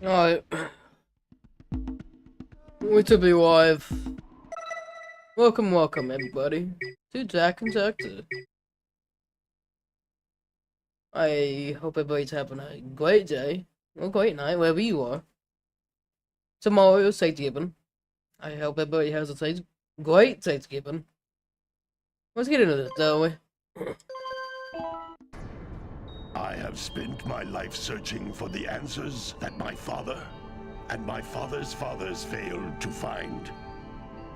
Alright. We to be live. Welcome, everybody, to Jack and Daxter. I hope everybody's having a great day, or great night, wherever you are. Tomorrow is Thanksgiving. I hope everybody has a great Thanksgiving. Let's get into this, shall we? I have spent my life searching for the answers that my father and my father's fathers failed to find.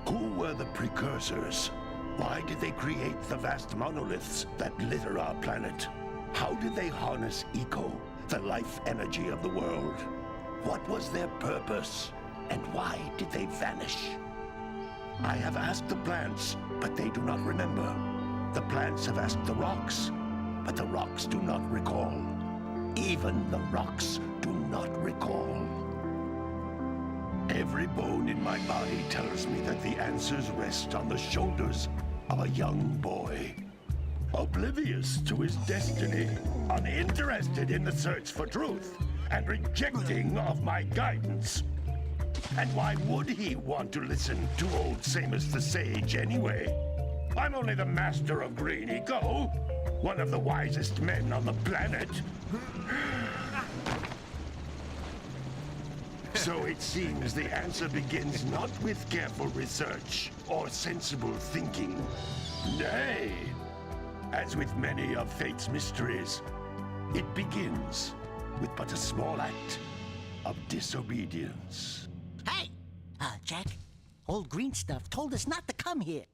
Who were the precursors? Why did they create the vast monoliths that litter our planet? How did they harness eco, the life energy of the world? What was their purpose? And why did they vanish? I have asked the plants, but they do not remember. The plants have asked the rocks, but the rocks do not recall. Even the rocks do not recall. Every bone in my body tells me that the answers rest on the shoulders of a young boy. Oblivious to his destiny, uninterested in the search for truth, and rejecting of my guidance. And why would he want to listen to old Samus the Sage anyway? I'm only the master of green eco, one of the wisest men on the planet. So it seems the answer begins not with careful research or sensible thinking. Nay, as with many of fate's mysteries, it begins with but a small act of disobedience. Hey! Jack, old green stuff told us not to come here.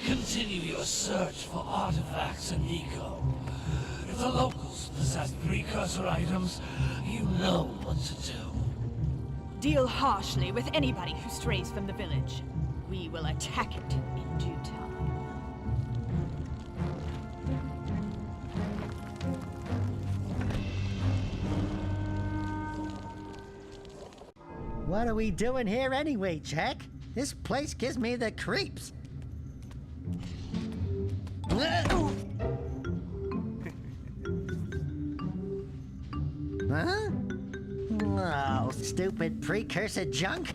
Continue your search for artifacts and eco. If the locals possess precursor items, you know what to do. Deal harshly with anybody who strays from the village. We will attack it in due time. What are we doing here anyway, Jack? This place gives me the creeps. Huh? Oh, stupid precursor junk.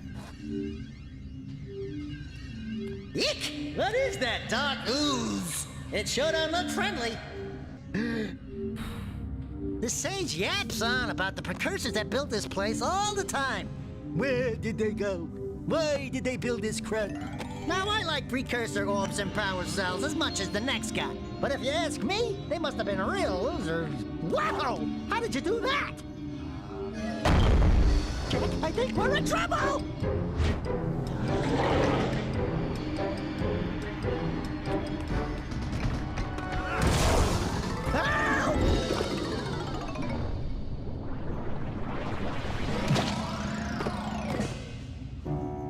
Eek! What is that dark ooze? It sure don't look friendly. The sage yaps on about the precursors that built this place all the time. Where did they go? Why did they build this crud? Now, I like precursor orbs and power cells as much as the next guy. But if you ask me, they must have been real losers. Wow! How did you do that? Jack, I think we're in trouble!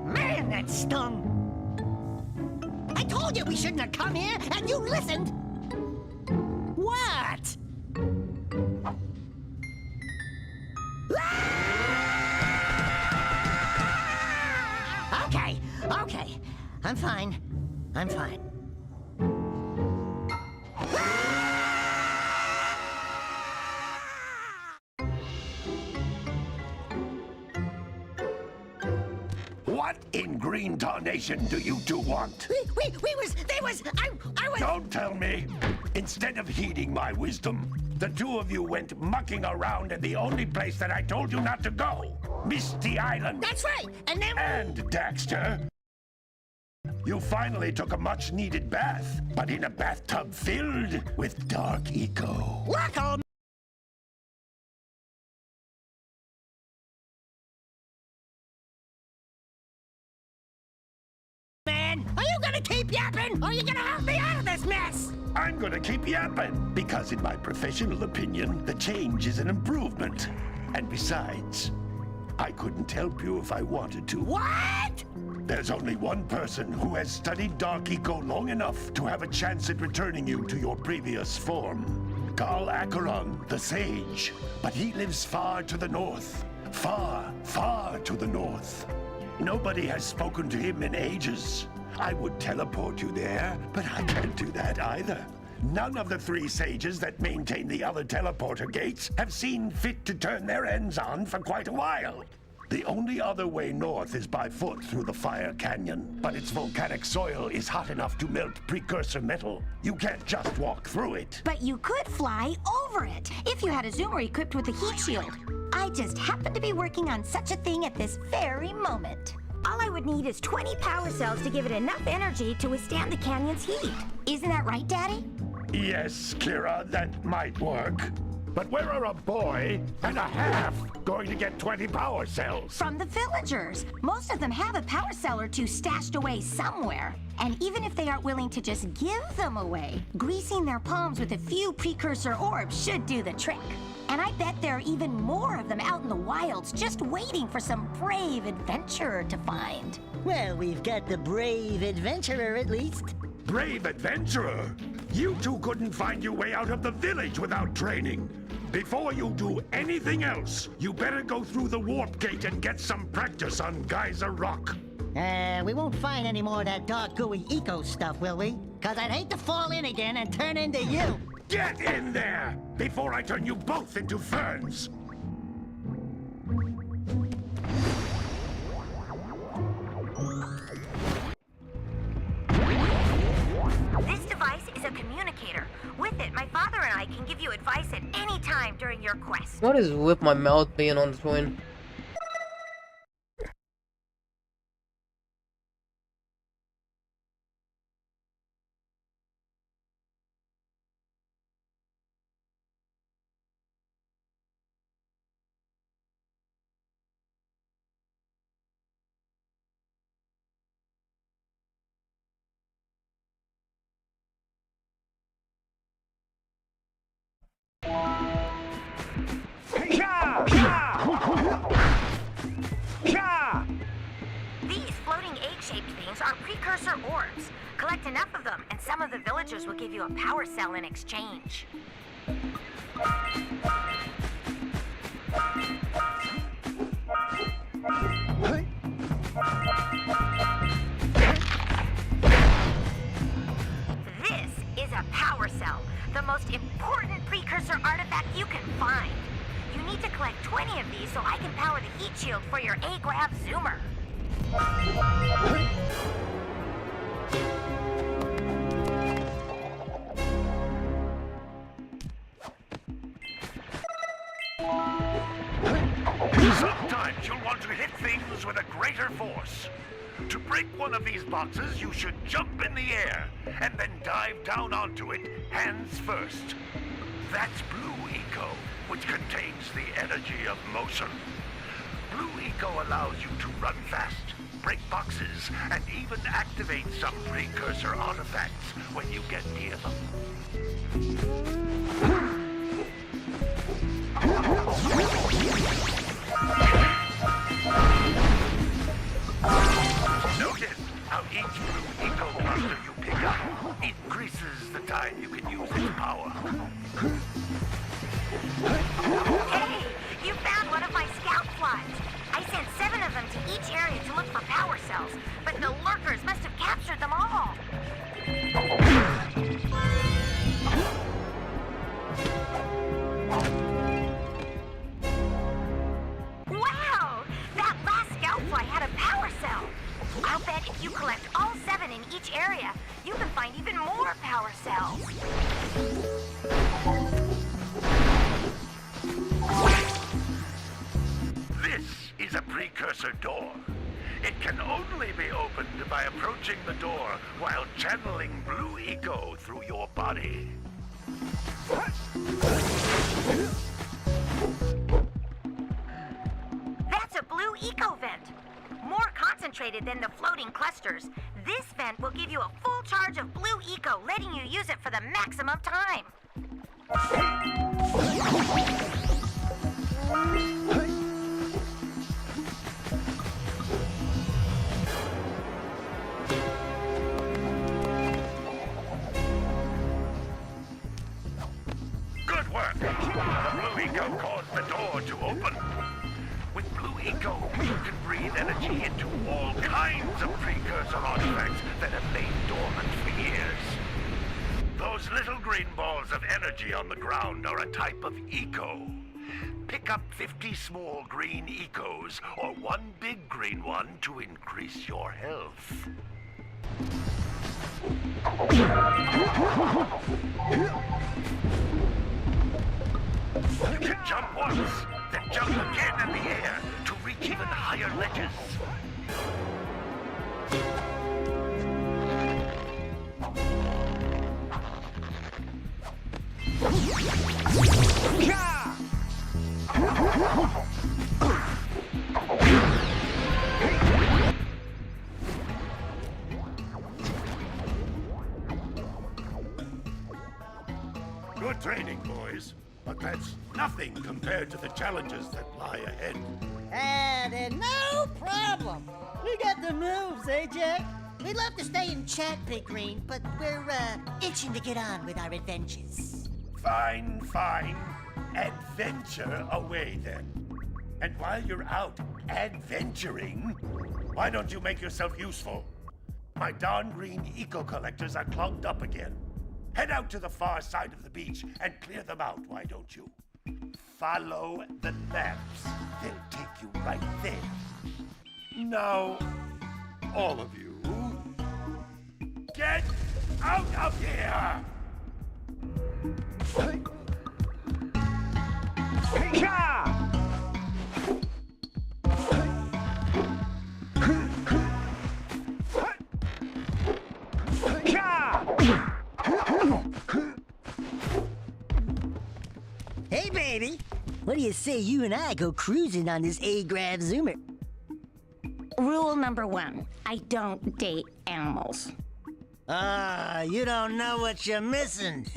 Man, that stung! I told you we shouldn't have come here, and you listened! What? Okay. I'm fine. What in green tarnation do you two want? I was... Don't tell me! Instead of heeding my wisdom, the two of you went mucking around in the only place that I told you not to go. Misty Island. That's right, and then... And, Daxter, You finally took a much-needed bath, but in a bathtub filled with dark eco. Look, old man! Are you gonna keep yapping, or are you gonna help me out of this mess? I'm gonna keep yapping, because in my professional opinion, the change is an improvement. And besides, I couldn't help you if I wanted to. What? There's only one person who has studied Dark Eco long enough to have a chance at returning you to your previous form. Carl Acheron, the Sage. But he lives far to the north. Far, far to the north. Nobody has spoken to him in ages. I would teleport you there, but I can't do that either. None of the 3 sages that maintain the other teleporter gates have seen fit to turn their ends on for quite a while. The only other way north is by foot through the Fire Canyon, but its volcanic soil is hot enough to melt precursor metal. You can't just walk through it. But you could fly over it if you had a zoomer equipped with a heat shield. I just happen to be working on such a thing at this very moment. All I would need is 20 power cells to give it enough energy to withstand the canyon's heat. Isn't that right, Daddy? Yes, Kira, that might work. But where are a boy and a half going to get 20 power cells? From the villagers. Most of them have a power cell or 2 stashed away somewhere. And even if they aren't willing to just give them away, greasing their palms with a few precursor orbs should do the trick. And I bet there are even more of them out in the wilds just waiting for some brave adventurer to find. Well, we've got the brave adventurer at least. Brave adventurer! You two couldn't find your way out of the village without training. Before you do anything else, you better go through the warp gate and get some practice on Geyser Rock. We won't find any more of that dark gooey eco stuff, will we? 'Cause I'd hate to fall in again and turn into you. Get in there before I turn you both into ferns. This device is a communicator. With it, my father and I can give you advice at any time during your quest. What is with my mouth being on screen? These floating egg-shaped things are precursor orbs. Collect enough of them, and some of the villagers will give you a power cell in exchange. This is a power cell, the most important precursor artifact you can find. You need to collect 20 of these so I can power the heat shield for your A-Grab zoomer. Sometimes you'll want to hit things with a greater force. To break one of these boxes, you should jump in the air and then dive down onto it, hands first. That's Blue Eco, which contains the energy of motion. Blue Eco allows you to run fast, break boxes, and even activate some precursor artifacts when you get near them. Notice how each Blue Eco cluster you pick up increases the time you can use its power. Hey, you found one of my scout flies. I sent 7 of them to each area to look for power cells, but the lurkers must have captured them all. Wow! That last scout fly had a power cell. I'll bet if you collect all 7 in each area, you can find even more power cells. This is a precursor door. It can only be opened by approaching the door while channeling blue eco through your body. That's a blue eco vent. More concentrated than the floating clusters. This vent will give you a full charge of blue eco, letting you use it for the maximum time. Good work! The blue eco caused the door to open. With blue eco, you can breathe energy into all kinds of precursor artifacts that have lain dormant for years. Those little green balls of energy on the ground are a type of eco. Pick up 50 small green ecos or one big green one to increase your health. You can jump once, then jump again in the air to reach even higher ledges. Good training, boys. But that's nothing compared to the challenges that lie ahead. Then no problem. We got the moves, eh, Jack? We'd love to stay and chat, Big Green, but we're, itching to get on with our adventures. Fine, fine. Adventure away, then. And while you're out adventuring, why don't you make yourself useful? My darn green eco-collectors are clogged up again. Head out to the far side of the beach and clear them out, why don't you? Follow the lamps. They'll take you right there. Now, all of you, get out of here! Hey, baby. What do you say you and I go cruising on this A-Grav Zoomer? Rule number 1, I don't date animals. You don't know what you're missing.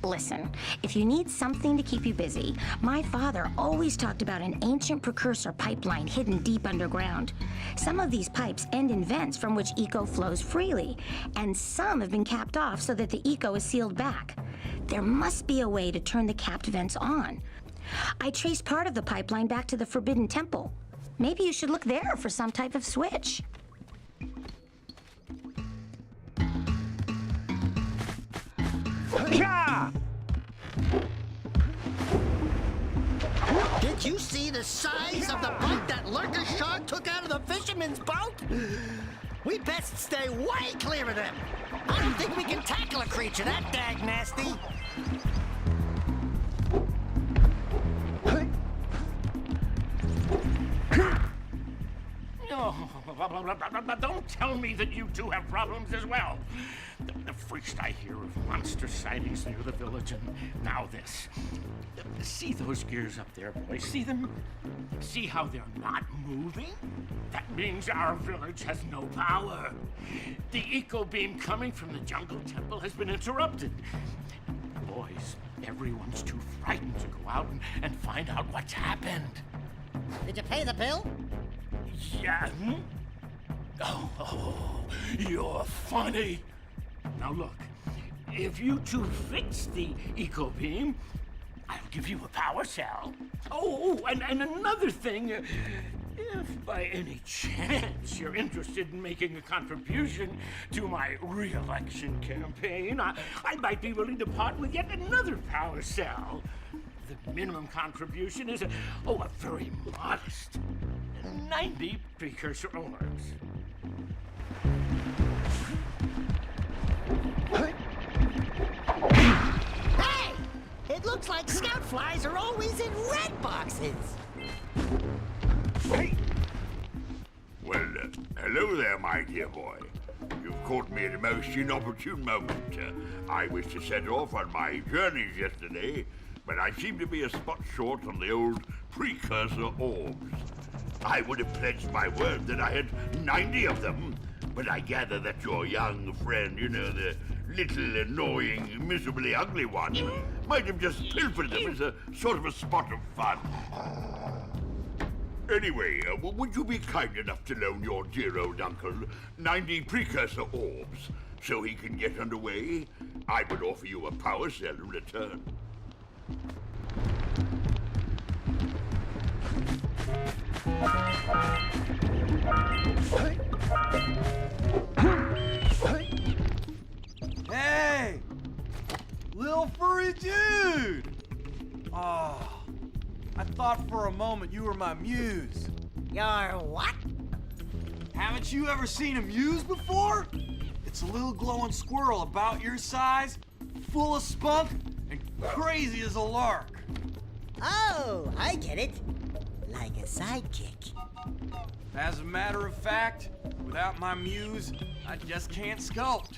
Listen, if you need something to keep you busy, my father always talked about an ancient precursor pipeline hidden deep underground. Some of these pipes end in vents from which eco flows freely, and some have been capped off so that the eco is sealed back. There must be a way to turn the capped vents on. I traced part of the pipeline back to the Forbidden Temple. Maybe you should look there for some type of switch. Did you see the size of the bite that lurker shark took out of the fisherman's boat? We best stay way clear of them. I don't think we can tackle a creature that dag nasty. Don't tell me that you two have problems as well. The first I hear of monster sightings near the village, and now this. See those gears up there, boys? See them? See how they're not moving? That means our village has no power. The eco beam coming from the jungle temple has been interrupted. Boys, everyone's too frightened to go out and find out what's happened. Did you pay the bill? Yeah. Oh, you're funny. Now look, if you two fix the eco beam, I'll give you a power cell. Oh, and another thing, if by any chance you're interested in making a contribution to my re-election campaign, I might be willing to part with yet another power cell. The minimum contribution is a very modest 90 precursor orbs. Hey! It looks like scout flies are always in red boxes. Well, hello there, my dear boy. You've caught me at a most inopportune moment. I was to set off on my journeys yesterday, but I seem to be a spot short on the old precursor orbs. I would have pledged my word that I had 90 of them, but I gather that your young friend, you know, the little annoying, miserably ugly one, might have just pilfered them as a sort of a spot of fun. Anyway, would you be kind enough to loan your dear old uncle 90 precursor orbs so he can get underway? I would offer you a power cell in return. Hey! Little furry dude! Oh, I thought for a moment you were my muse. Your what? Haven't you ever seen a muse before? It's a little glowing squirrel about your size, full of spunk, and crazy as a lark. Oh, I get it. Like a sidekick. As a matter of fact, without my muse, I just can't sculpt.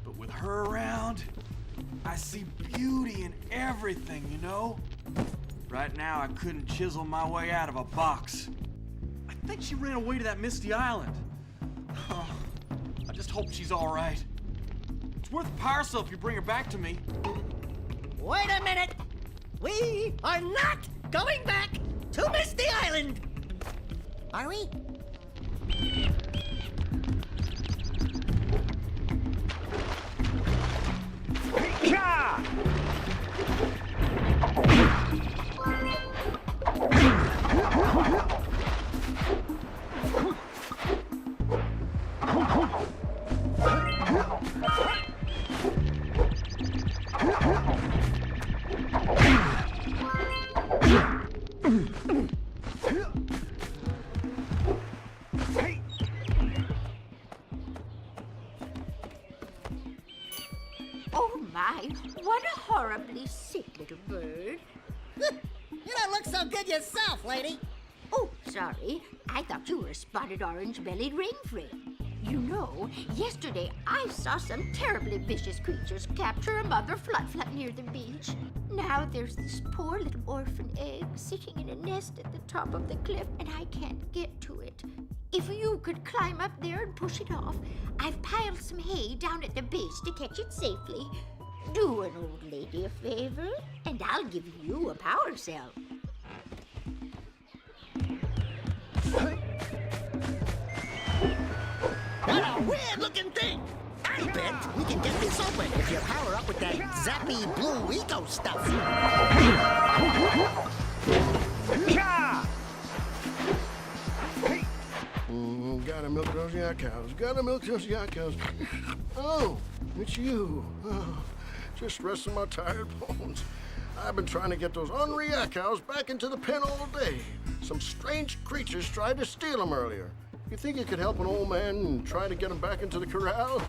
But with her around, I see beauty in everything, you know? Right now, I couldn't chisel my way out of a box. I think she ran away to that misty island. I just hope she's all right. It's worth a power cell if you bring her back to me. Wait a minute! We are not going back to Misty Island! Are we? Oh my, what a horribly sick little bird. You don't look so good yourself, lady. Oh, sorry. I thought you were a spotted orange-bellied rainframe. You know, yesterday I saw some terribly vicious creatures capture a mother flut-flut near the beach. Now there's this poor little orphan egg sitting in a nest at the top of the cliff, and I can't get to it. If you could climb up there and push it off, I've piled some hay down at the base to catch it safely. Do an old lady a favor, and I'll give you a power cell. What a weird-looking thing! I bet we can get this open if you power up with that zappy blue eco stuff. Gotta milk those yak cows. Gotta milk those yak cows. Oh, it's you. Oh, just resting my tired bones. I've been trying to get those ornery yak cows back into the pen all day. Some strange creatures tried to steal them earlier. You think you could help an old man and try to get him back into the corral?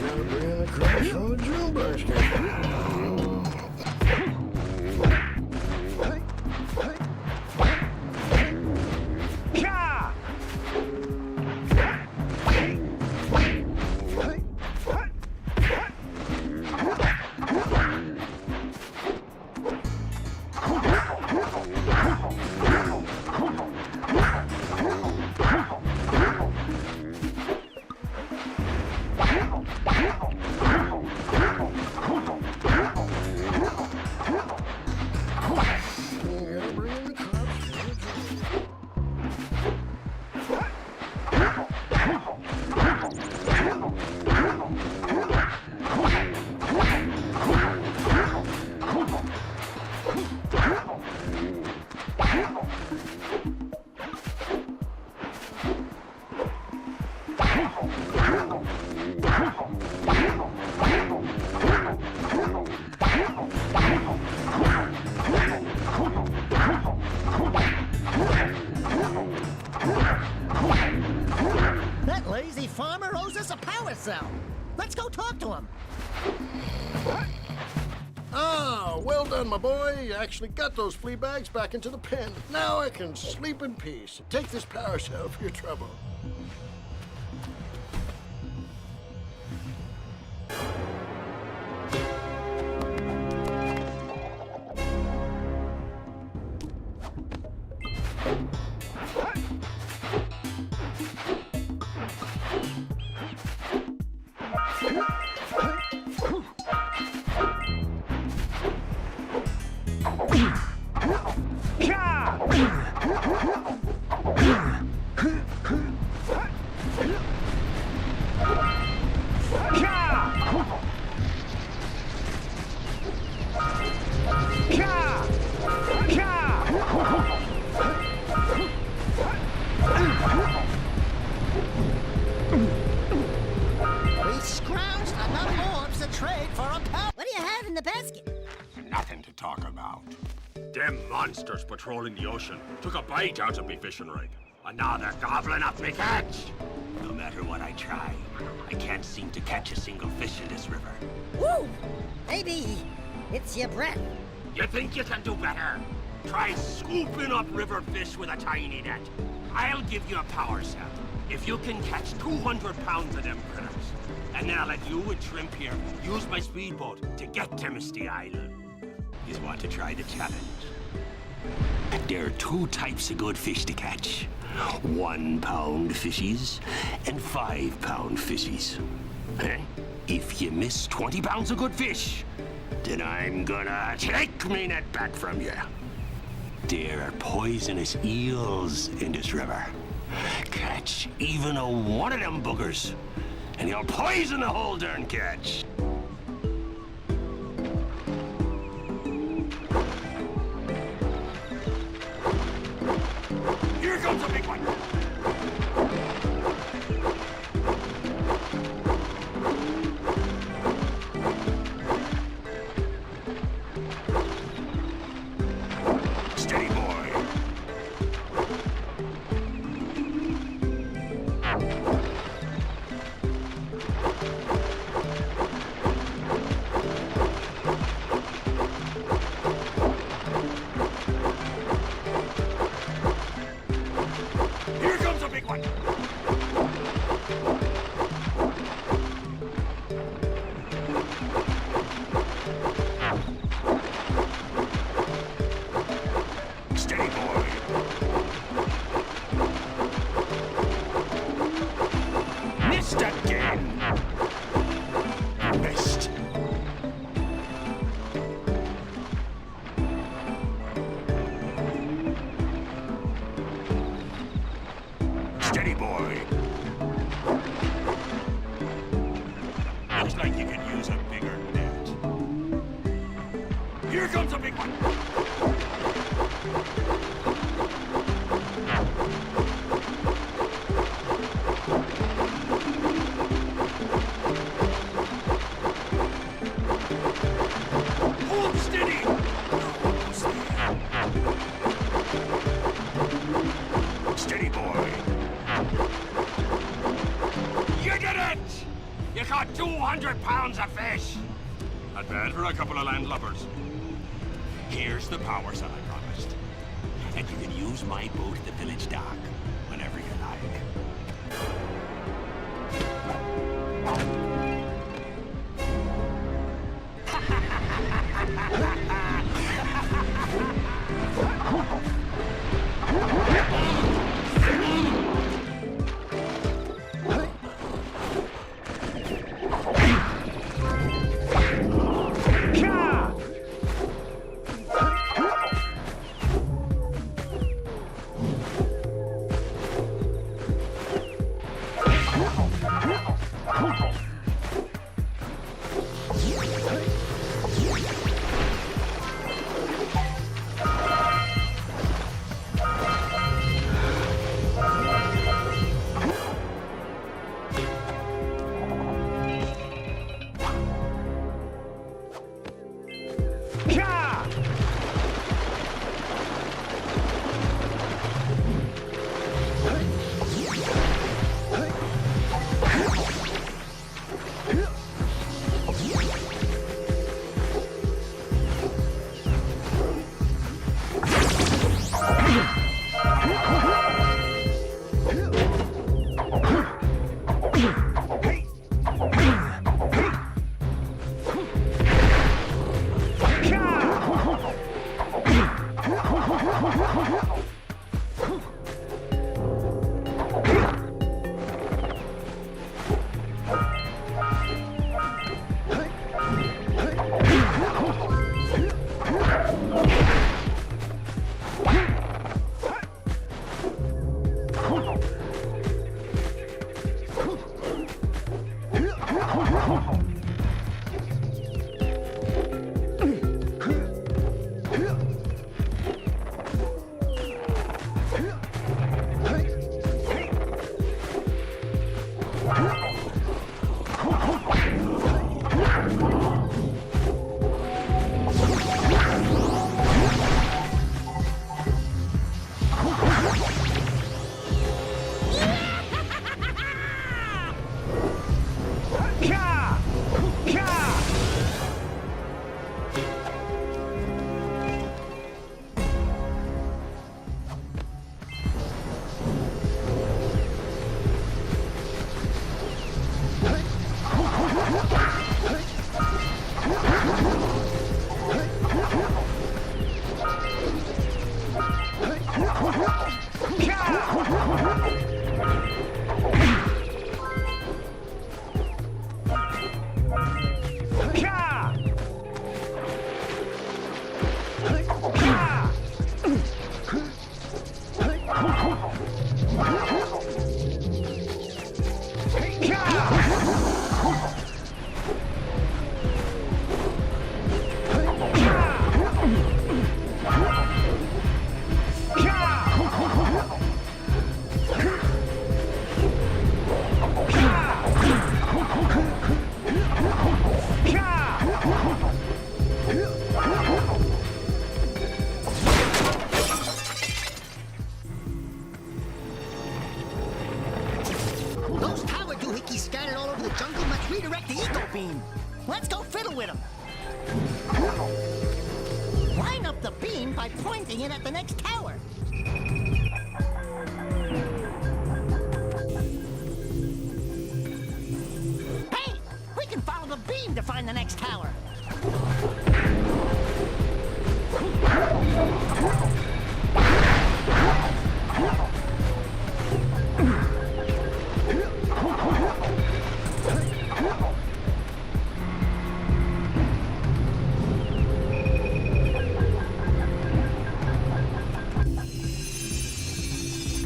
Gotta bring the crash from the drill basket. That lazy farmer owes us a power cell. Let's go talk to him. Ah, well done, my boy. You actually got those flea bags back into the pen. Now I can sleep in peace. Take this power cell for your trouble. We scrounged enough orbs to trade for a power. What do you have in the basket? Nothing to talk about. Them monsters patrolling the ocean took a bite out of me fishing rig. And now they're gobbling up me catch. No matter what I try, I can't seem to catch a single fish in this river. Woo! Maybe it's your breath. You think you can do better? Try scooping up river fish with a tiny net. I'll give you a power cell if you can catch 200 pounds of them critters. And then I'll let you and Shrimp here use my speedboat to get to Misty Island. You want to try the challenge? There are two types of good fish to catch. 1 pound fishies and 5 pound fishies. Eh? If you miss 20 pounds of good fish, then I'm gonna take me net back from you. There are poisonous eels in this river. Catch even one of them boogers, and you'll poison the whole darn catch. Here comes a big one. Steady, boy. Here comes a big one. Steady, boy. Missed again. Missed. Steady, boy. Looks like you could use a bigger net. Here comes a big one. Hold steady. Steady, boy. You did it! You caught 200 pounds of fish. Not bad for a couple of landlubbers. Here's the power cell I promised. And you can use my boat at the village dock whenever you like. Those power doohickeys scattered all over the jungle must redirect the eco beam. Let's go fiddle with them. Line up the beam by pointing it at the next tower. Hey, we can follow the beam to find the next tower.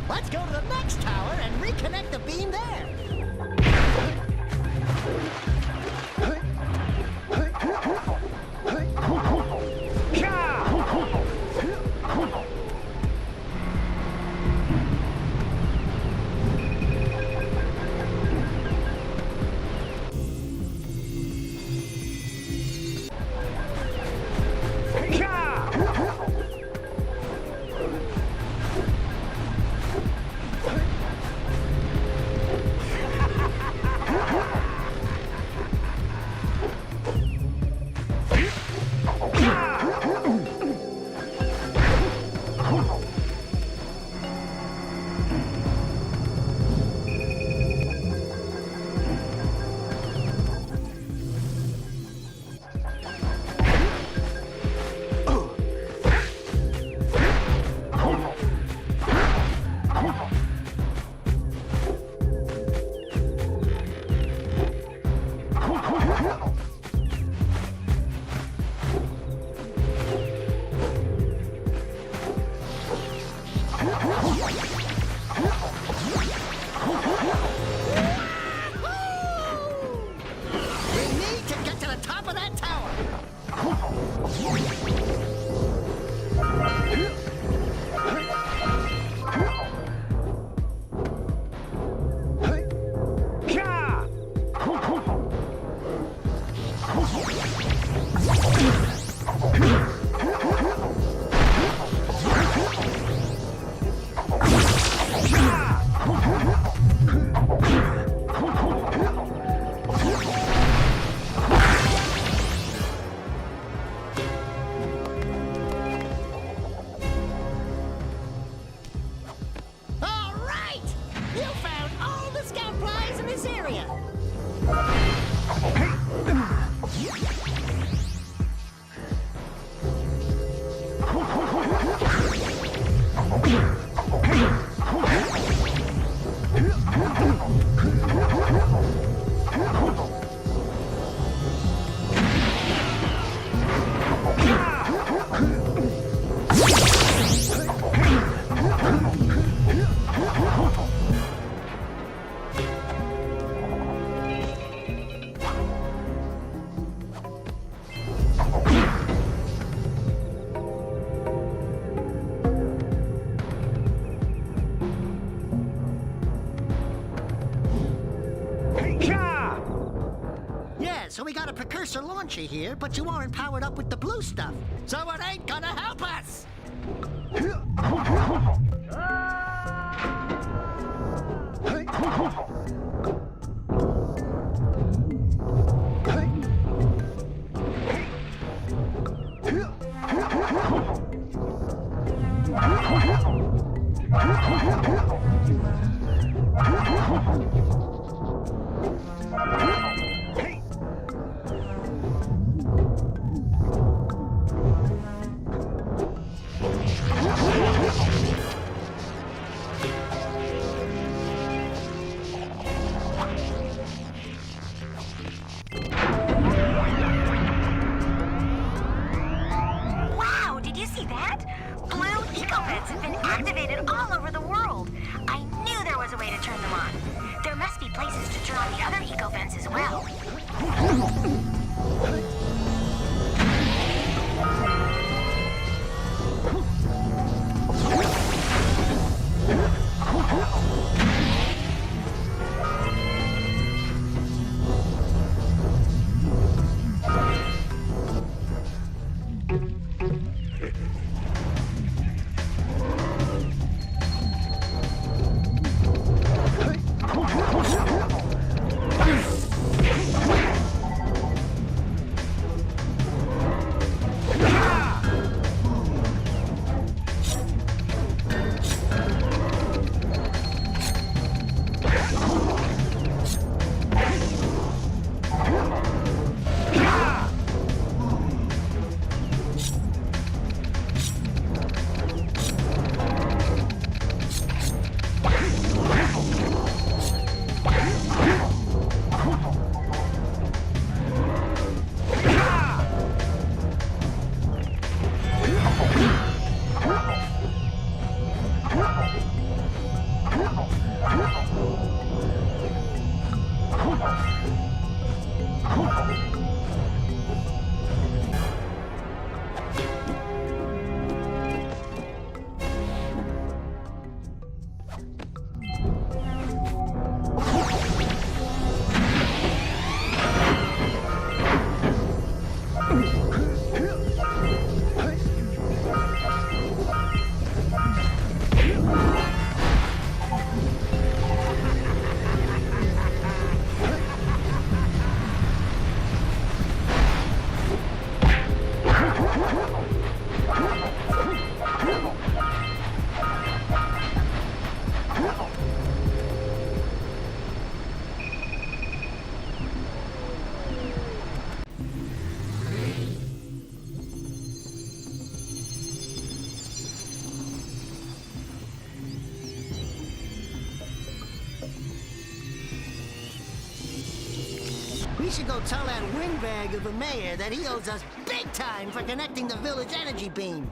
Let's go to the next tower and reconnect the beam there. so we got a precursor launcher here, but you aren't powered up with the blue stuff. So it ain't gonna help us! Wow, did you see that? Blue eco-vents have been activated all over the world. I knew there was a way to turn them on. There must be places to turn on the other eco-vents as well. We should go tell that windbag of a mayor that he owes us big time for connecting the village energy beam.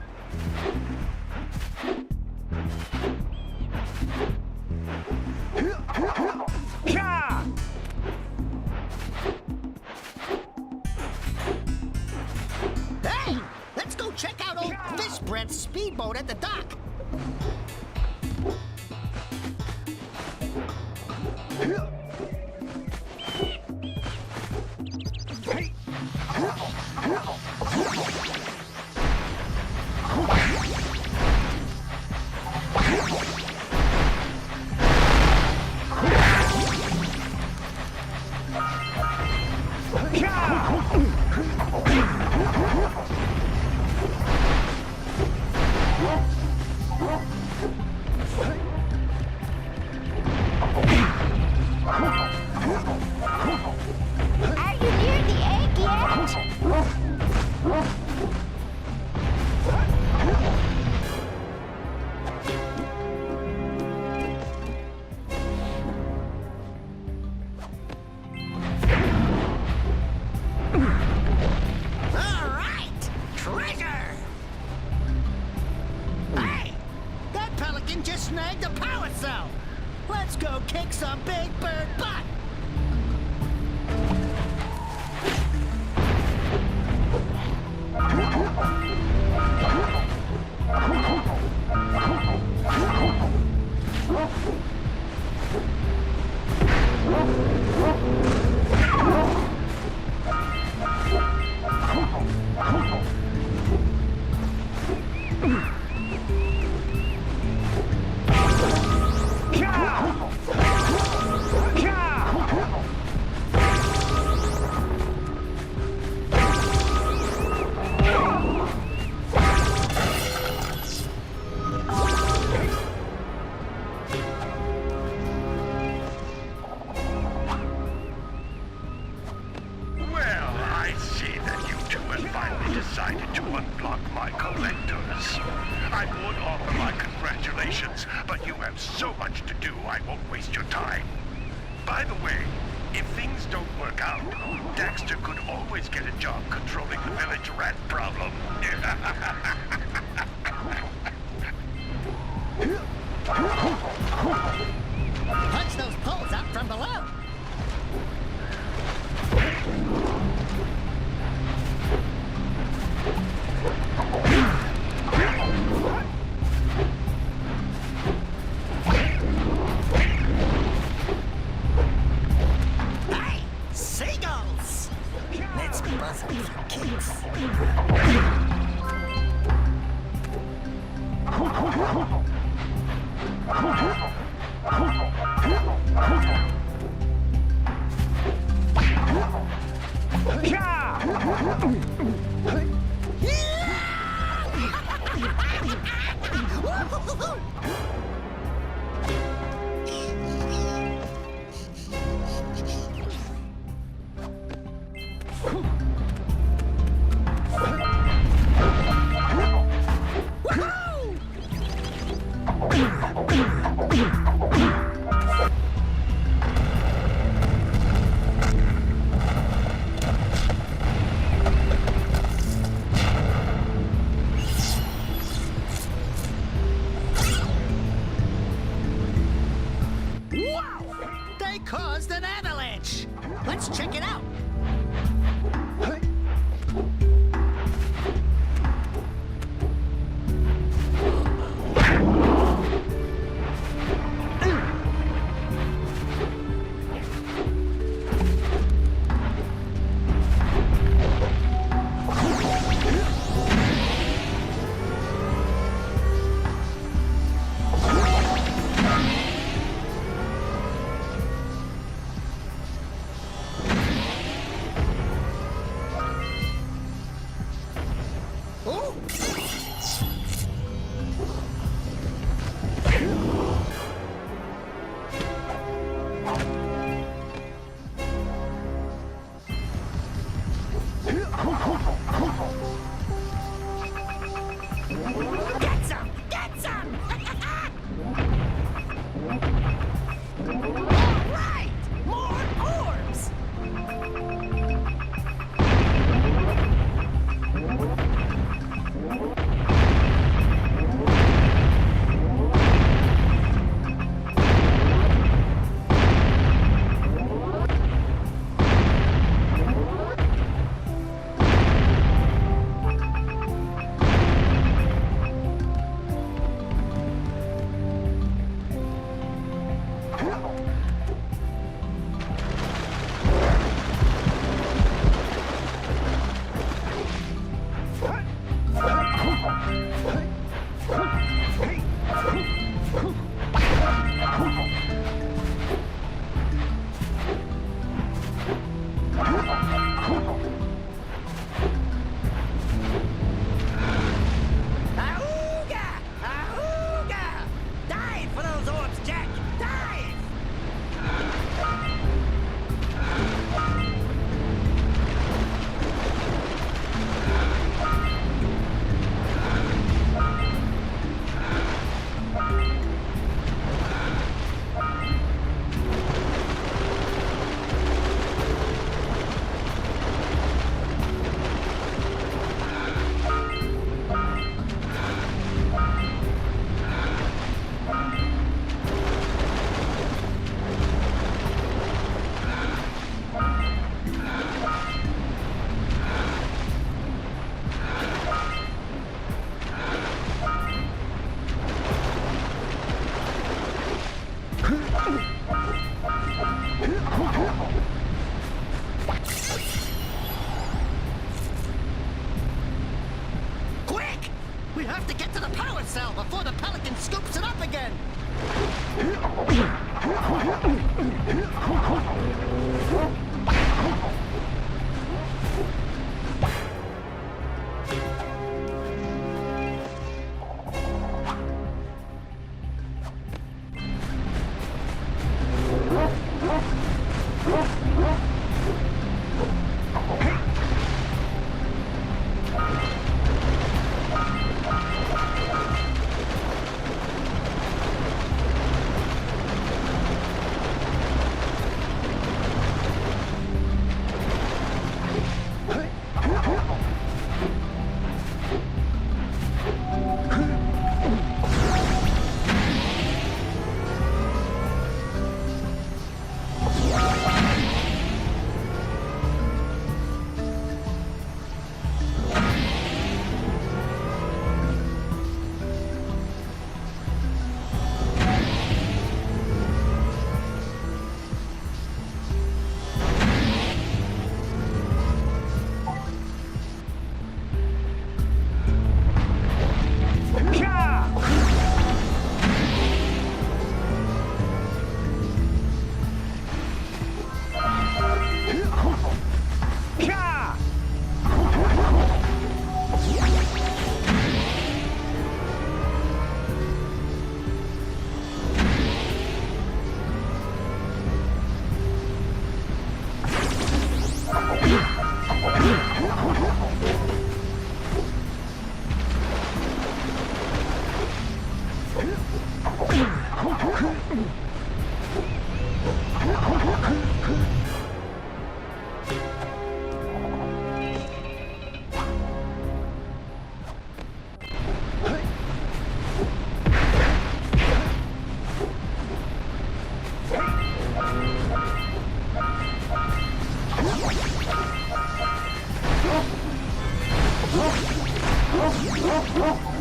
Hey, let's go check out old Fish Brett's speedboat at the dock. Are you near the egg yet? this. I would offer my congratulations, but you have so much to do, I won't waste your time. By the way, if things don't work out, Daxter could always get a job controlling the village rat problem. Punch those poles out from below. Hey, seagulls! Let's buzz them for kicks. They caused an avalanche! Let's check it out! Get some! Get some! All right! More orbs! Quick! We have to get to the power cell before the Pelican scoops it up again!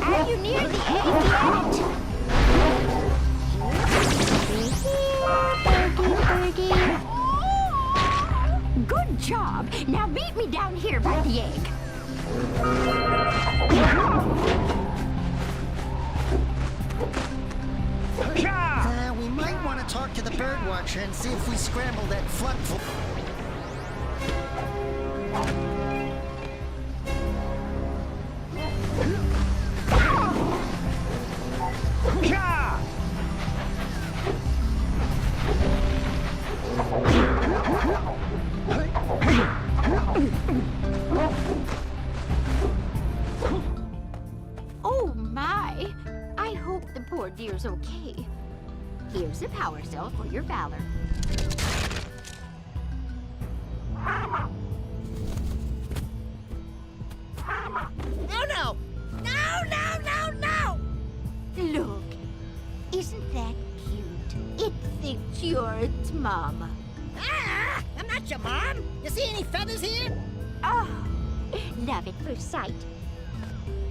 Are you near the egg yet? Good job. Now meet me down here by the egg. We might want to talk to the bird watcher and see if we scramble that flood. Oh my! I hope the poor dear's okay. Here's a power cell for your valor. No, no! No, no, no, no! Look, isn't that cute? It thinks you're its mama. Ah! I'm not your mom! You see any feathers here? Oh, love at first sight.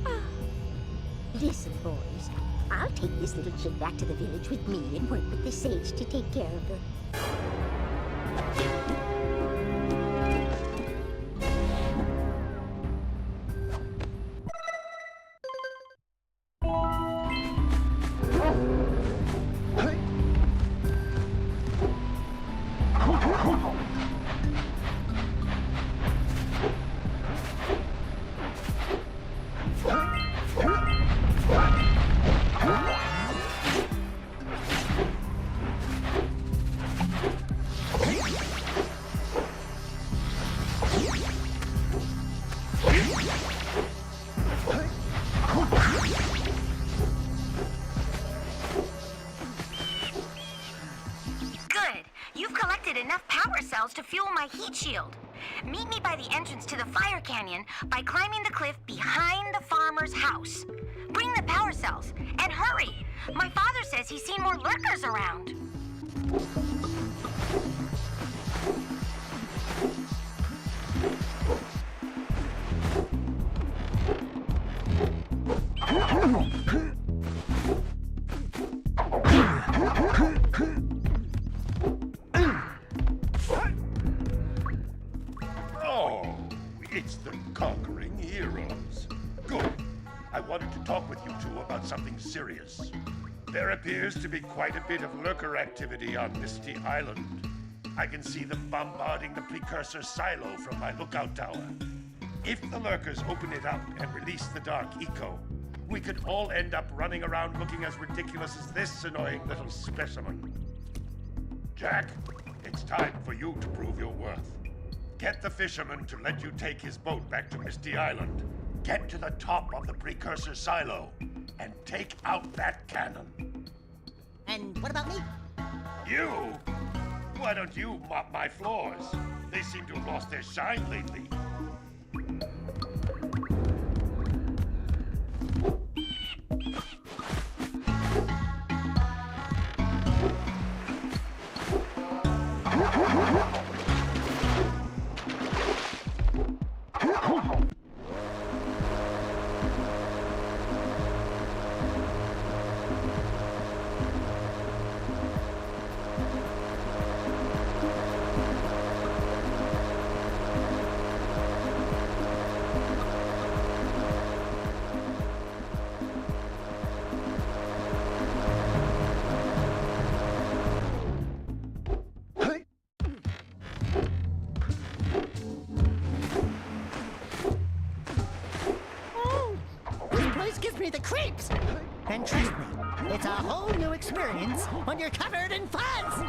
Oh. Listen, boys. I'll take this little chick back to the village with me and work with the sage to take care of her. Enough power cells to fuel my heat shield. Meet me by the entrance to the fire canyon by climbing the cliff behind the farmer's house. Bring the power cells, and hurry! My father says he's seen more lurkers around. It's the conquering heroes. Good. I wanted to talk with you two about something serious. There appears to be quite a bit of lurker activity on Misty Island. I can see them bombarding the precursor silo from my lookout tower. If the lurkers open it up and release the dark eco, we could all end up running around looking as ridiculous as this annoying little specimen. Jack, it's time for you to prove your worth. Get the fisherman to let you take his boat back to Misty Island. Get to the top of the precursor silo and take out that cannon. And what about me? You? Why don't you mop my floors? They seem to have lost their shine lately. The creeps! And trust me, it's a whole new experience when you're covered in fuzz!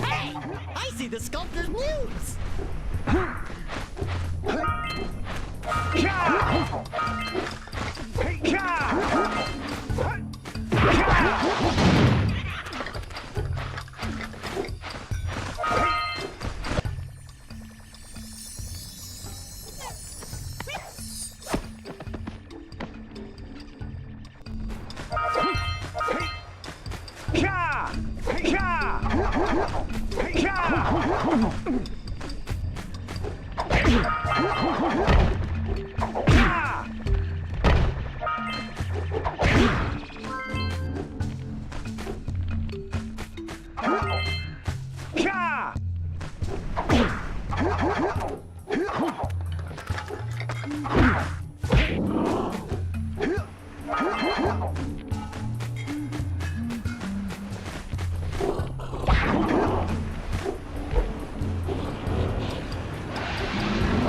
Hey! I see the sculptor's muse!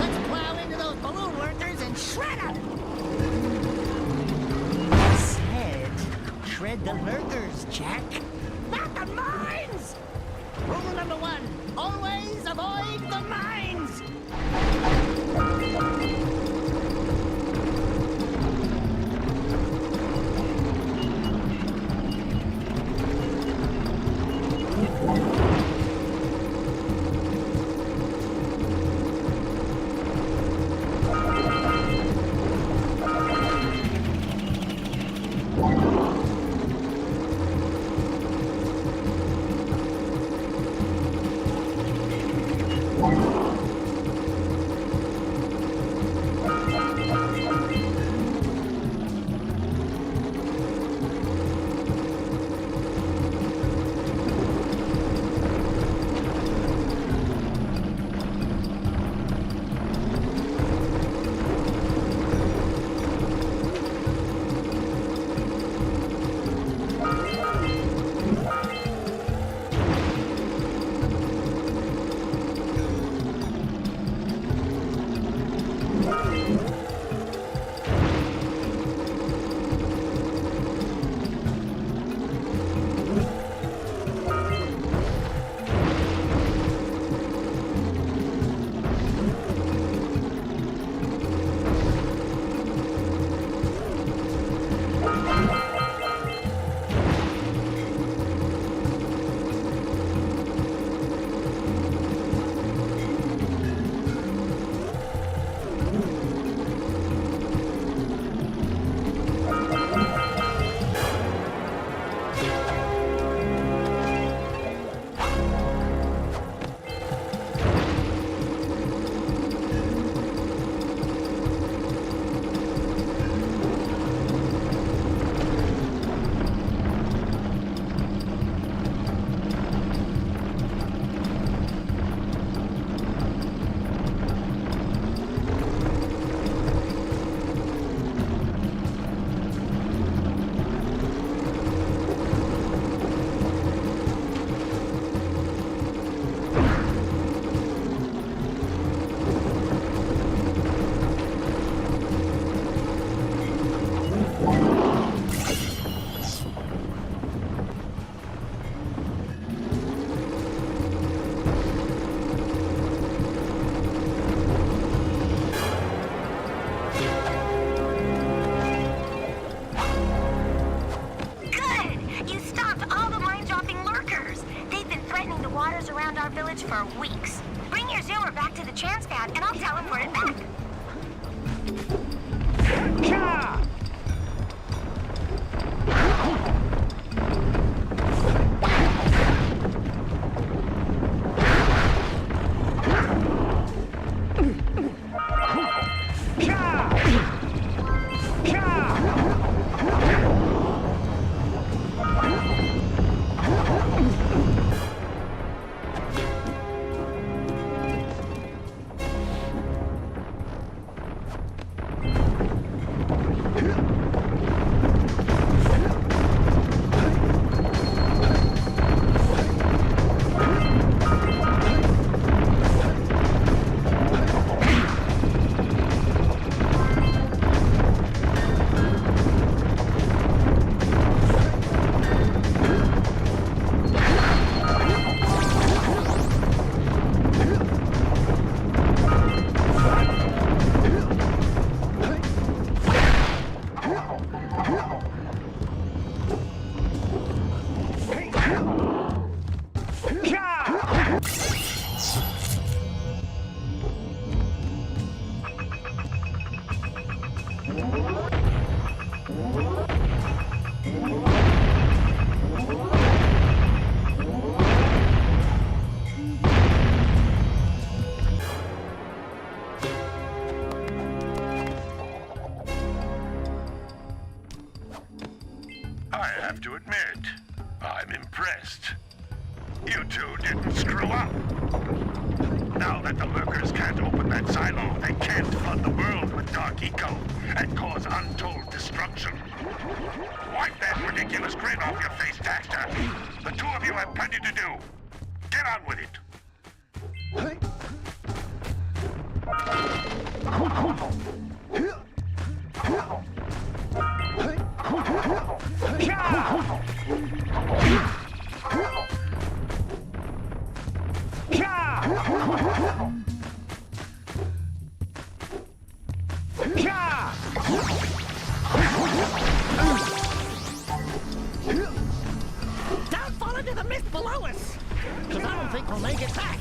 Let's plow into those balloon workers and shred them! Said, shred the lurkers, Jack. Not the mines! Rule number 1, always avoid the mines! around our village for weeks. Bring your zoomer back to the chance pad, and I'll teleport it back. I have to admit, I'm impressed. You two didn't screw up. Now that the lurkers can't open that silo, they can't flood the world with dark eco and cause untold destruction. Wipe that ridiculous grin off your face, Daxter. The two of you have plenty to do. Get on with it. Don't fall into the mist below us, because I don't think we'll make it back.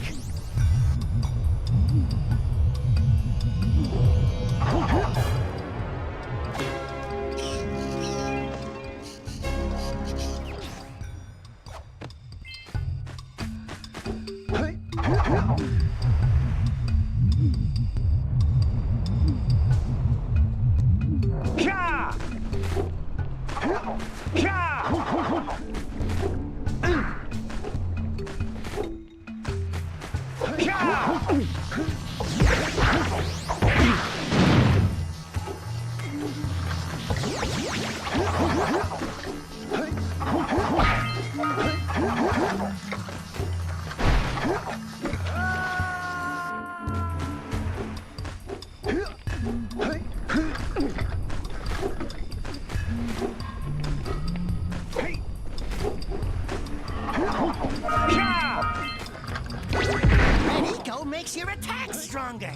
Red Eco makes your attack stronger.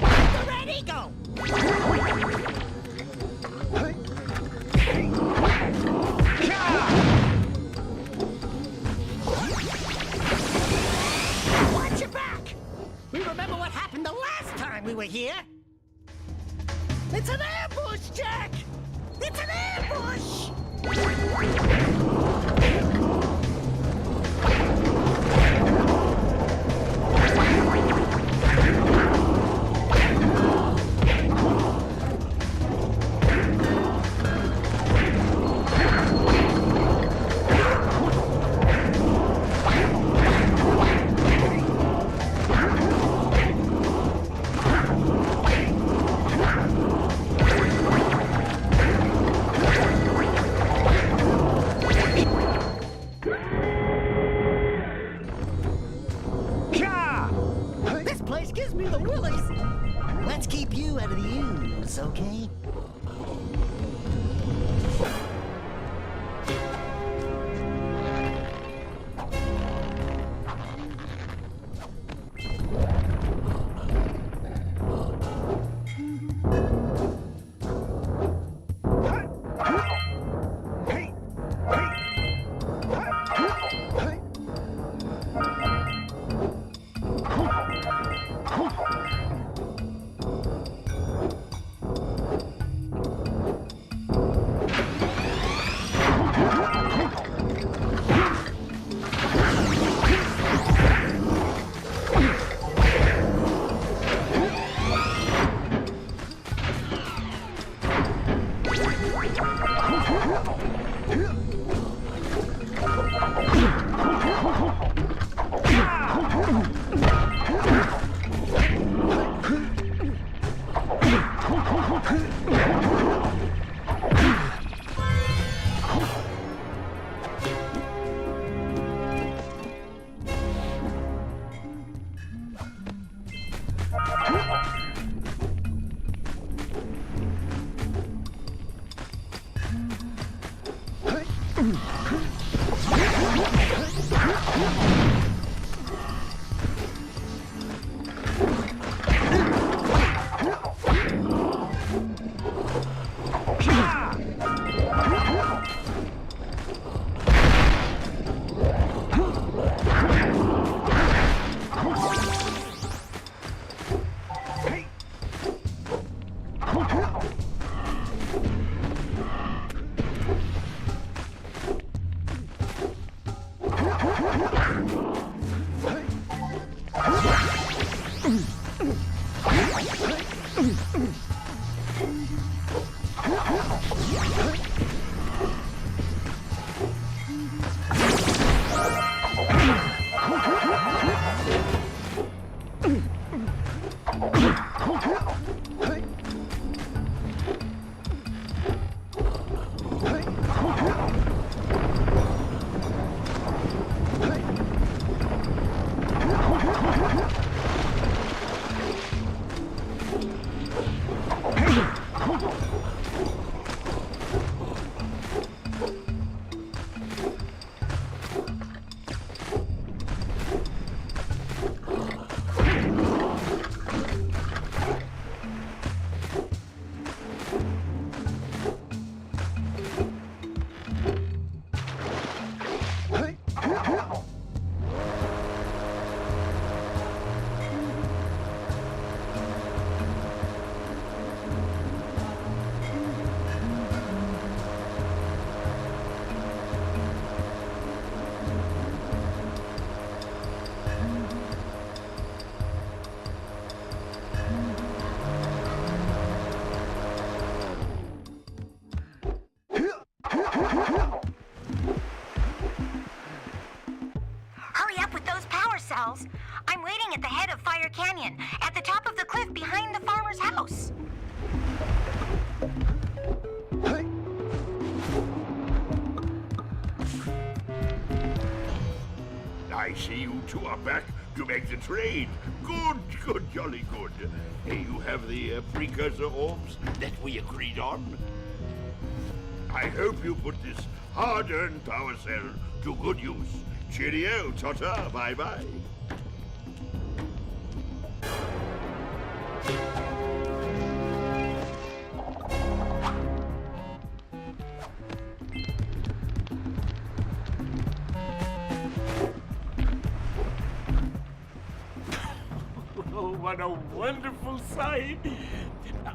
The Red Eco! Watch your back! We remember what happened the last time we were here. It's an ambush, Jack! It's an ambush! This place gives me the willies. Let's keep you out of the ooze, okay? cells. I'm waiting at the head of Fire Canyon, at the top of the cliff behind the farmer's house. I see you two are back to make the trade. Good, jolly good. You have the precursor orbs that we agreed on. I hope you put this hard-earned power cell to good use. Cheerio, ta-ta, bye-bye. Oh, what a wonderful sight!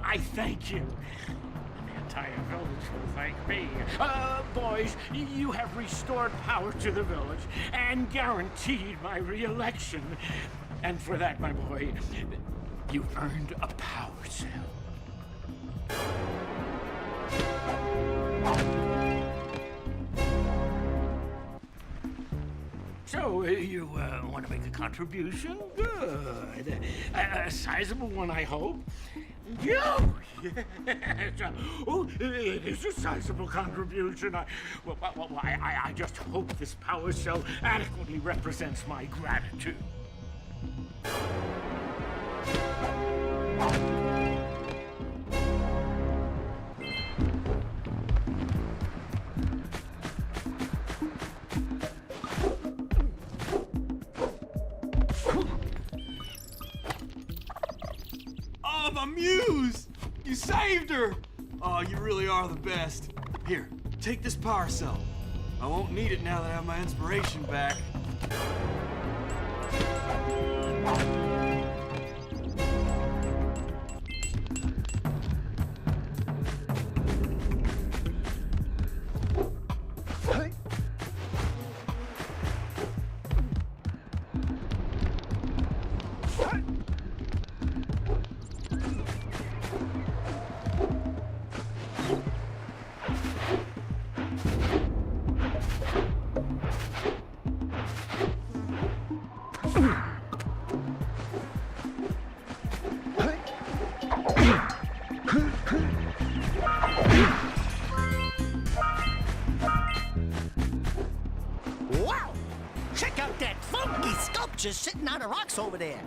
I thank you. The entire village will thank me. Boys, you have restored power to the village and guaranteed my re-election. And for that, my boy, you've earned a power cell. So, you want to make a contribution? Good. A sizable one, I hope. Yes. Oh, it is a sizable contribution. I just hope this power cell adequately represents my gratitude. Oh, my muse! You saved her! Oh, you really are the best. Here, take this power cell. I won't need it now that I have my inspiration back. Wow! Check out that funky sculpture sitting on the rocks over there.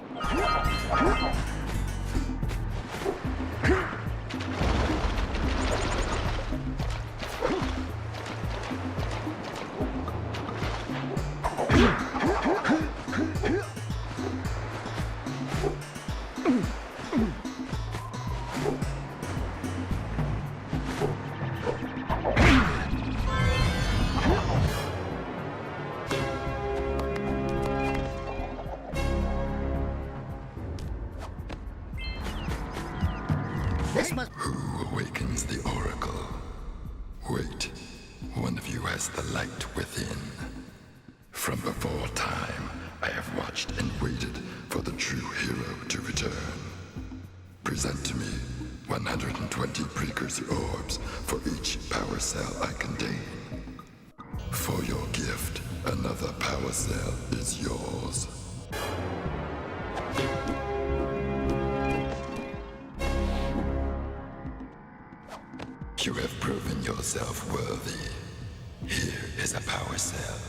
This must... Who awakens the oracle? Wait, one of you has the light within. From before time, I have watched and waited for the true hero to return. Present to me 120 precursor orbs for each power cell I contain. For your gift, another power cell is yours. You have proven yourself worthy. Here is a power cell.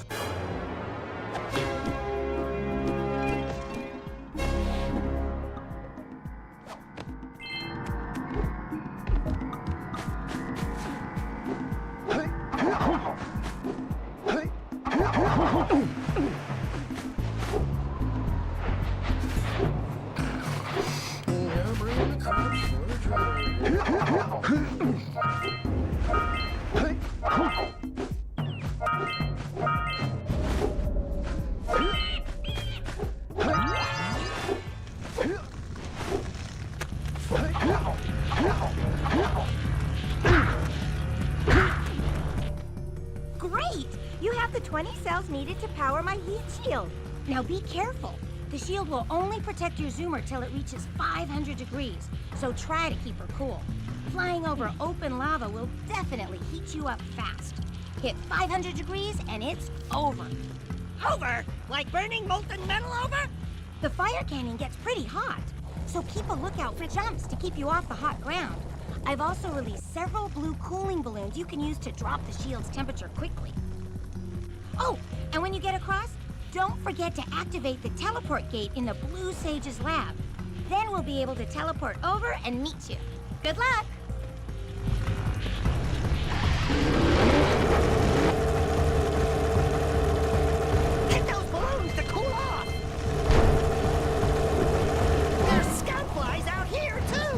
Great! You have the 20 cells needed to power my heat shield. Now be careful. The shield will only protect your zoomer till it reaches 500 degrees, so try to keep her cool. Flying over open lava will definitely heat you up fast. Hit 500 degrees and it's over. Over? Like burning molten metal over? The fire canyon gets pretty hot, so keep a lookout for jumps to keep you off the hot ground. I've also released several blue cooling balloons you can use to drop the shield's temperature quickly. Oh, and when you get across, don't forget to activate the teleport gate in the Blue Sage's lab. Then we'll be able to teleport over and meet you. Good luck! Hit those balloons to cool off! There's scout flies out here, too!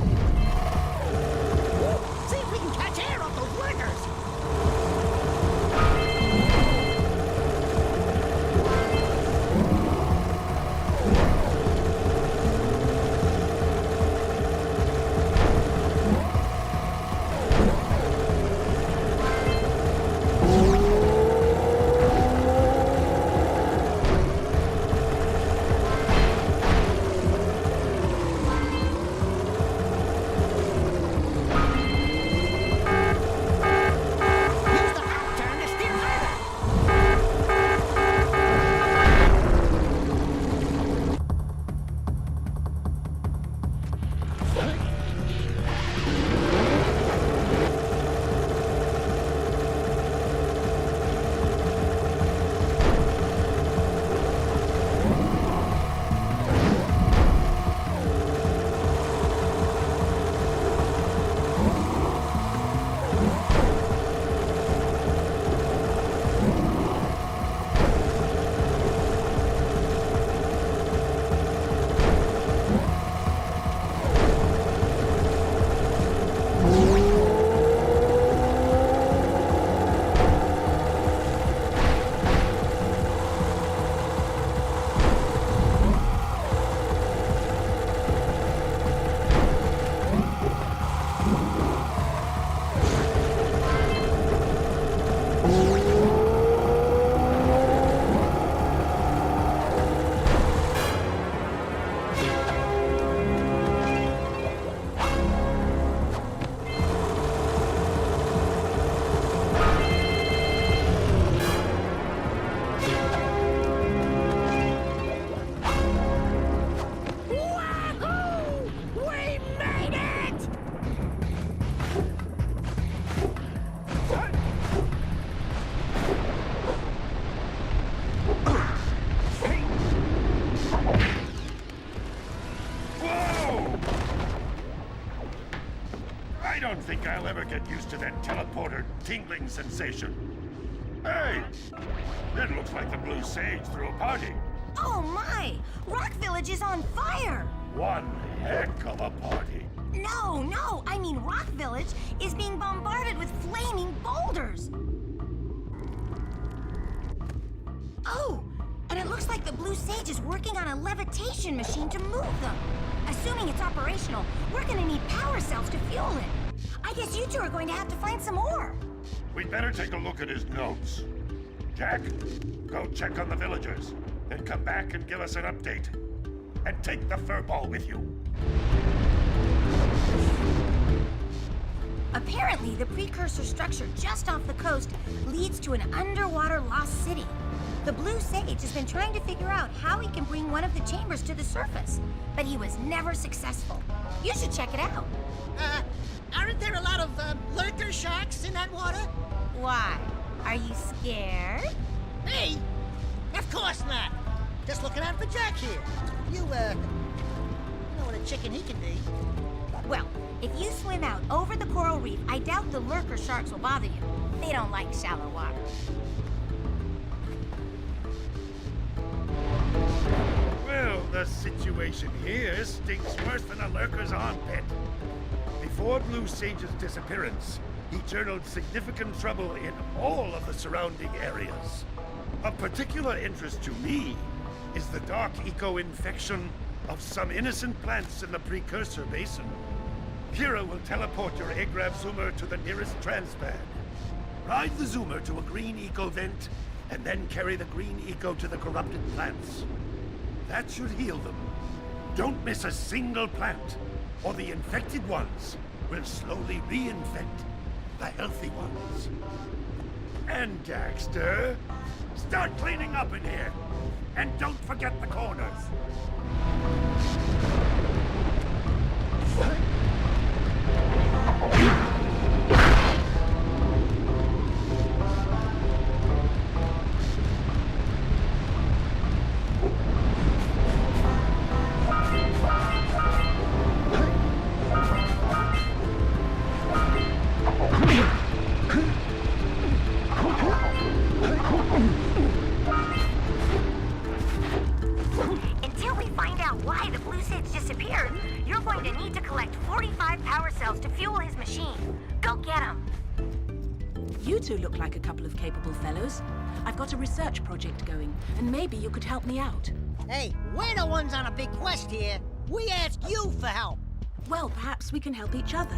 Woo! See if we can catch air off those lurkers! I don't think I'll ever get used to that teleporter tingling sensation. Hey! That looks like the Blue Sage threw a party. Oh my! Rock Village is on fire! One heck of a party. No, I mean Rock Village is being bombarded with flaming boulders! Oh, and it looks like the Blue Sage is working on a levitation machine to move them. Assuming it's operational, we're gonna need power cells to fuel it. I guess you two are going to have to find some more. We'd better take a look at his notes. Jack, go check on the villagers, then come back and give us an update. And take the furball with you. Apparently, the precursor structure just off the coast leads to an underwater lost city. The Blue Sage has been trying to figure out how he can bring one of the chambers to the surface, but he was never successful. You should check it out. Aren't there a lot of lurker sharks in that water? Why? Are you scared? Me? Of course not. Just looking out for Jack here. You know what a chicken he can be. Well, if you swim out over the coral reef, I doubt the lurker sharks will bother you. They don't like shallow water. Well, the situation here stinks worse than a lurker's armpit. Before Blue Sage's disappearance, he journaled significant trouble in all of the surrounding areas. Of particular interest to me is the dark eco-infection of some innocent plants in the precursor basin. Kira will teleport your Agrav Zoomer to the nearest transpad. Ride the Zoomer to a green eco vent, and then carry the green eco to the corrupted plants. That should heal them. Don't miss a single plant, or the infected ones will slowly reinfect the healthy ones. And Daxter, Start cleaning up in here. And don't forget the corners. Until we find out why the blue Sid's disappeared, you're going to need to collect 45 power cells to fuel his machine. Go get them. You two look like a couple of capable fellows. I've got a research project going, and maybe you could help me out. Hey, we're the ones on a big quest here. We ask you for help. Well, perhaps we can help each other.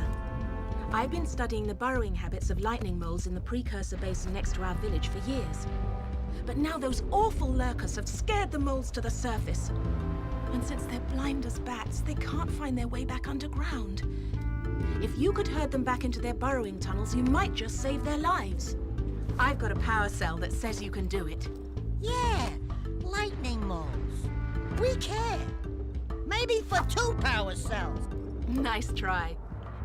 I've been studying the burrowing habits of lightning moles in the precursor basin next to our village for years. But now those awful lurkers have scared the moles to the surface. And since they're blind as bats, they can't find their way back underground. If you could herd them back into their burrowing tunnels, you might just save their lives. I've got a power cell that says you can do it. Yeah, lightning moles. We care. Maybe for 2 power cells. Nice try.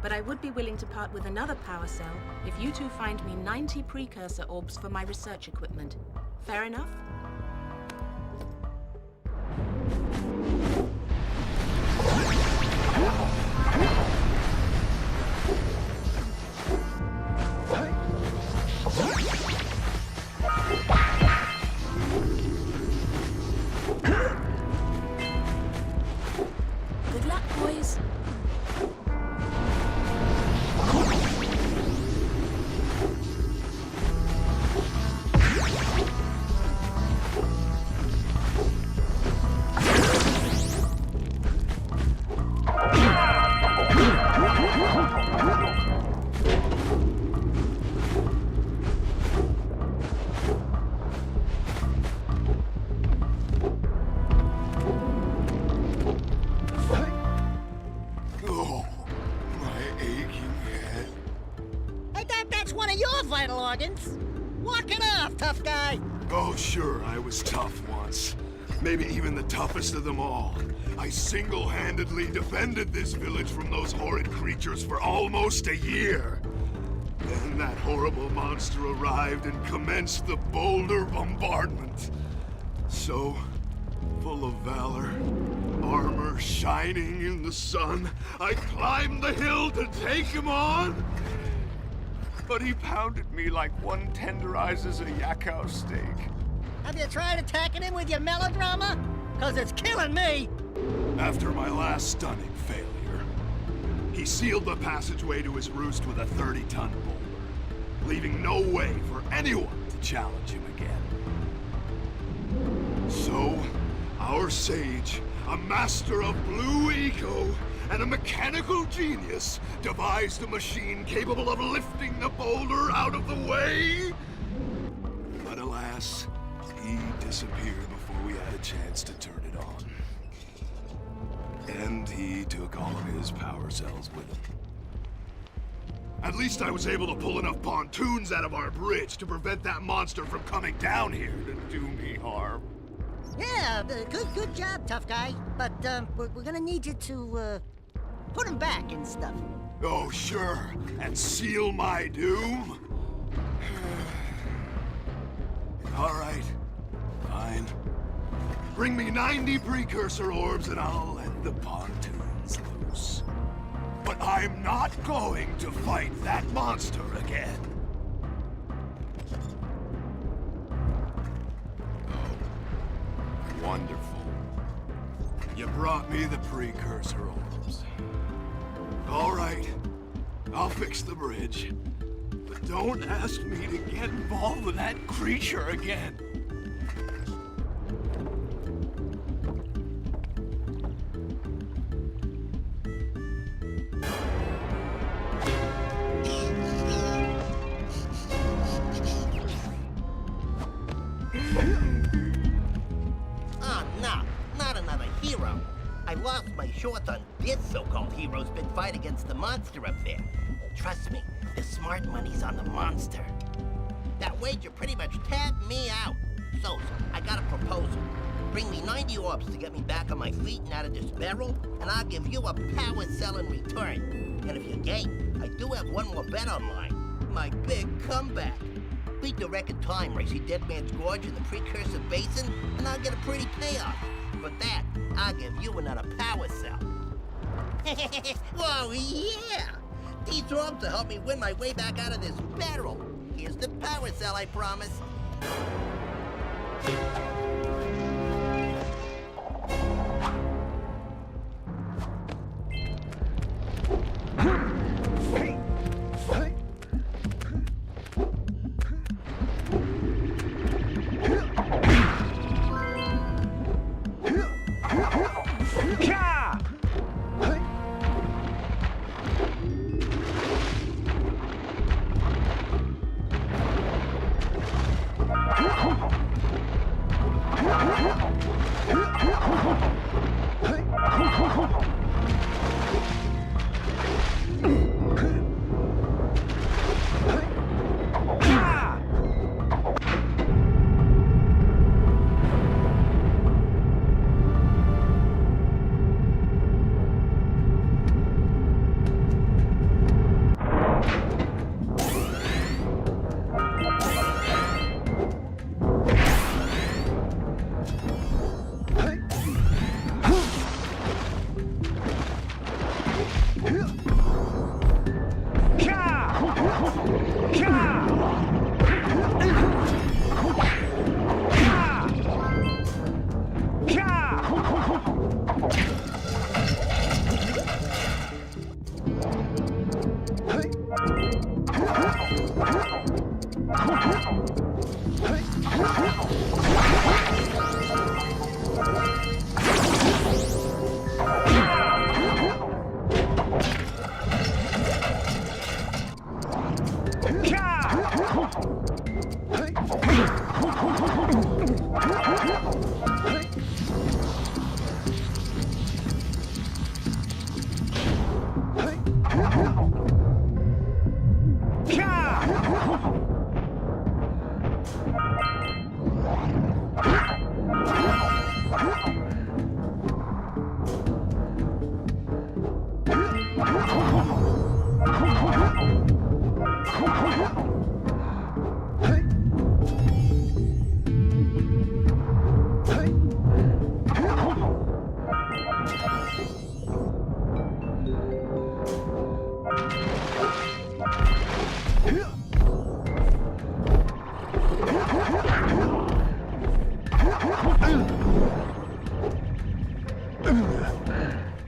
But I would be willing to part with another power cell if you two find me 90 precursor orbs for my research equipment. Fair enough? Good luck, boys. Oh, my aching head. I thought that's one of your vital organs. Walk it off, tough guy. Oh, sure, I was tough once. Maybe even the toughest of them all. I single-handedly defended this village from those horrid creatures for almost a year. Then that horrible monster arrived and commenced the boulder bombardment. So, full of valor, armor shining in the sun, I climbed the hill to take him on. But he pounded me like one tenderizes a yakkow steak. Have you tried attacking him with your melodrama? 'Cause it's killing me. After my last stunning failure, he sealed the passageway to his roost with a 30-ton boulder, leaving no way for anyone to challenge him again. So, our sage, a master of blue eco, and a mechanical genius, devised a machine capable of lifting the boulder out of the way. But alas, he disappeared before we had a chance to turn it on. And he took all of his power cells with him. At least I was able to pull enough pontoons out of our bridge to prevent that monster from coming down here to do me harm. Yeah, good job, tough guy. But we're gonna need you to put him back and stuff. Oh, sure. And seal my doom? All right. Fine. Bring me 90 precursor orbs and I'll let the pontoons loose. But I'm not going to fight that monster again. Oh, wonderful. You brought me the precursor orbs. All right. I'll fix the bridge. But don't ask me to get involved with that creature again. Oh, no, not another hero. I lost my shorts on this so-called hero's big fight against the monster up there. Trust me, the smart money's on the monster. That wager pretty much tapped me out. So, I got a proposal. Bring me 90 orbs to get me back on my feet and out of this barrel, and I'll give you a power cell in return. And if you're game, I do have one more bet online. My big comeback. Beat the record time racing Dead Man's Gorge in the Precursor Basin, and I'll get a pretty payoff. For that, I'll give you another power cell. Whoa, yeah! These orbs will help me win my way back out of this barrel. Here's the power cell, I promise.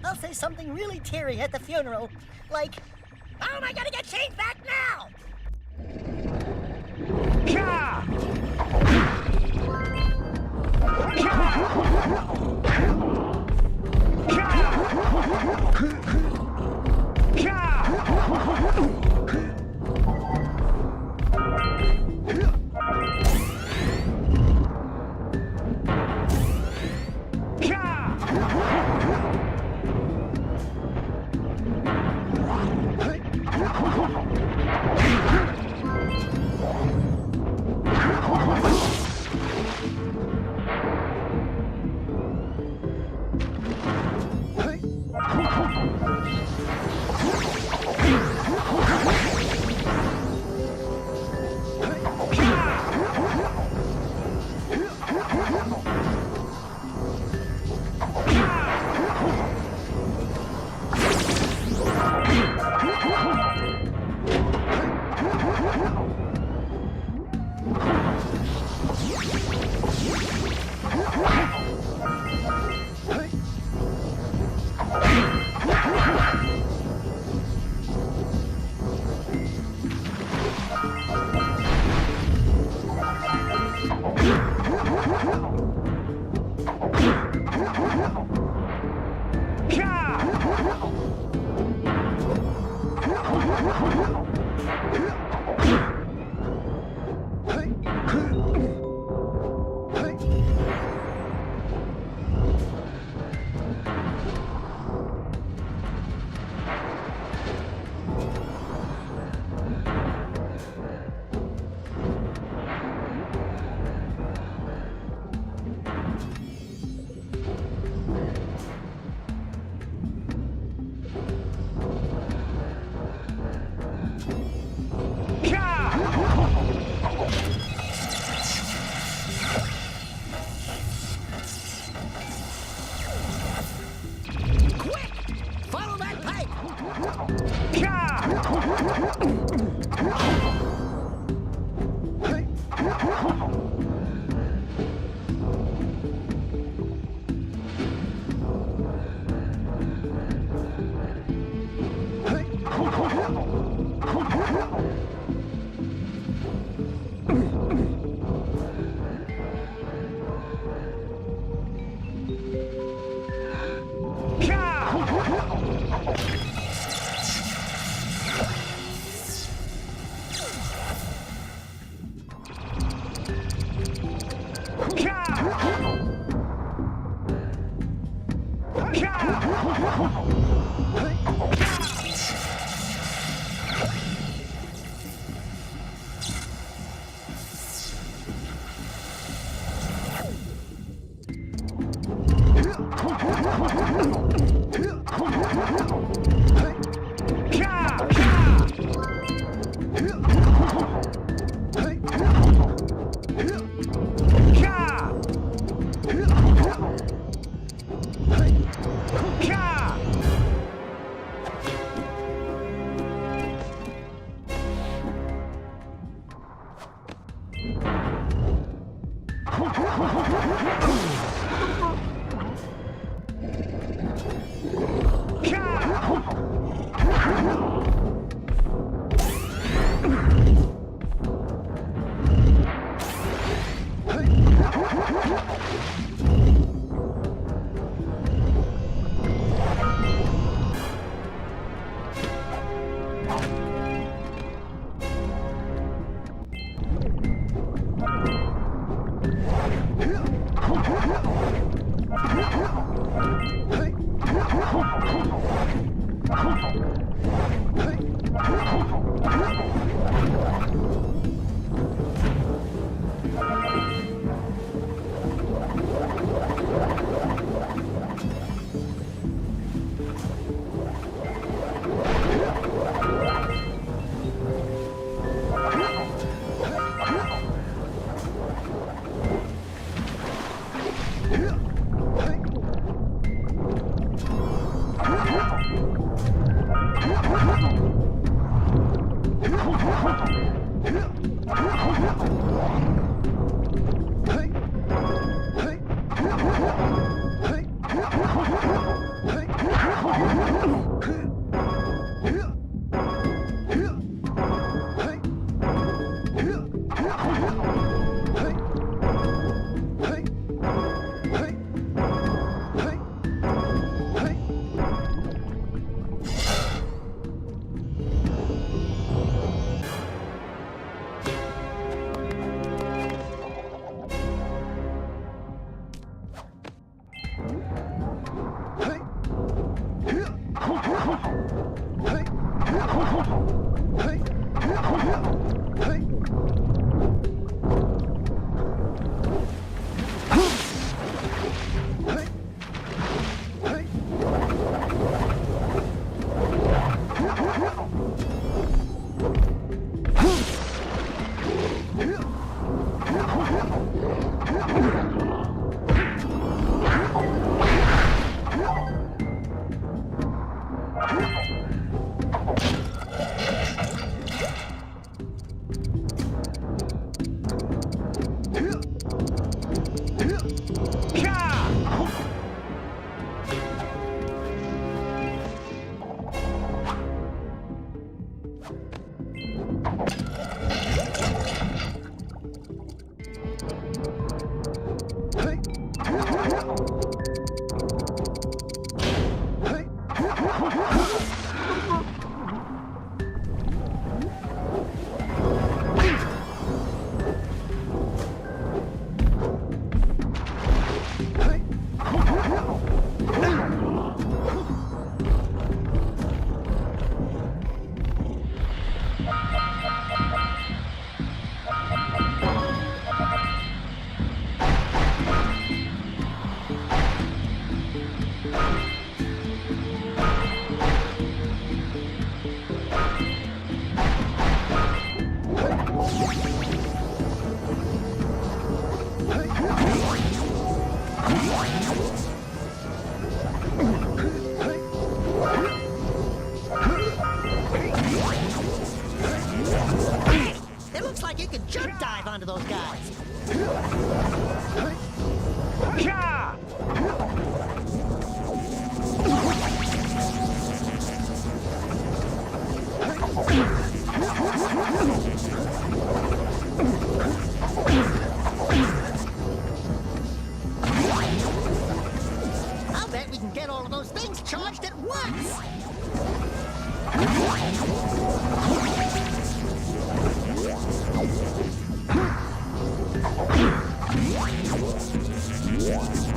I'll say something really teary at the funeral, like, "Oh, I gotta get changed back now!"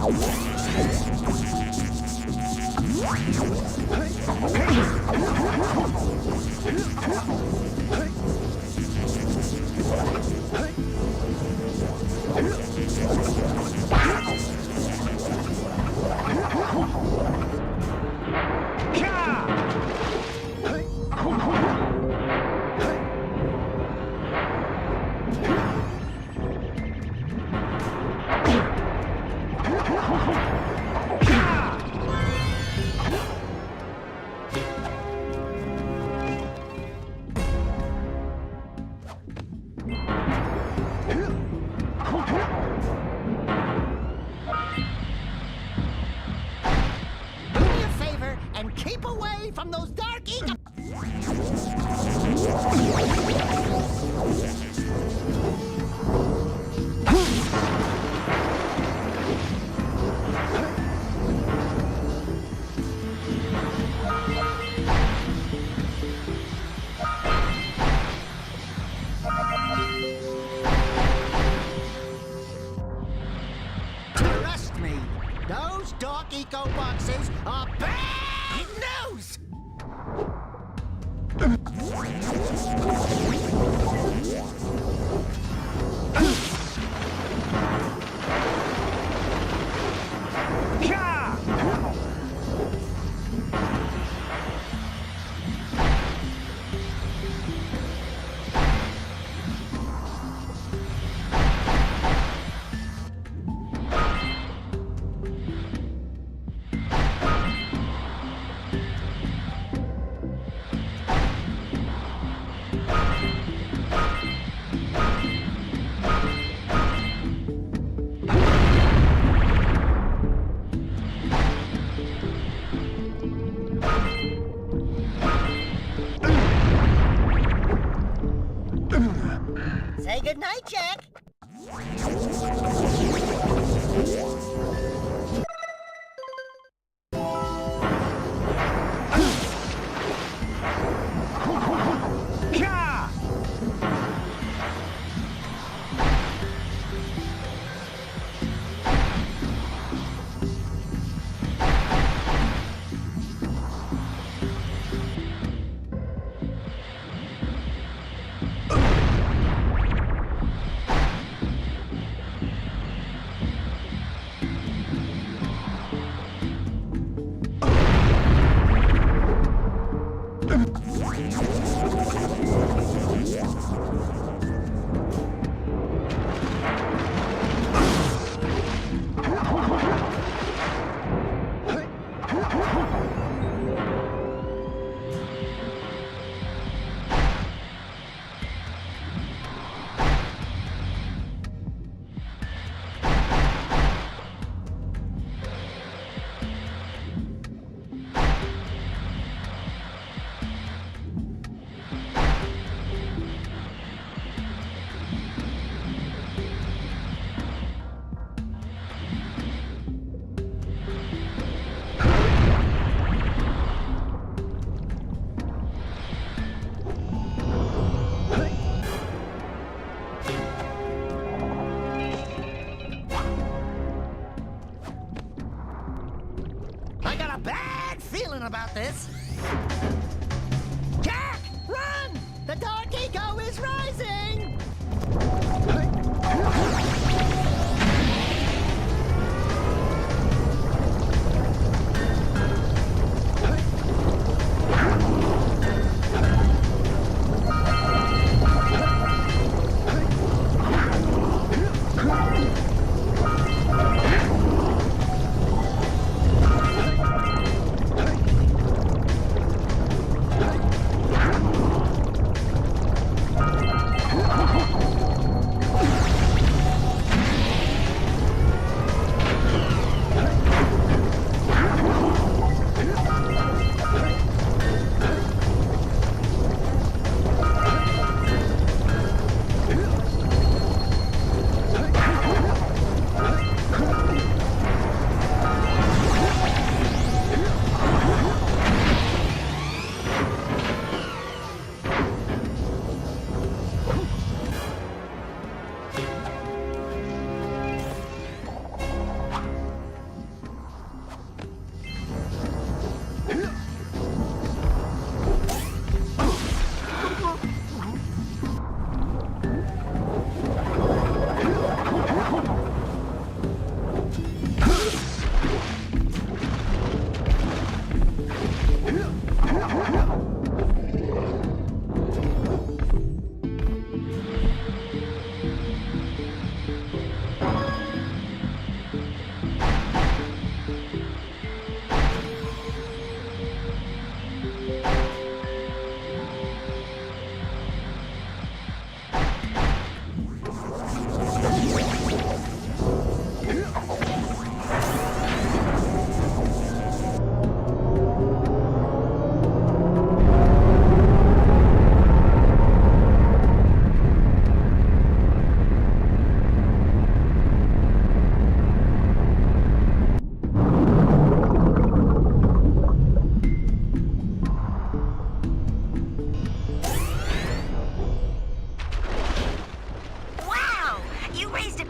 Do me a favor and keep away from those dark eco... Trust me, those dark eco boxes are bad news! Say goodnight, Jack. I got a bad feeling about this. Jack, run! The dark eco is rising!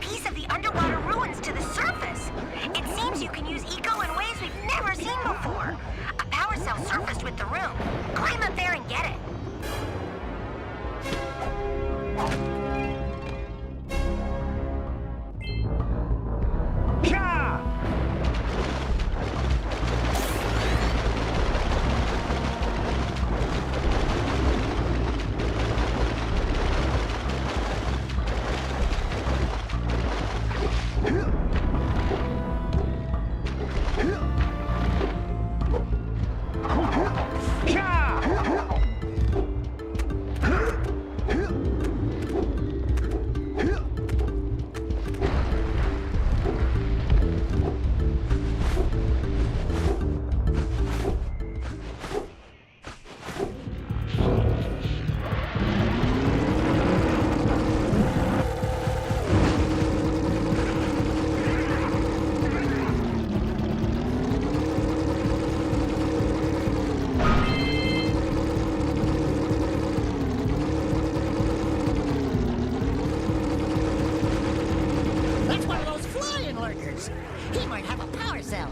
piece of the underwater ruins to the surface. It seems you can use eco in ways we've never seen before. A power cell surfaced with the room. Climb up there and get it. That's one of those flying lurkers. He might have a power cell.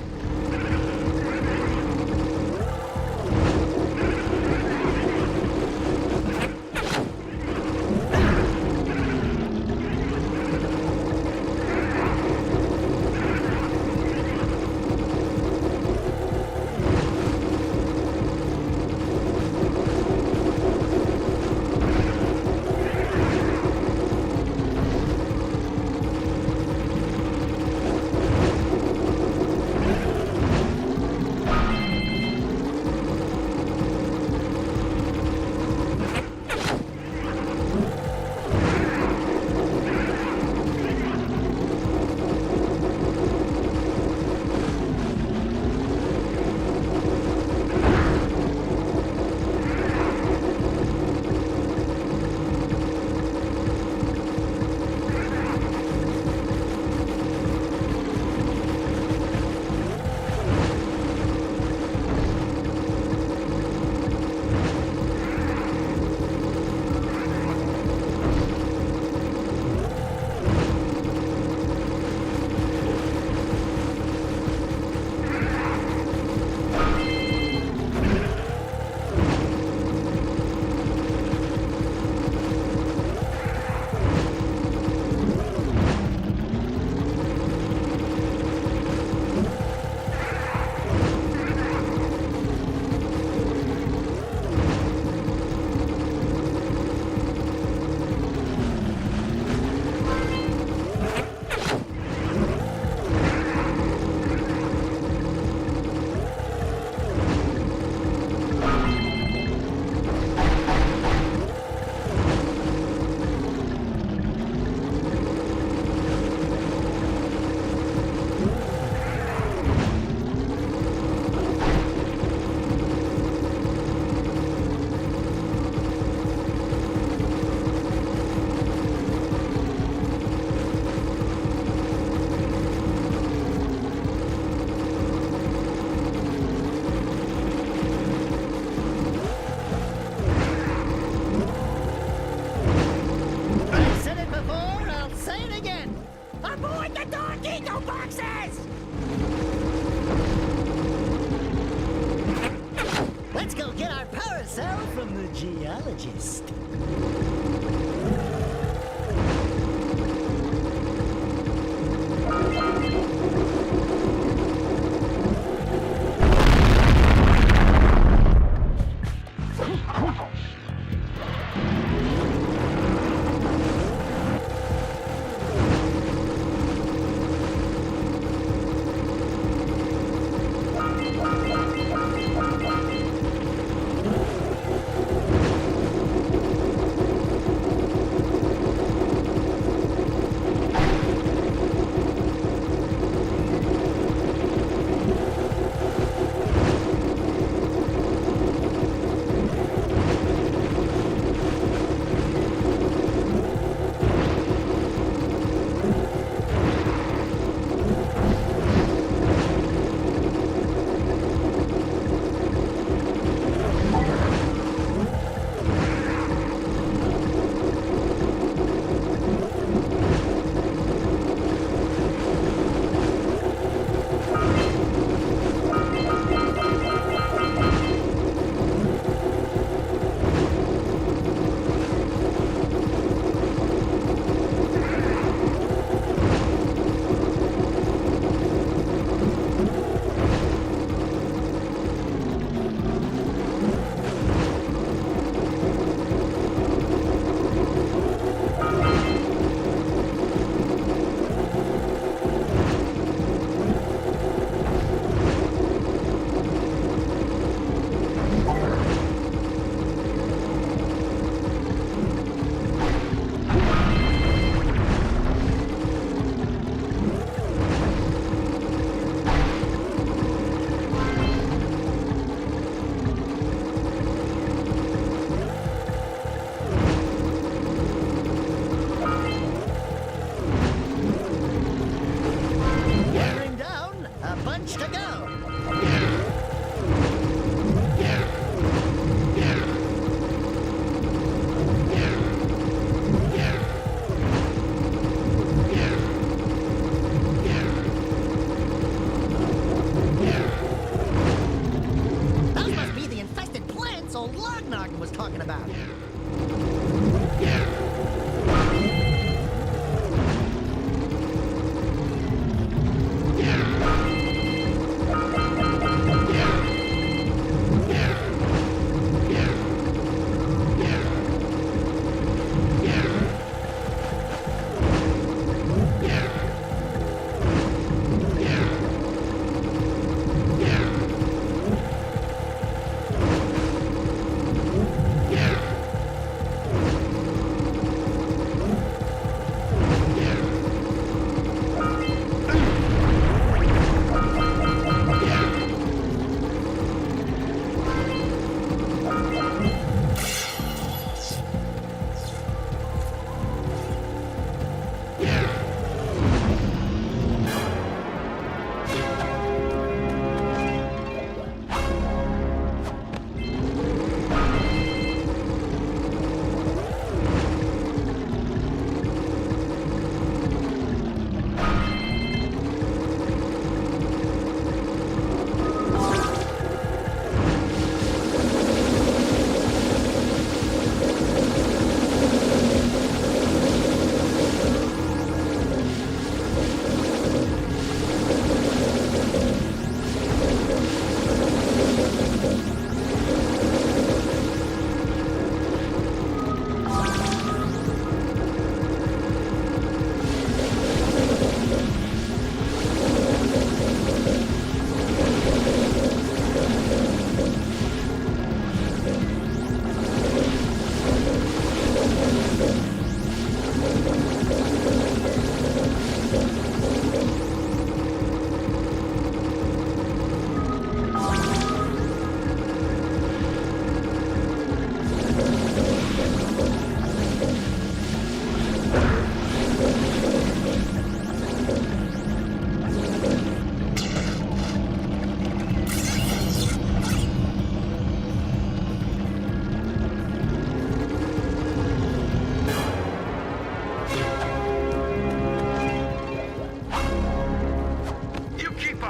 geologist.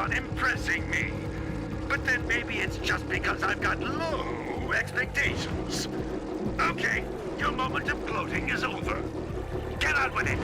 on impressing me. But then maybe it's just because I've got low expectations. Okay, your moment of gloating is over. Get on with it.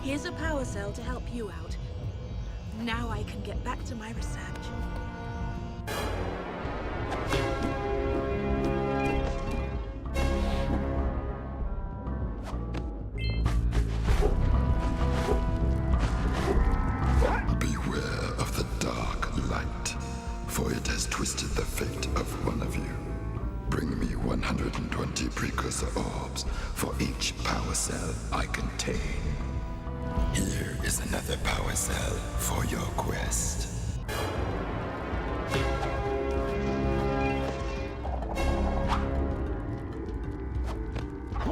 Here's a power cell to help you out. Now I can get back to my research. Beware of the dark light, for it has twisted the fate of one of you. Bring me 120 precursor orbs for each power cell I contain. Here is another power cell for your quest.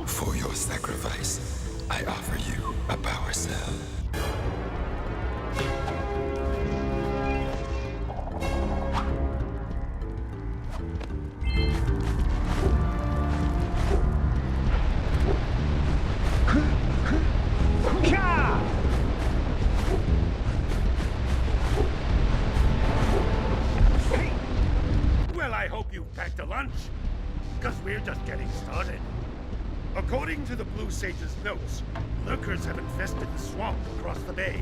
For your sacrifice, I offer you a power cell. Well, I hope you've packed a lunch, because we're just getting started. According to the Blue Sage's notes, lurkers have infested the swamp across the bay.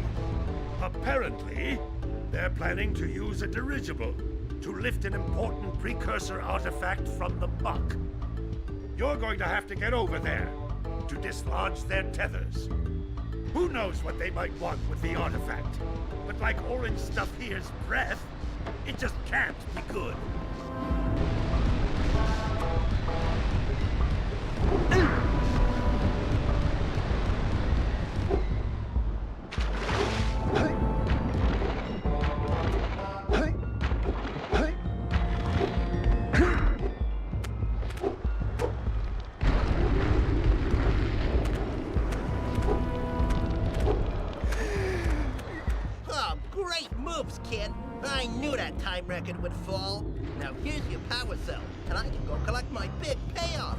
Apparently, they're planning to use a dirigible to lift an important precursor artifact from the muck. You're going to have to get over there to dislodge their tethers. Who knows what they might want with the artifact? But like orange stuff here's breath, it just can't be good. Oh, great moves, kid. I knew that time record would fall. Now here's your power cell, and I can go collect my big payoff.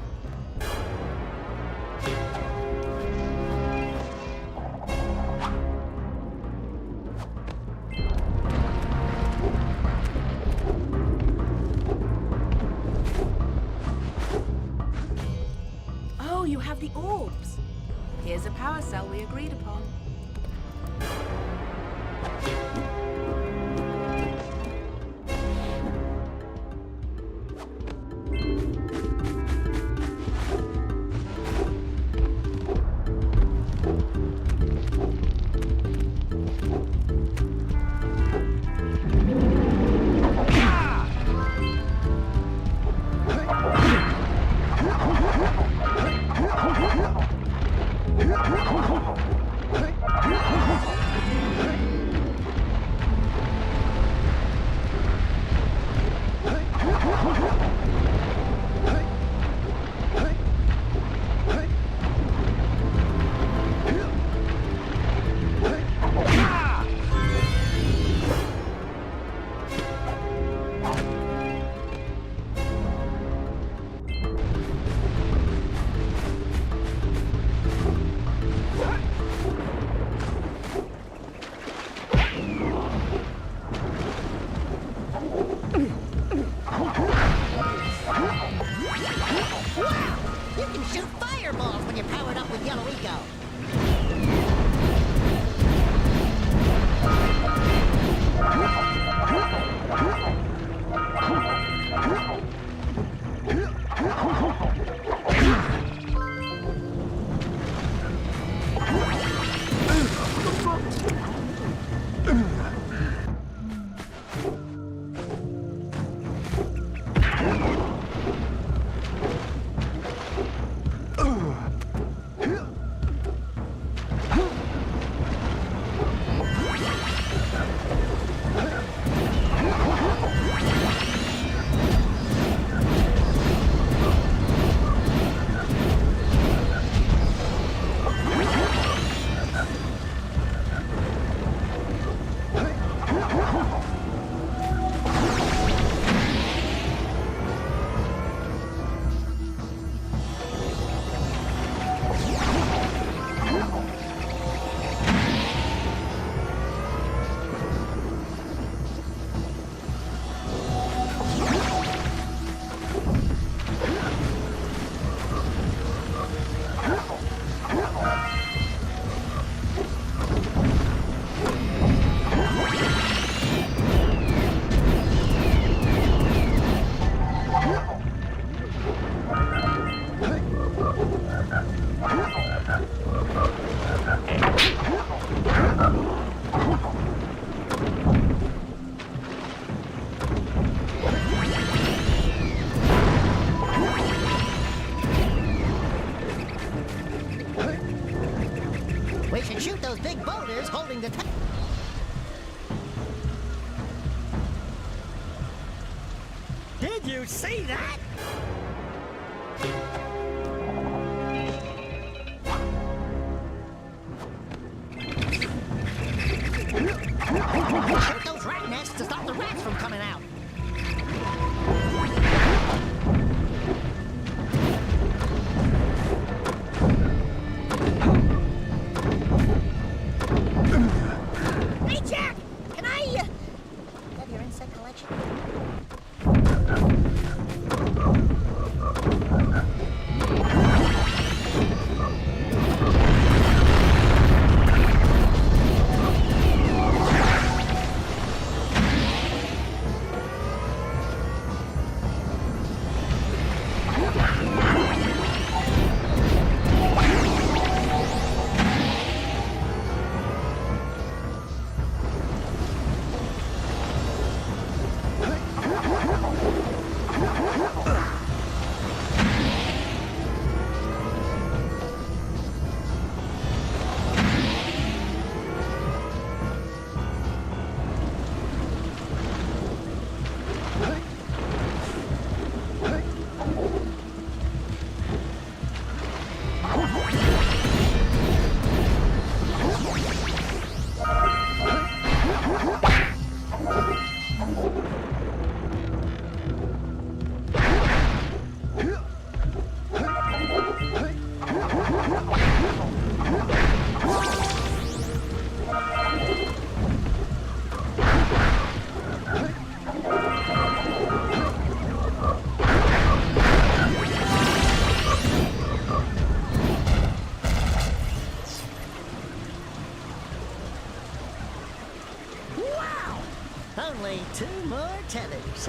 Oh, you have the orbs. Here's a power cell we agreed upon. Hey! shoulders holding the... Did you see that? Shoot those rat nests to stop the rats from coming out. Hey, Jack! Can I, have your insect collection? Only 2 more tethers.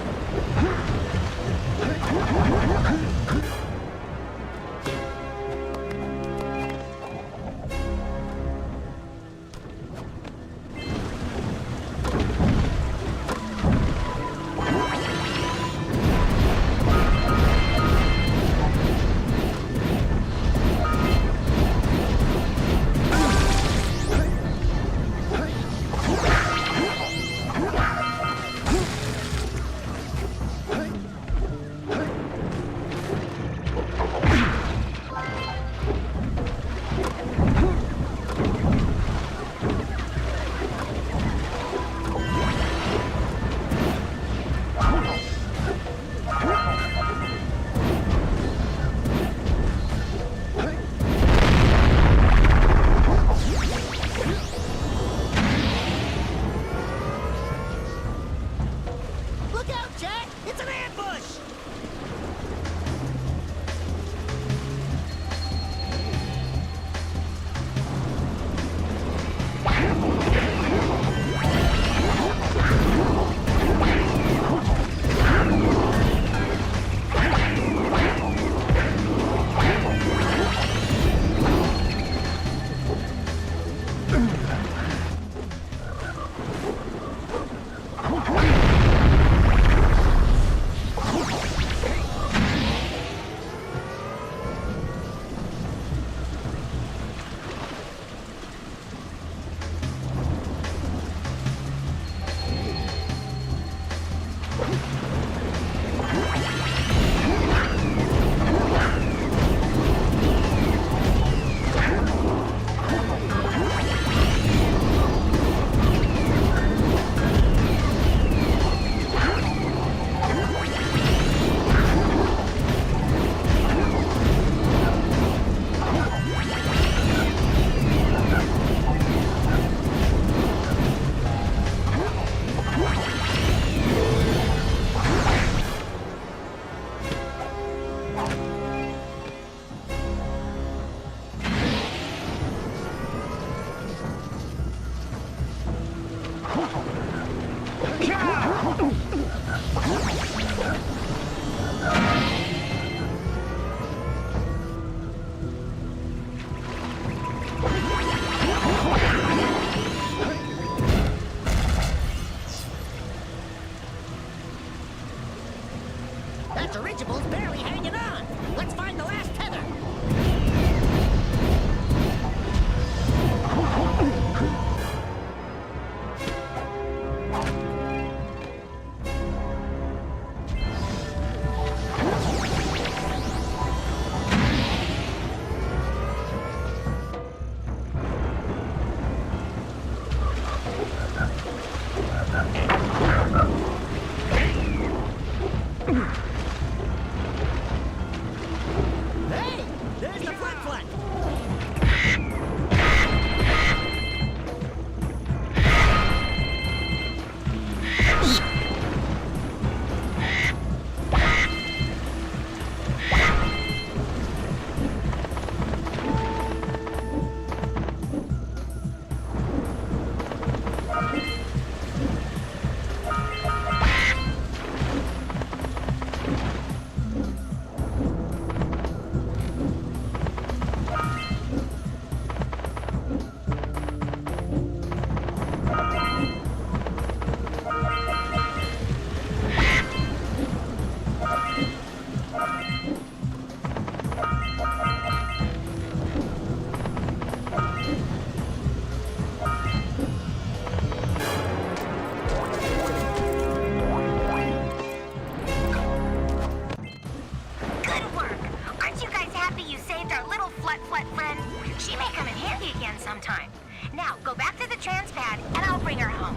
Go back to the transpad, and I'll bring her home.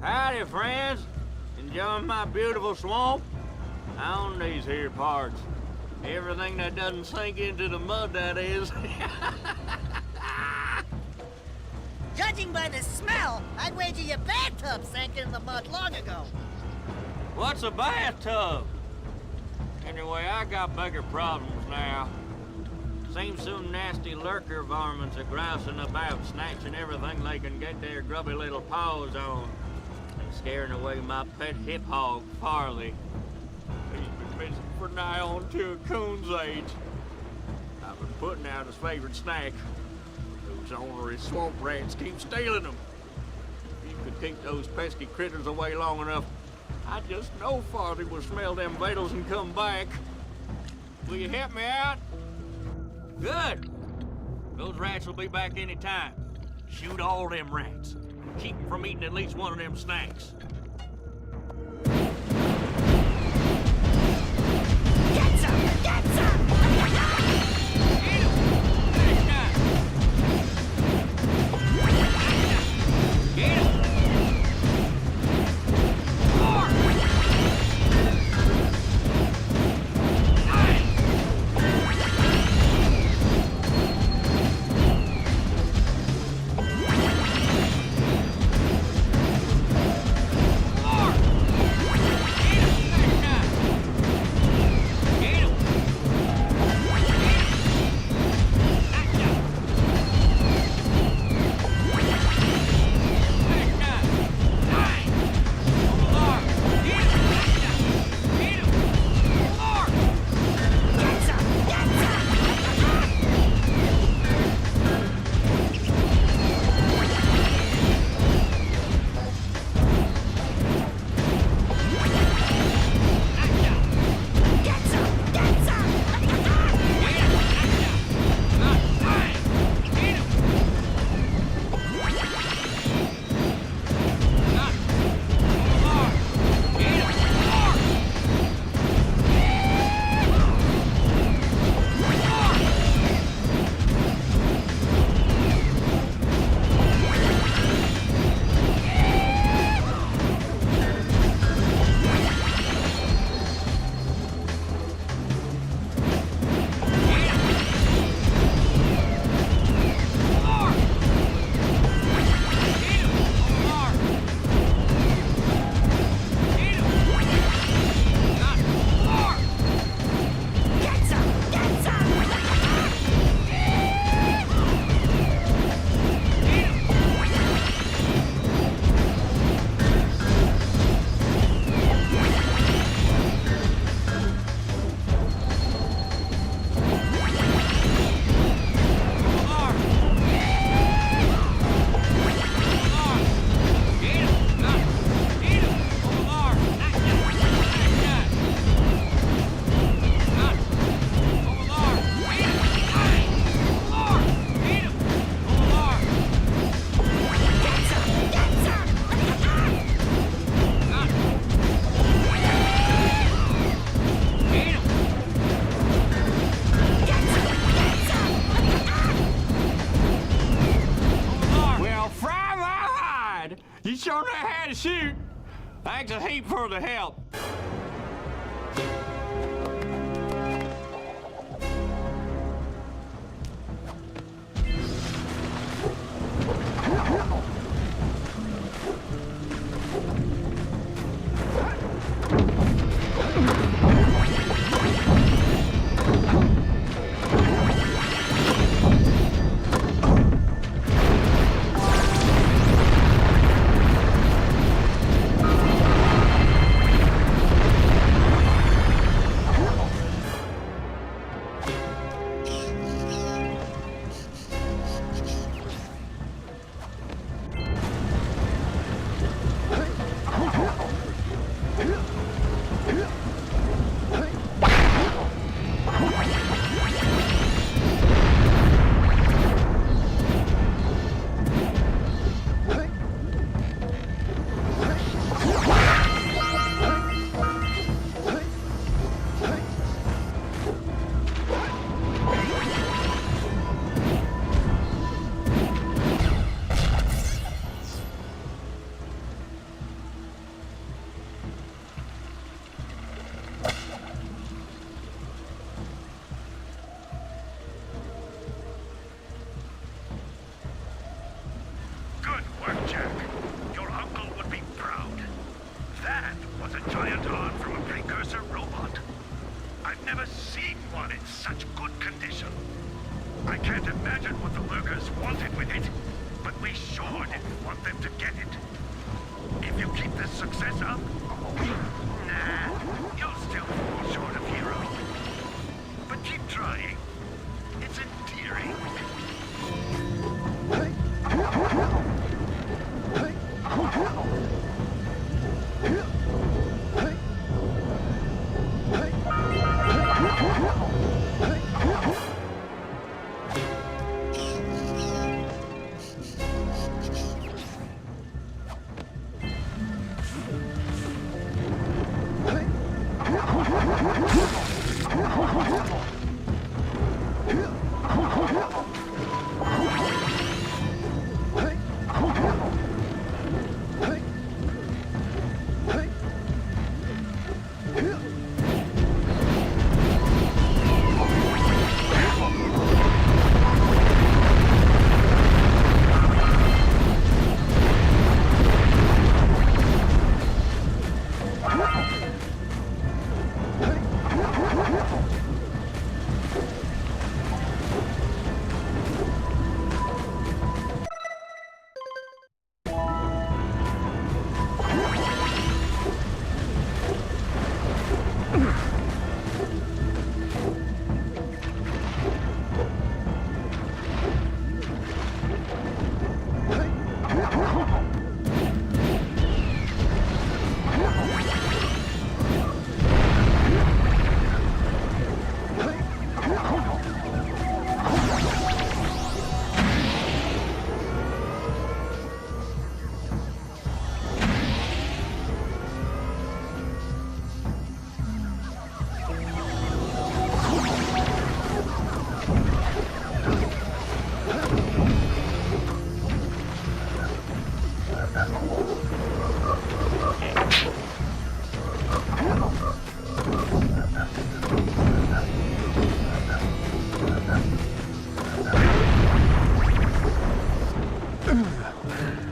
Howdy, friends. Enjoying my beautiful swamp? On these here parts. Everything that doesn't sink into the mud, that is. Judging by the smell, I'd wager your bathtub sank into the mud long ago. What's a bathtub? Anyway, I got bigger problems now. Seems some nasty lurker varmints are grousing about, snatching everything they can get their grubby little paws on, and scaring away my pet hip hog, Farley. He's been missing for nigh on to a coon's age. I've been putting out his favorite snack. Those ornery swamp rats keep stealing them. If you could keep those pesky critters away long enough, I just know Farley will smell them vitals and come back. Will you help me out? Good. Those rats will be back any time. Shoot all them rats. Keep them from eating at least one of them snacks. Get some! Get some! Get him! Next time. Get him! More! You sure know how to shoot. Thanks a heap for the help. Jack. Your uncle would be proud. That was a giant arm from a precursor robot. I've never seen one in such good condition. I can't imagine what the lurkers wanted with it, but we sure didn't want them to get it. If you keep this success up, nah, you'll still fall short of hero. But keep trying. It's endearing.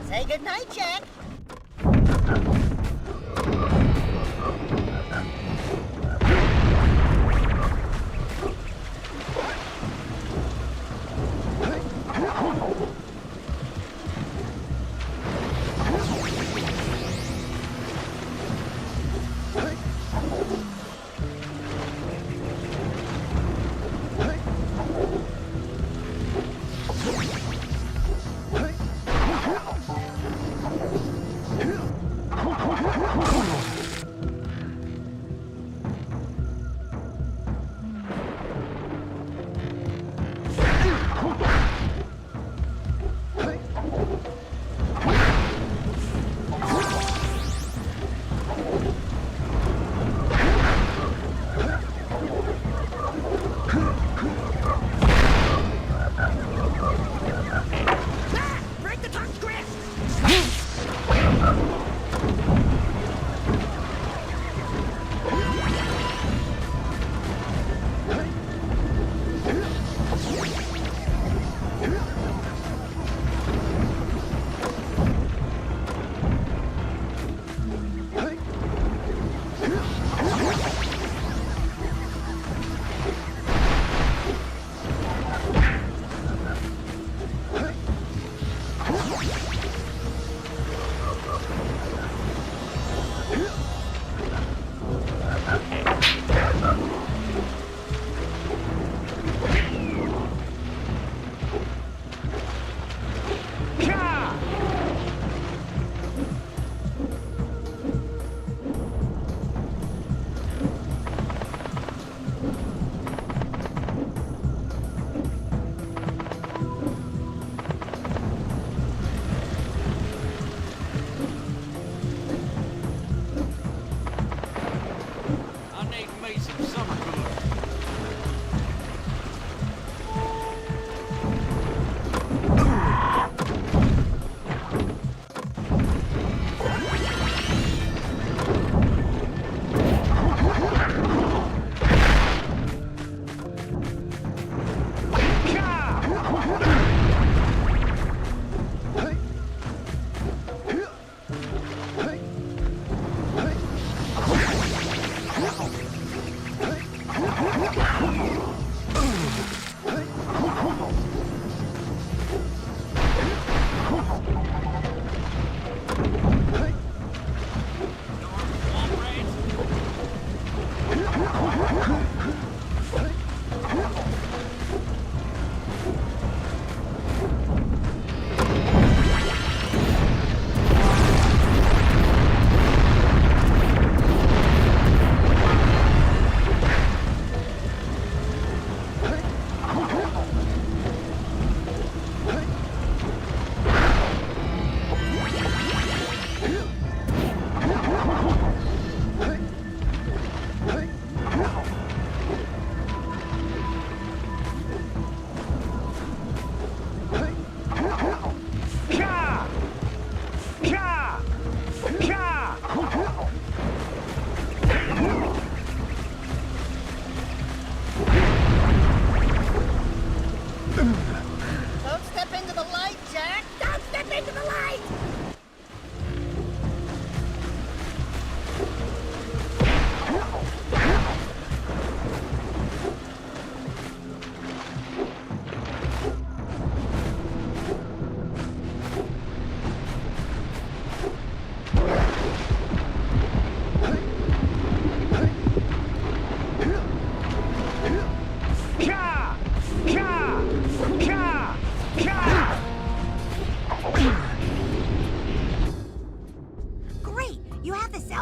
Say goodnight, Jack.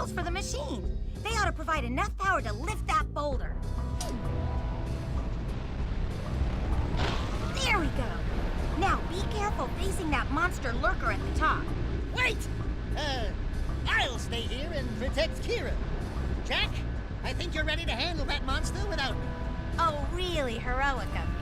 cells for the machine. They ought to provide enough power to lift that boulder. There we go. Now be careful facing that monster lurker at the top. Wait! I'll stay here and protect Kira. Jack, I think you're ready to handle that monster without me. Oh, really heroic of you.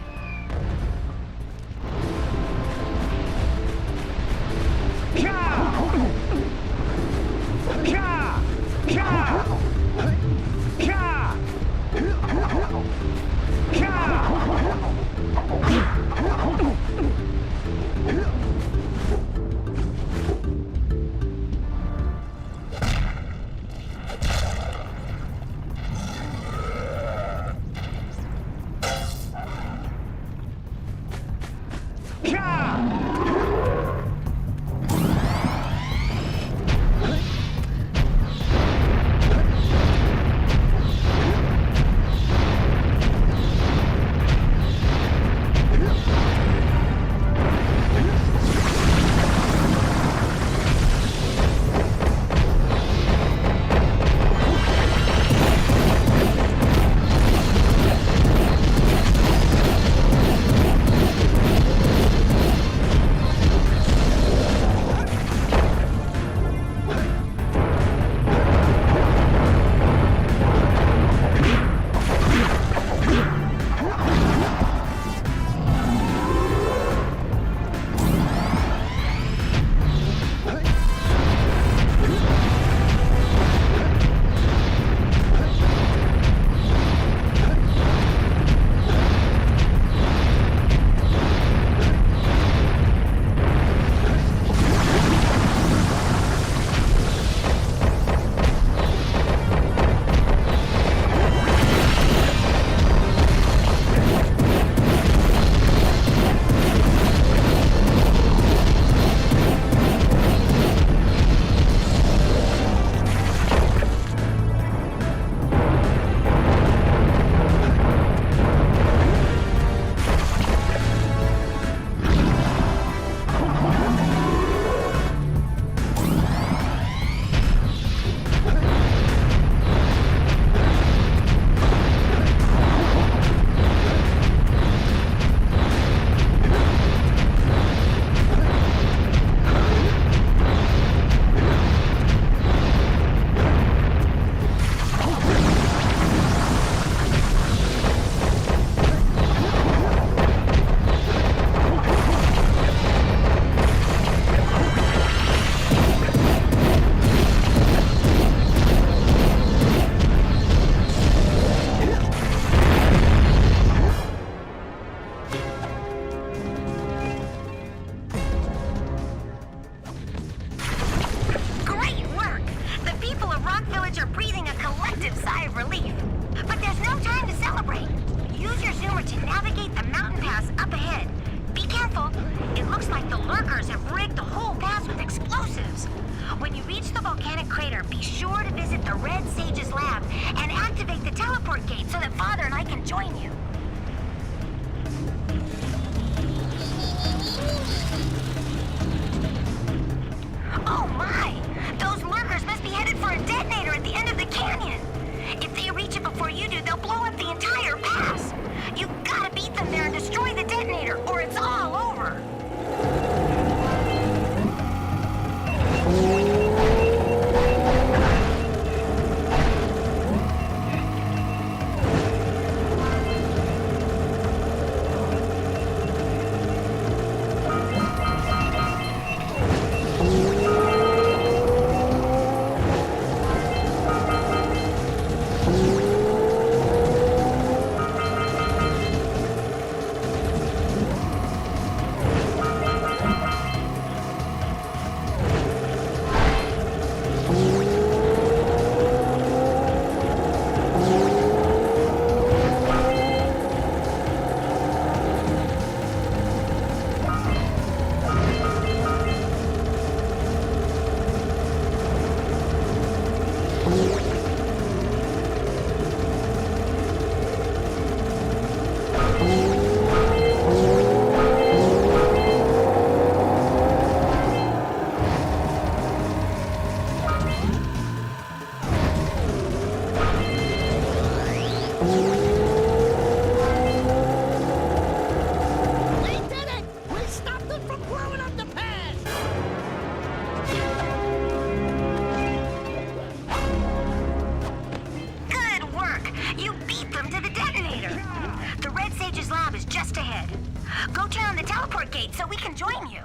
so we can join you.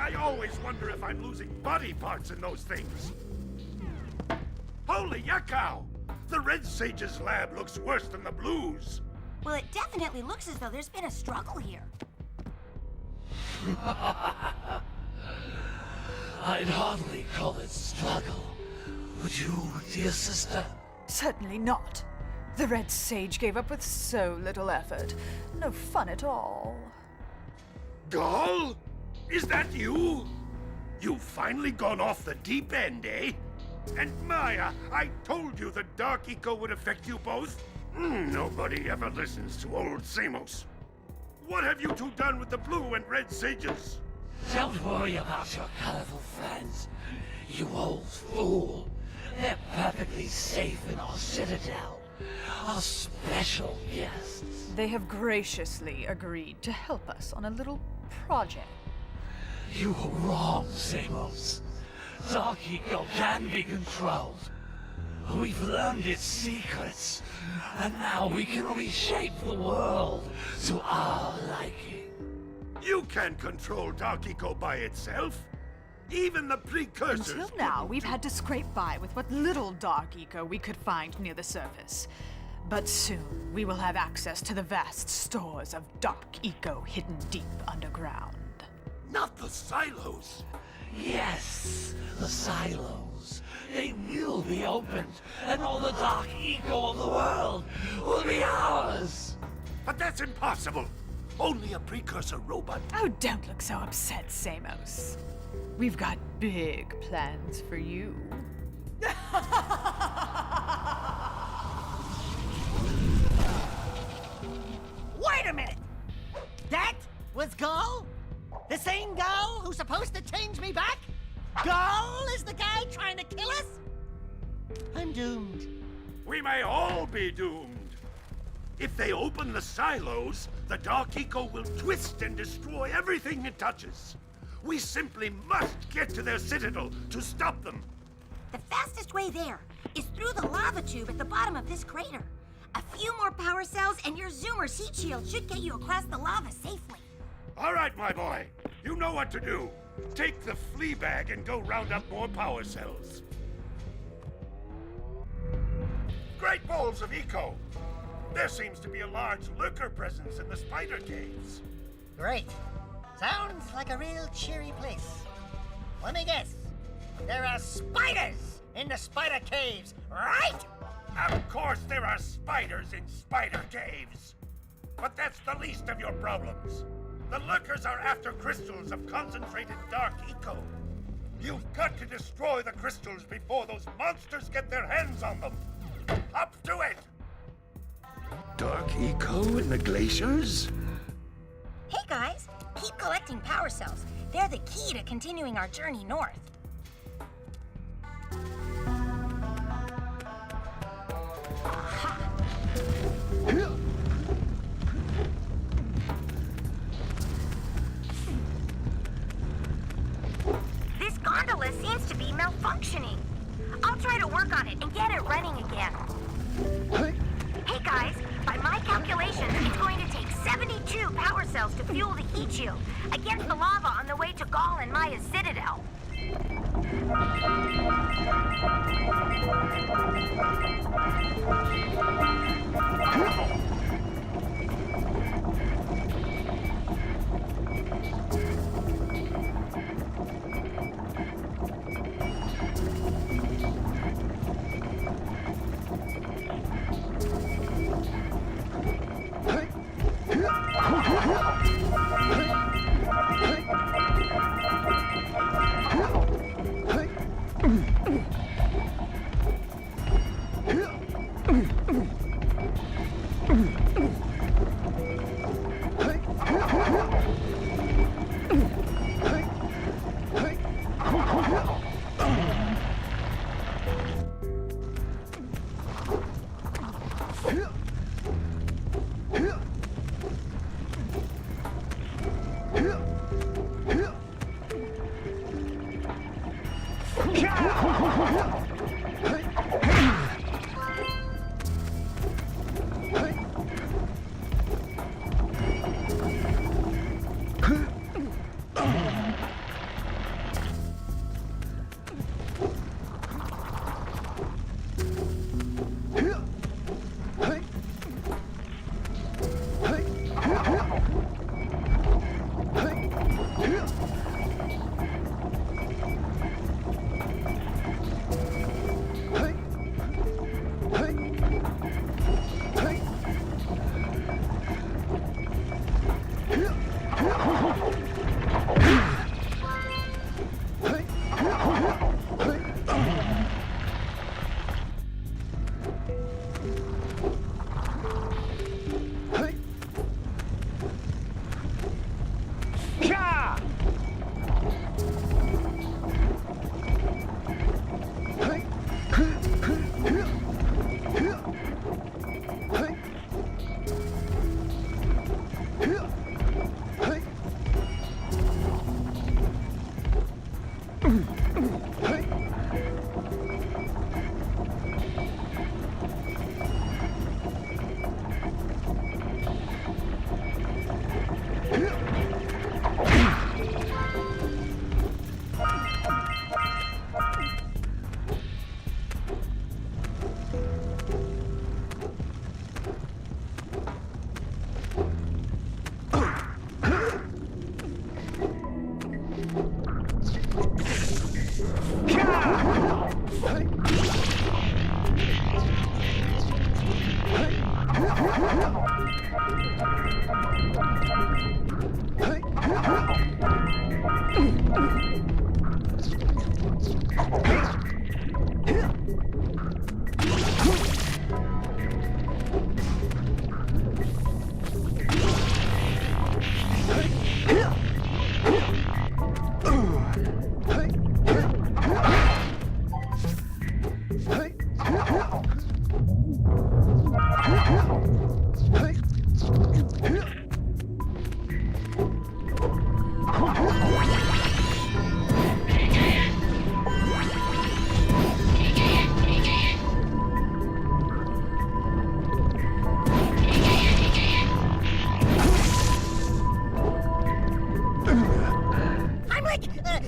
I always wonder if I'm losing body parts in those things. Holy yakkow! The Red Sage's lab looks worse than the Blues. Well, it definitely looks as though there's been a struggle here. I'd hardly call it struggle. Would you, dear sister? Certainly not. The Red Sage gave up with so little effort. No fun at all. Gall? Is that you? You've finally gone off the deep end, eh? And Maya, I told you the Dark Eco would affect you both. Nobody ever listens to old Samos. What have you two done with the Blue and Red Sages? Don't worry about your colorful friends, you old fool. They're perfectly safe in our citadel. Our special guests. They have graciously agreed to help us on a little project. You were wrong, Samos. Dark Eco can be controlled. We've learned its secrets, and now we can reshape the world to our liking. You can't control Dark Eco by itself. Even the precursors. Until now, we've had to scrape by with what little Dark Eco we could find near the surface. But soon, we will have access to the vast stores of Dark Eco hidden deep underground. Not the silos. Yes, the silos. They will be opened, and all the Dark Eco of the world will be ours. But that's impossible. Only a precursor robot. Oh, don't look so upset, Samos. We've got big plans for you. Wait a minute! That was Gall? The same Gall who's supposed to change me back? Gall is the guy trying to kill us? I'm doomed. We may all be doomed. If they open the silos, the Dark Eco will twist and destroy everything it touches. We simply must get to their citadel to stop them. The fastest way there is through the lava tube at the bottom of this crater. A few more power cells and your Zoomer's heat shield should get you across the lava safely. All right, my boy. You know what to do. Take the flea bag and go round up more power cells. Great balls of eco. There seems to be a large lurker presence in the spider caves. Great. Sounds like a real cheery place. Let me guess. There are spiders in the spider caves, right? Of course there are spiders in spider caves. But that's the least of your problems. The lurkers are after crystals of concentrated Dark Eco. You've got to destroy the crystals before those monsters get their hands on them. Up to it! Dark Eco in the glaciers? Hey guys, keep collecting power cells. They're the key to continuing our journey north. This gondola seems to be malfunctioning. I'll try to work on it and get it running again. Hey guys, by my calculations, it's going to take 72 power cells to fuel the heat shield against the lava on the way to Gall and Maya's citadel.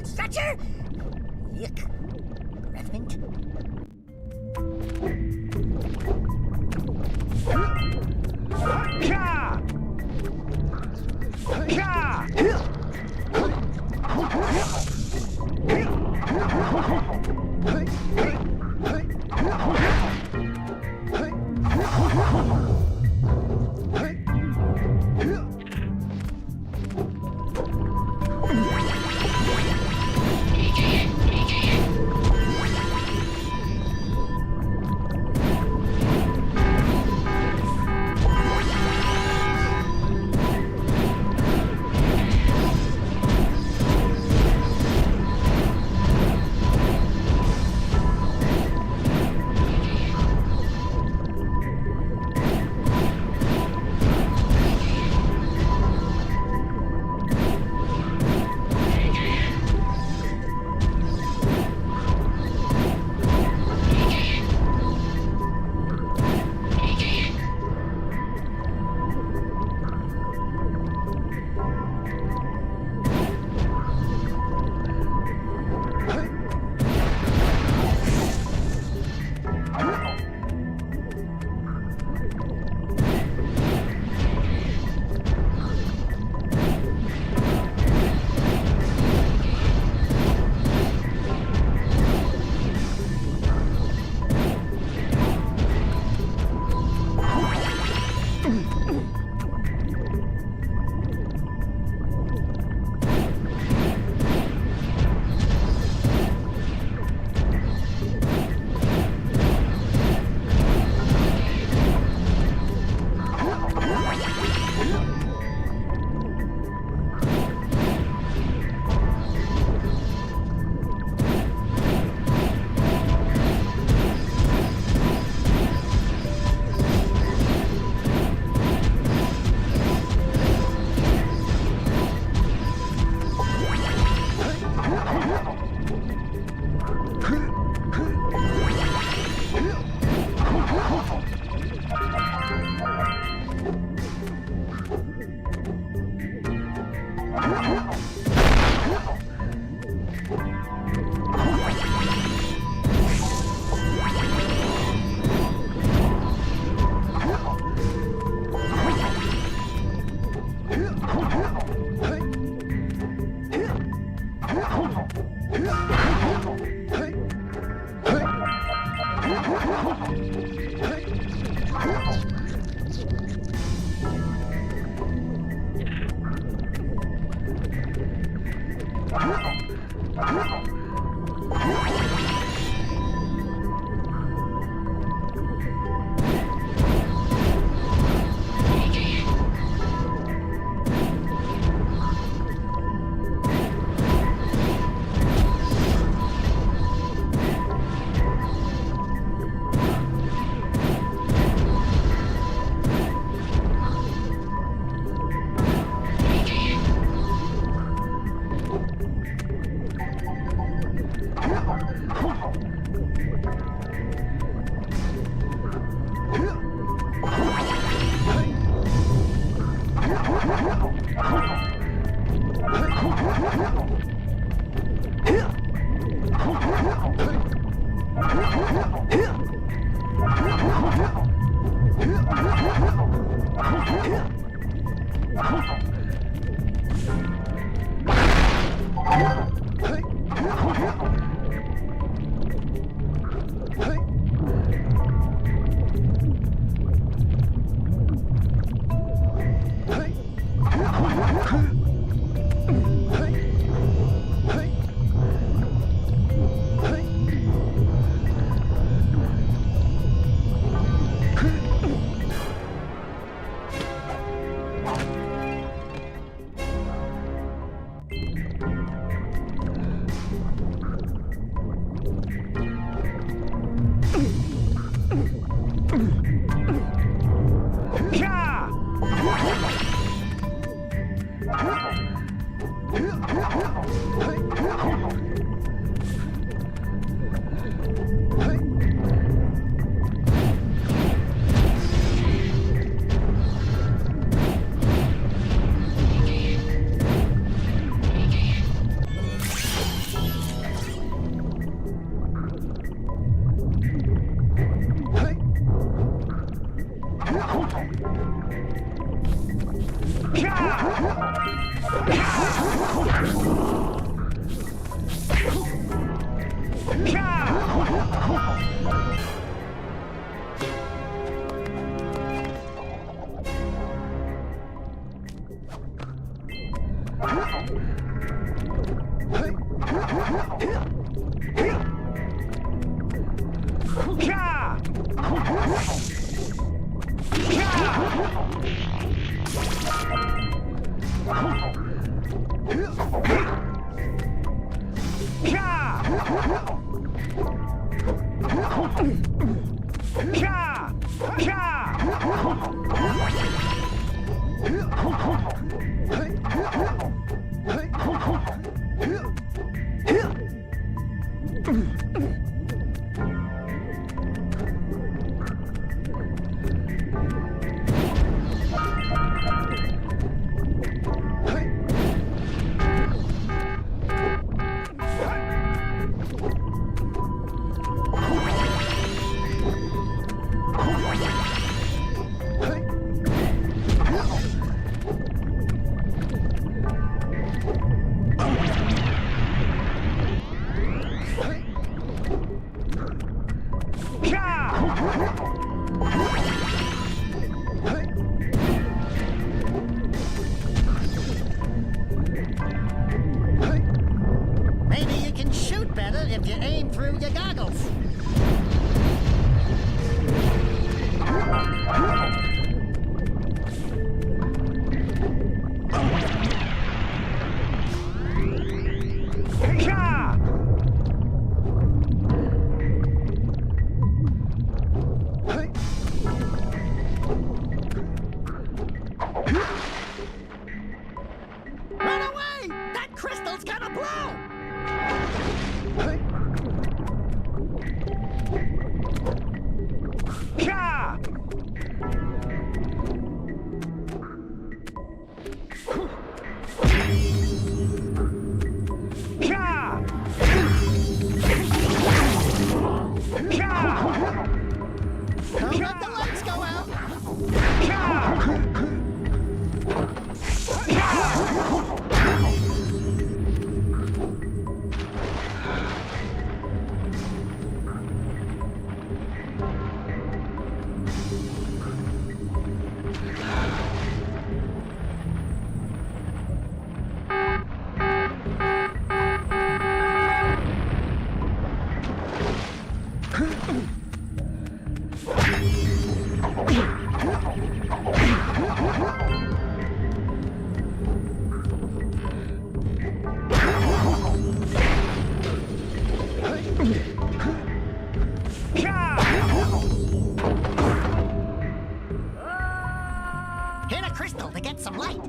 Stretcher? Yuck. Breath Maybe you can shoot better if you aim through your goggles. Run away! That crystal's gonna blow! Hit a crystal to get some light.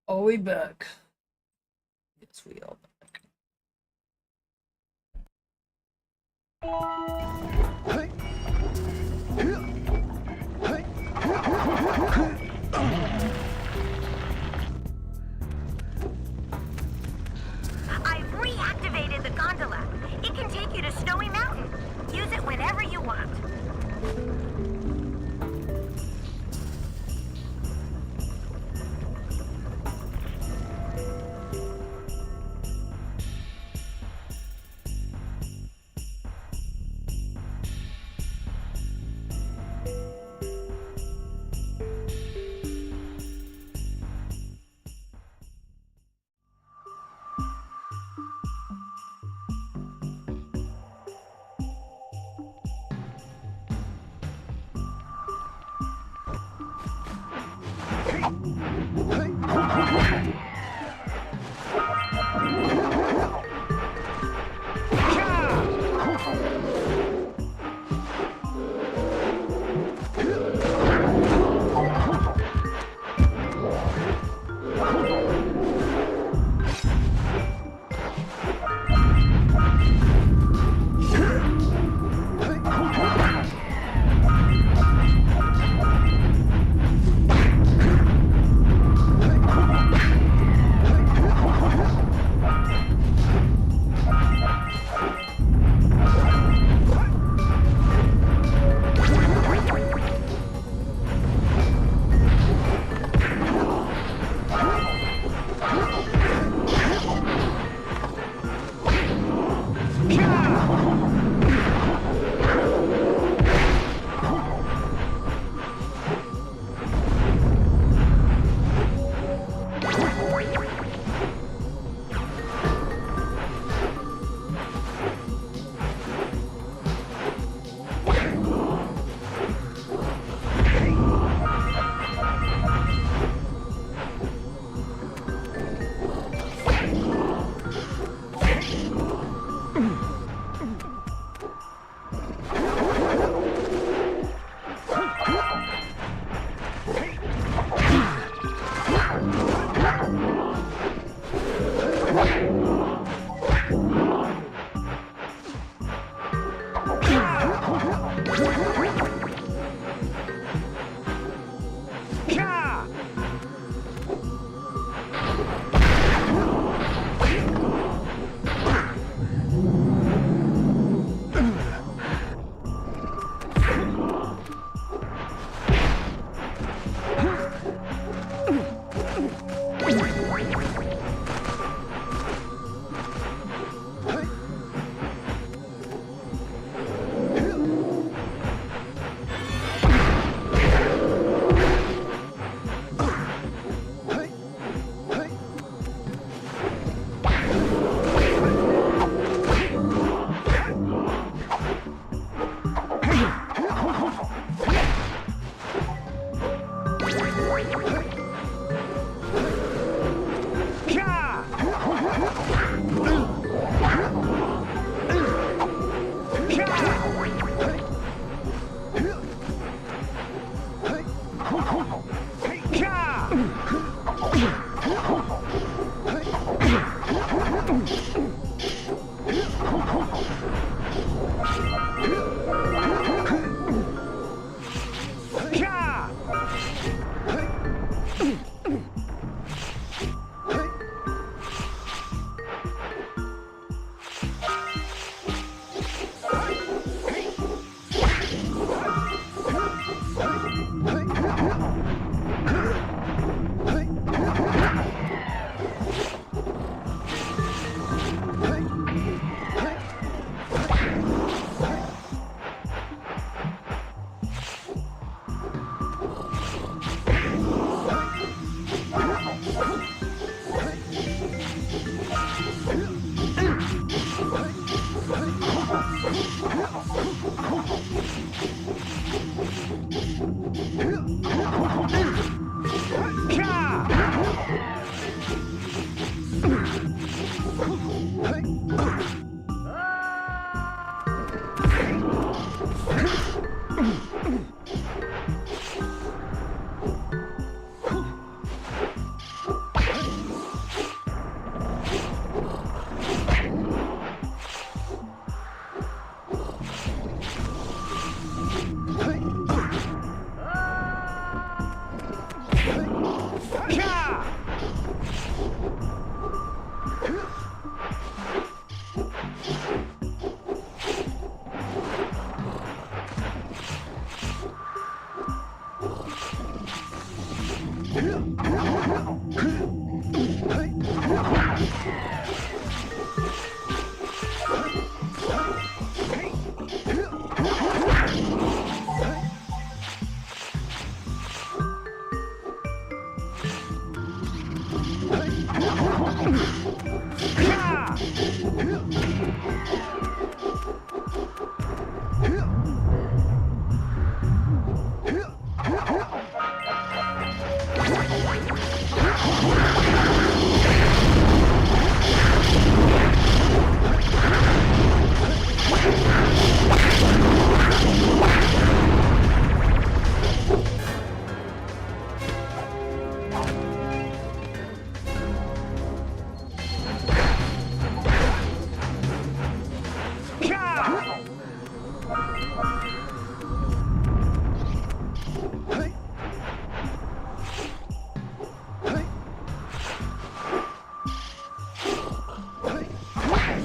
Are we back? Yes, we are back. I've reactivated the gondola. It can take you to Snowy Mountain. Use it whenever you want.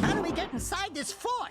How do we get inside this fort?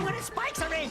What his spikes are in!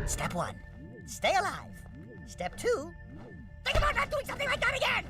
Step 1, stay alive. Step 2, think about not doing something like that again!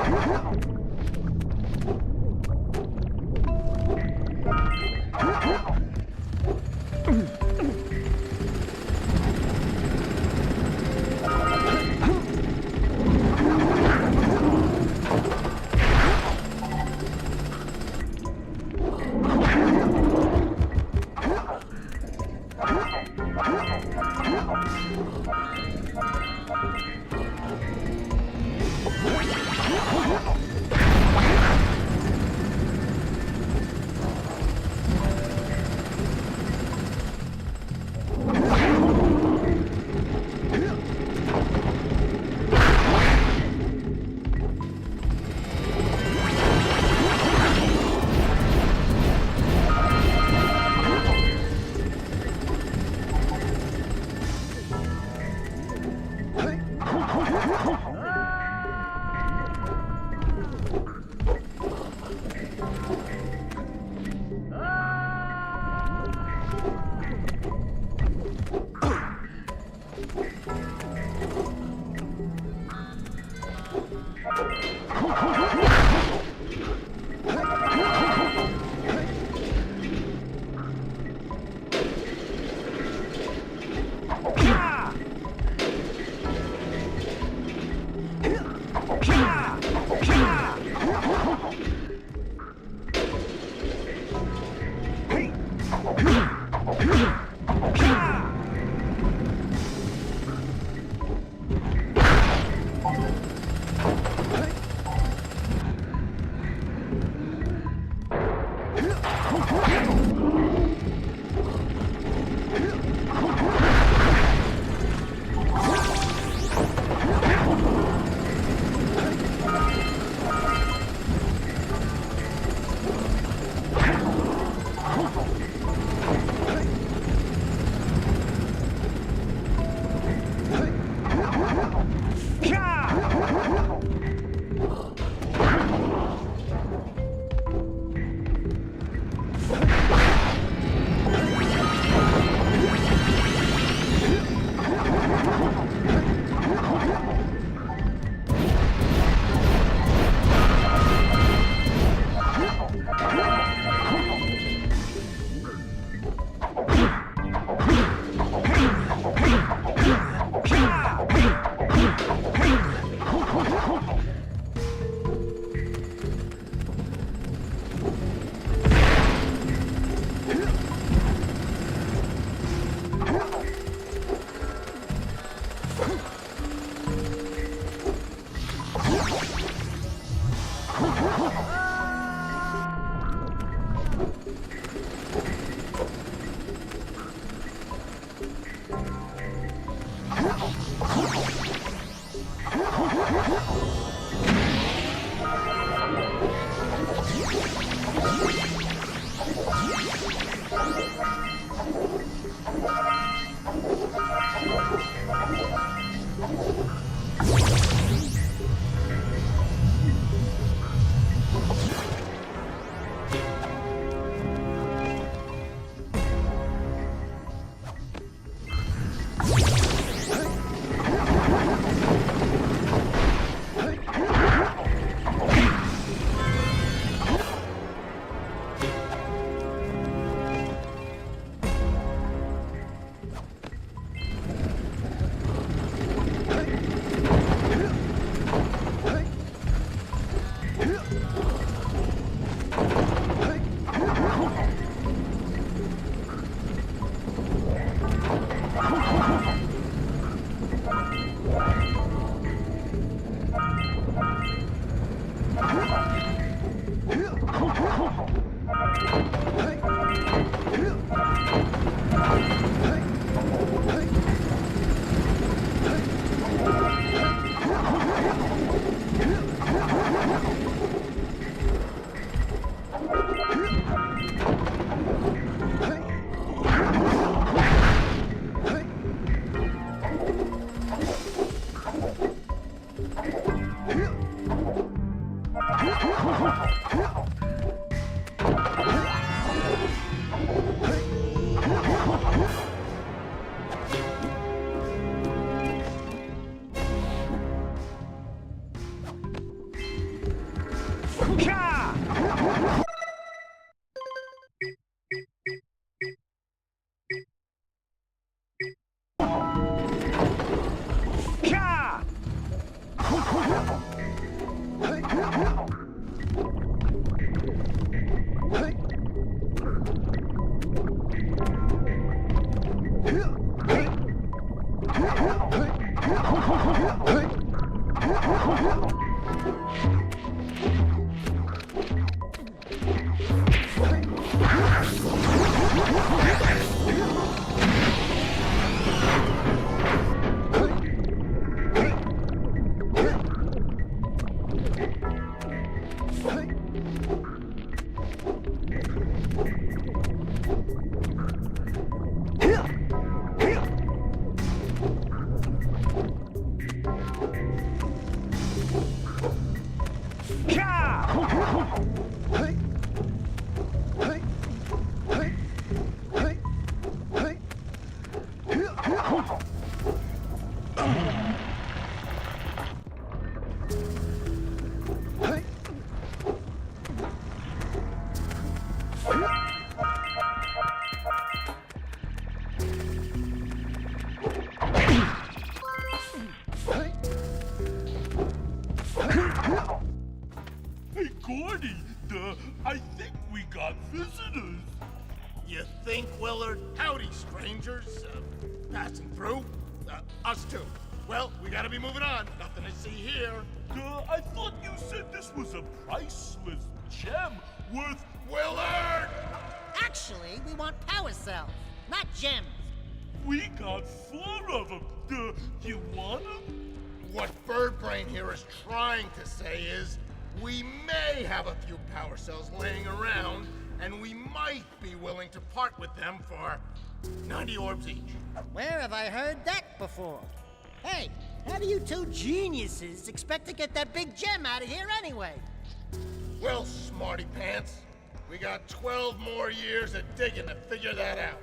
Hey! Hey, Gordy, I think we got visitors. You think, Willard? Howdy, strangers. Passing through? Us too. Well, we gotta be moving on. Nothing to see here. I thought you said this was a priceless gem worth... Willard! Actually, we want power cells, not gems. We got 4 of them. You want them? What Birdbrain here is trying to say is, we may have a few power cells laying around, and we might be willing to part with them for 90 orbs each. Where have I heard that before? Hey, how do you two geniuses expect to get that big gem out of here anyway? Well, smarty pants, we got 12 more years of digging to figure that out.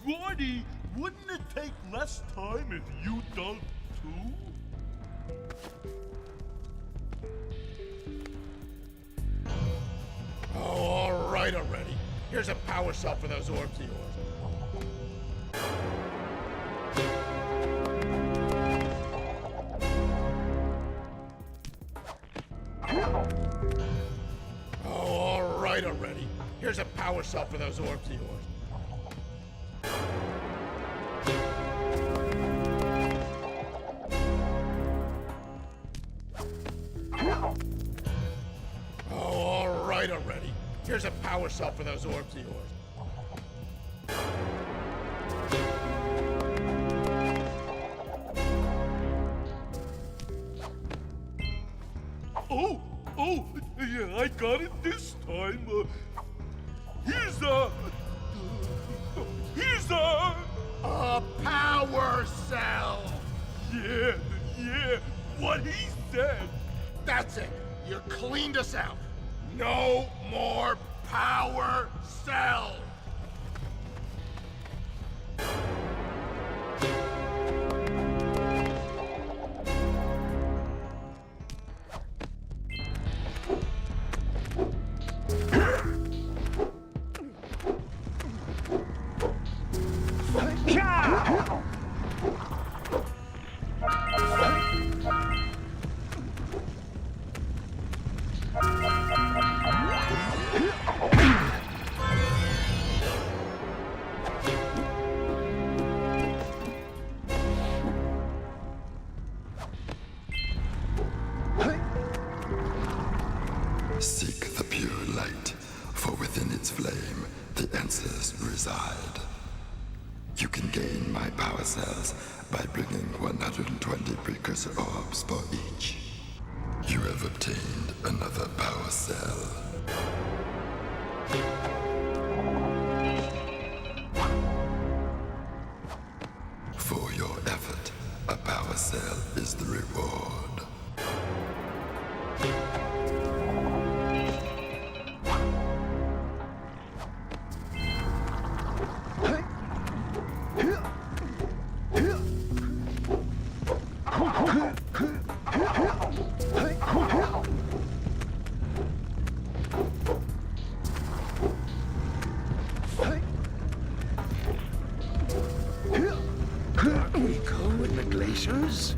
Gordy, wouldn't it take less time if you dug too? Oh, all right already. Here's a power cell for those orbs of yours. Oh, all right already. Here's a power cell for those orbs of yours. Oh, all right already. Here's a power cell for those orbs of yours. Oh, yeah, I got it this time. Here's a power cell! Yeah, what he said. That's it. You cleaned us out. No more power cells! Seek the pure light, for within its flame, the answers reside. You can gain my power cells by bringing 120 precursor orbs for each. You have obtained another power cell. For your effort, a power cell is the reward. we go in the glaciers?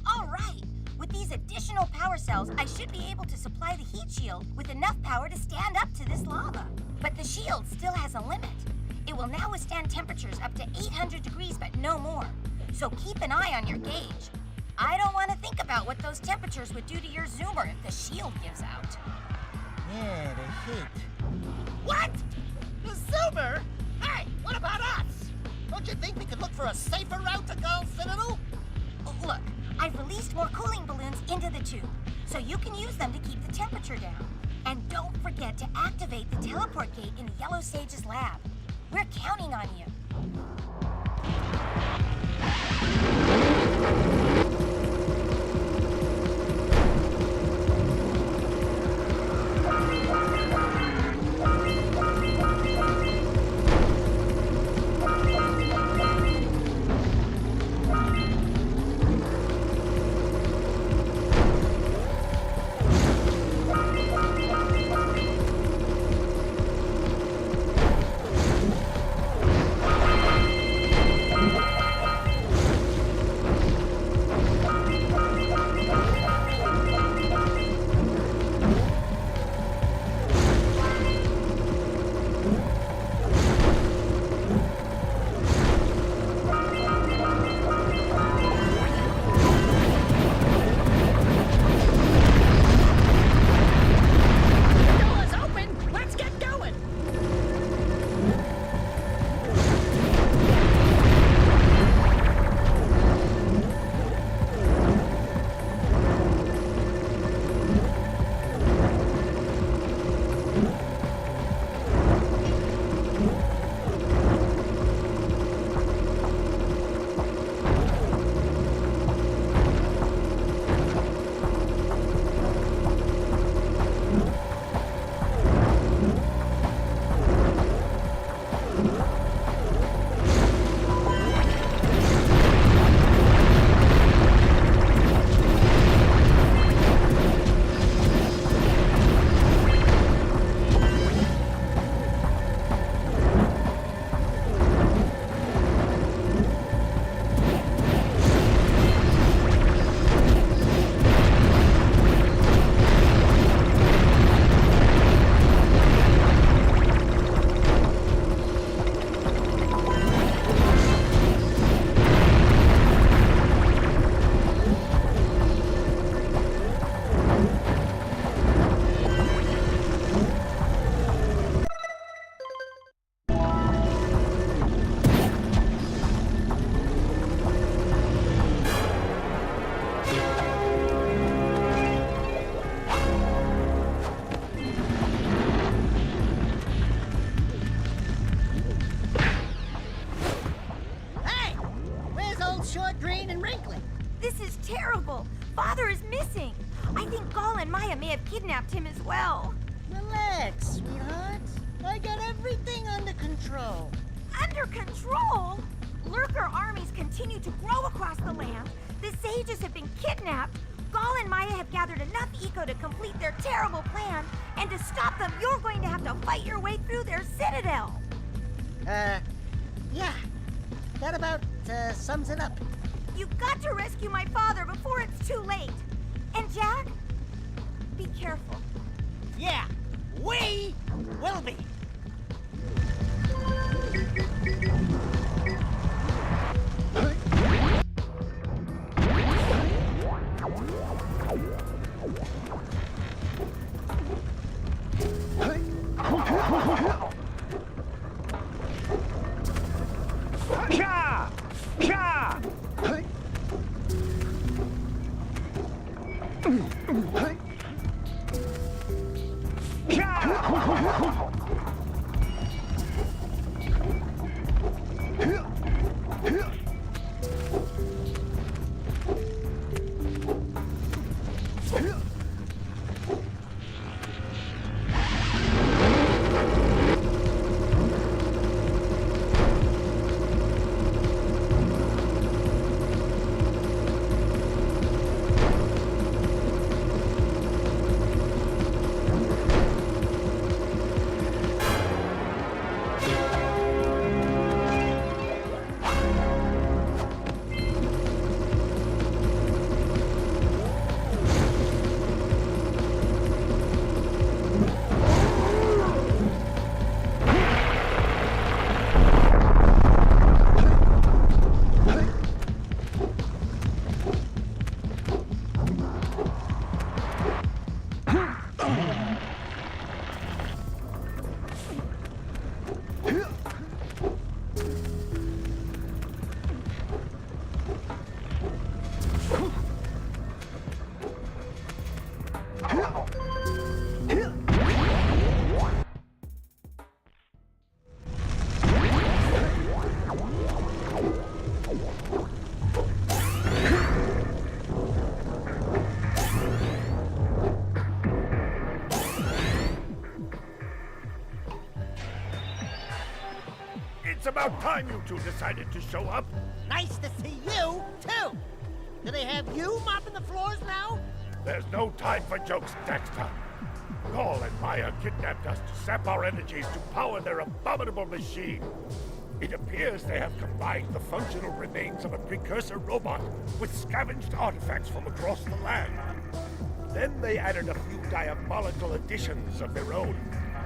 All right. With these additional power cells, I should be able to supply the heat shield with enough power to stand up to this lava. But the shield still has a limit. It will now withstand temperatures up to 800 degrees, but no more. So keep an eye on your gauge. I don't want to think about what those temperatures would do to your zoomer if the shield gives out. Yeah, the heat. What? The Zoomer? Hey, what about us? Don't you think we could look for a safer route to Gull Citadel? Look, I've released more cooling balloons into the tube, so you can use them to keep the temperature down. And don't forget to activate the teleport gate in the Yellow Sage's lab. We're counting on you. Father is missing. I think Gall and Maya may have kidnapped him as well. Relax, sweetheart. I got everything under control. Under control? Lurker armies continue to grow across the land. The sages have been kidnapped. Gall and Maya have gathered enough eco to complete their terrible plan. And to stop them, you're going to have to fight your way through their citadel. Yeah. That about sums it up. You've got to rescue my father before it's too late. And Jack, be careful. Yeah, we will be. It's about time you two decided to show up. Nice to see you, too. Do they have you mopping the floors now? There's no time for jokes, Daxter. Gaul and Maya kidnapped us to sap our energies to power their abominable machine. It appears they have combined the functional remains of a precursor robot with scavenged artifacts from across the land. Then they added a few diabolical additions of their own,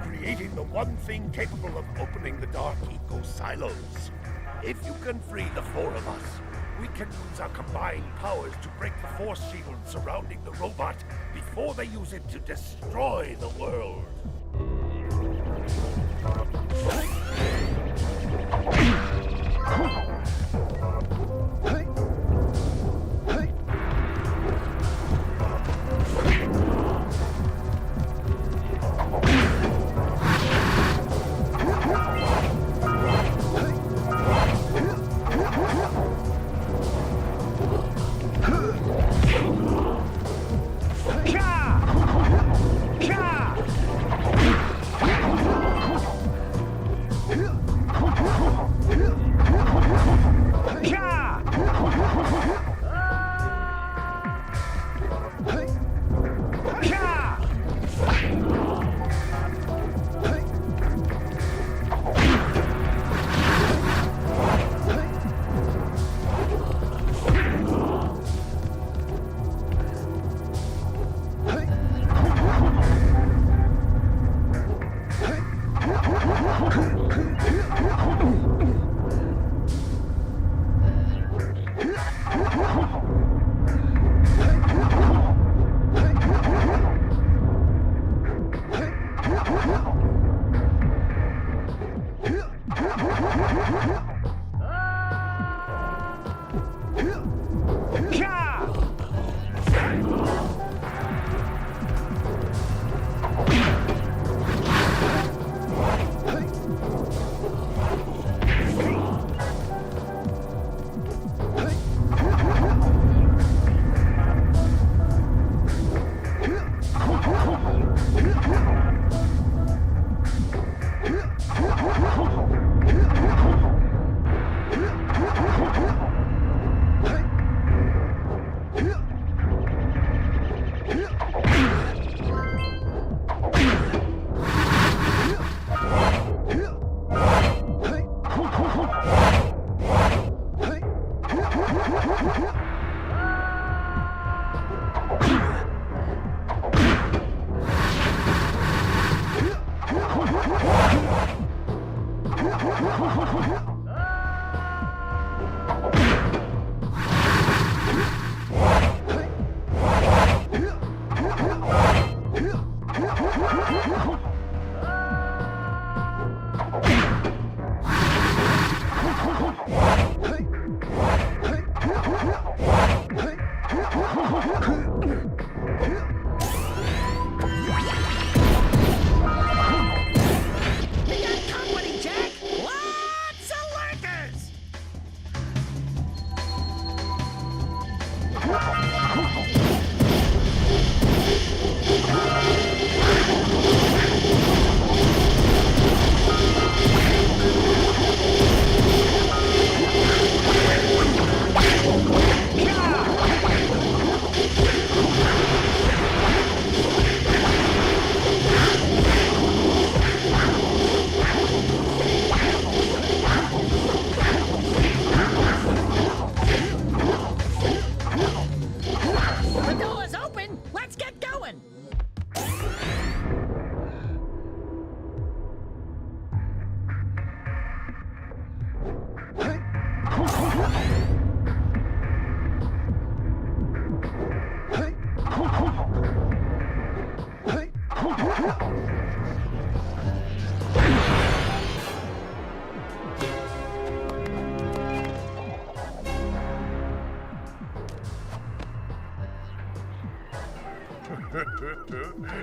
creating the one thing capable of opening the Dark Eco silos. If you can free the four of us, we can use our combined powers to break the force shield surrounding the robot before they use it to destroy the world.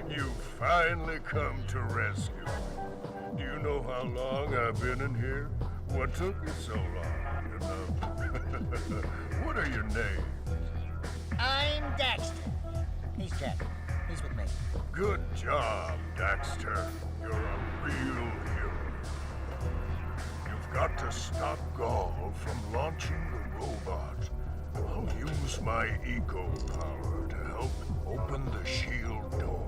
You finally come to rescue. Do you know how long I've been in here? What took you so long, you know? What are your names? I'm Daxter. He's Jack. He's with me. Good job, Daxter. You're a real hero. You've got To stop Gaul from launching the robot, I'll use my eco power to help open the shield door.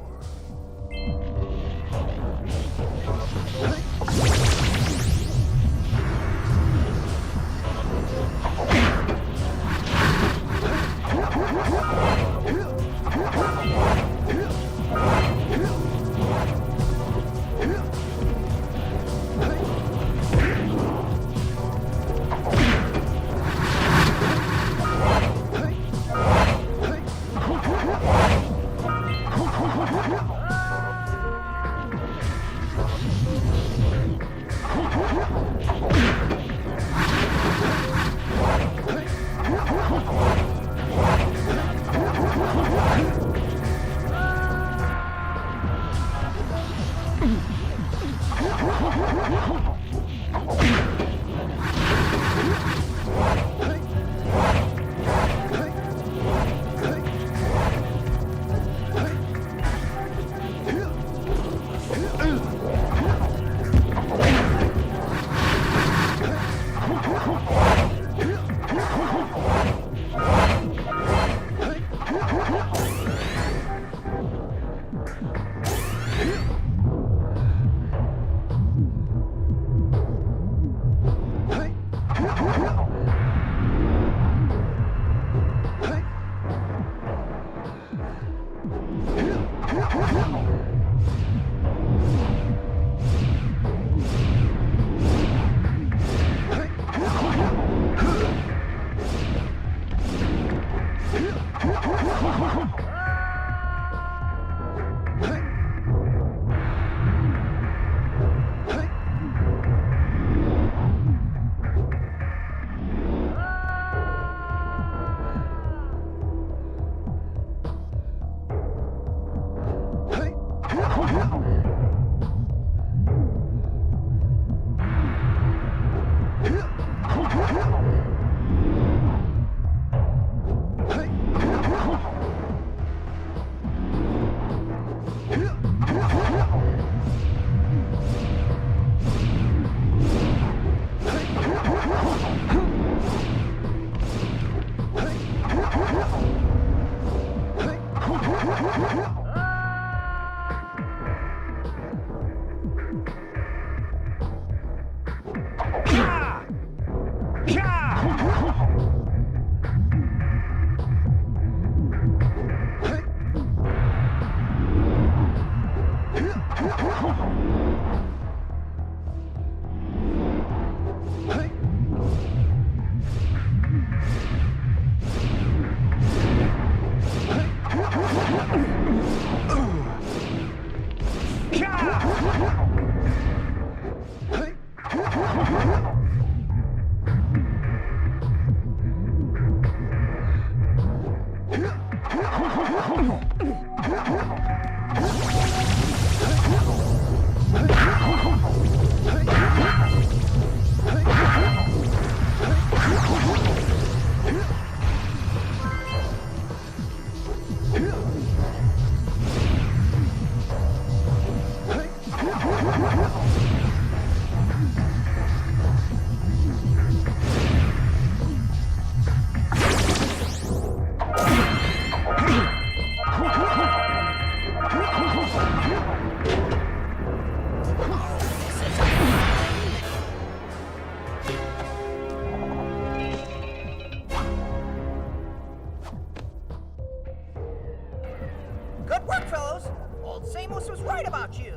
Good work, fellows! Old Samos was right about you.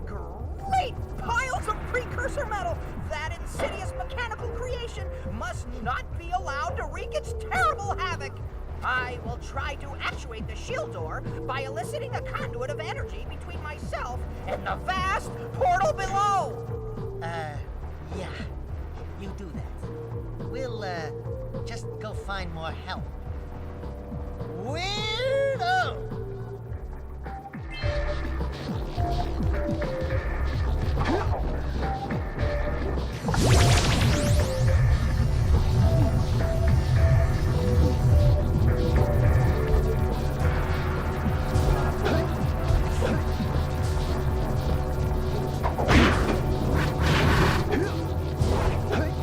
Great piles of precursor metal! That insidious mechanical creation must not be allowed to wreak its terrible havoc! I will try to actuate the shield door by eliciting a conduit of energy between myself and the vast portal below! Yeah. You do that. We'll, just go find more help. Weirdo! Hey!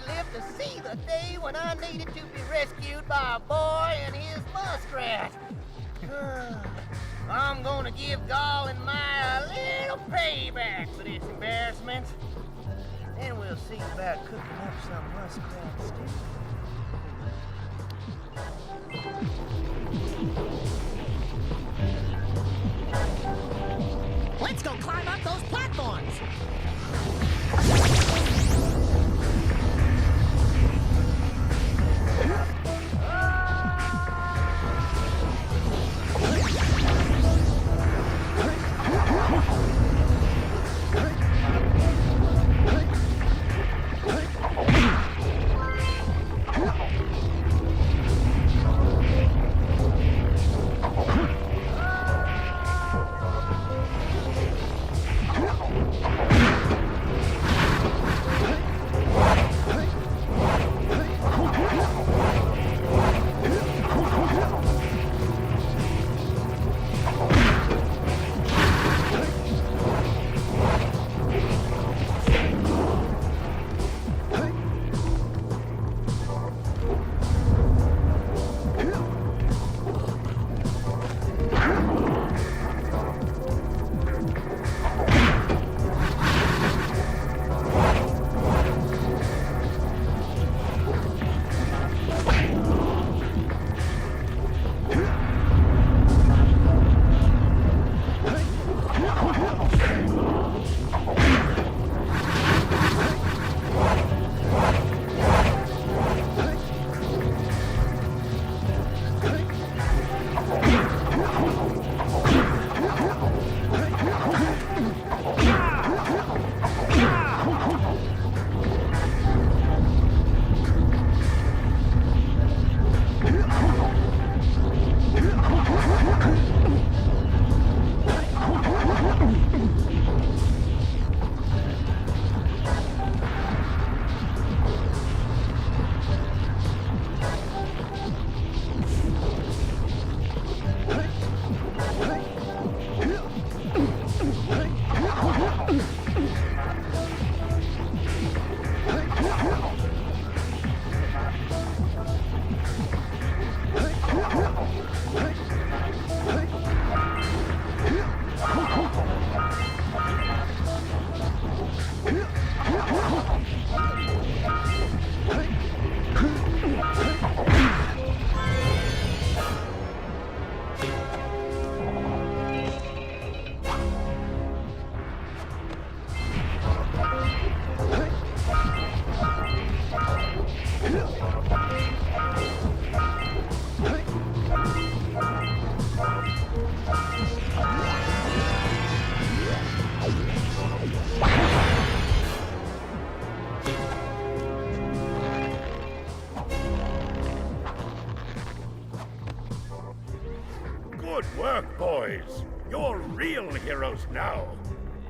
live to see the day when I needed to be rescued by a boy and his muskrat. I'm gonna give Gall and Maya a little payback for this embarrassment. Then we'll see about cooking up some muskrat stew. Let's go climb up those platforms! Good work, boys. You're real heroes now.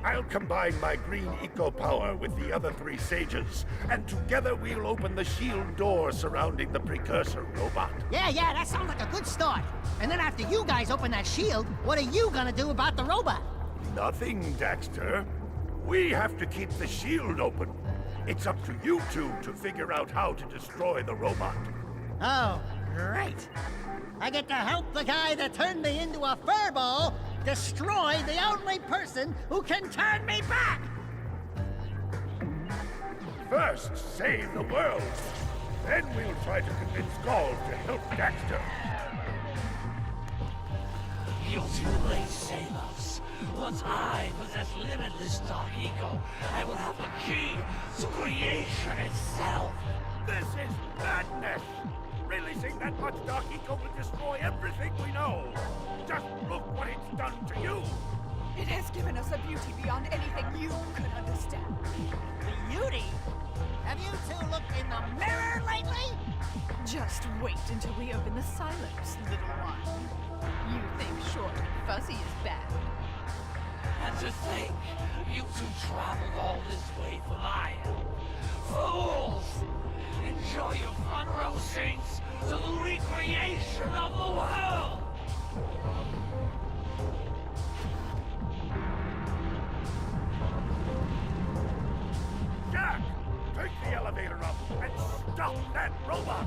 I'll combine my green eco power with the other three sages, and together we'll open the shield door surrounding the precursor robot. Yeah, that sounds like a good start. And then after you guys open that shield, what are you gonna do about the robot? Nothing, Daxter. We have to keep the shield open. It's up to you two to figure out how to destroy the robot. Oh, great. I get to help the guy that turned me into a furball destroy the only person who can turn me back! First, save the world. Then we'll try to convince Gall to help Daxter. You're too late, Samus. Once I possess limitless dark eco, I will have the key to creation itself. This is madness! Releasing that much dark eco will destroy everything we know. Just look what it's done to you. It has given us a beauty beyond anything you could understand. Beauty? Have you two looked in the mirror lately? Just wait until we open the silos, little one. You think short and fuzzy is bad. And to think, you two traveled all this way for my help. Fools! Enjoy your front row seats to the recreation of the world! Jack, take the elevator up and Stop that robot!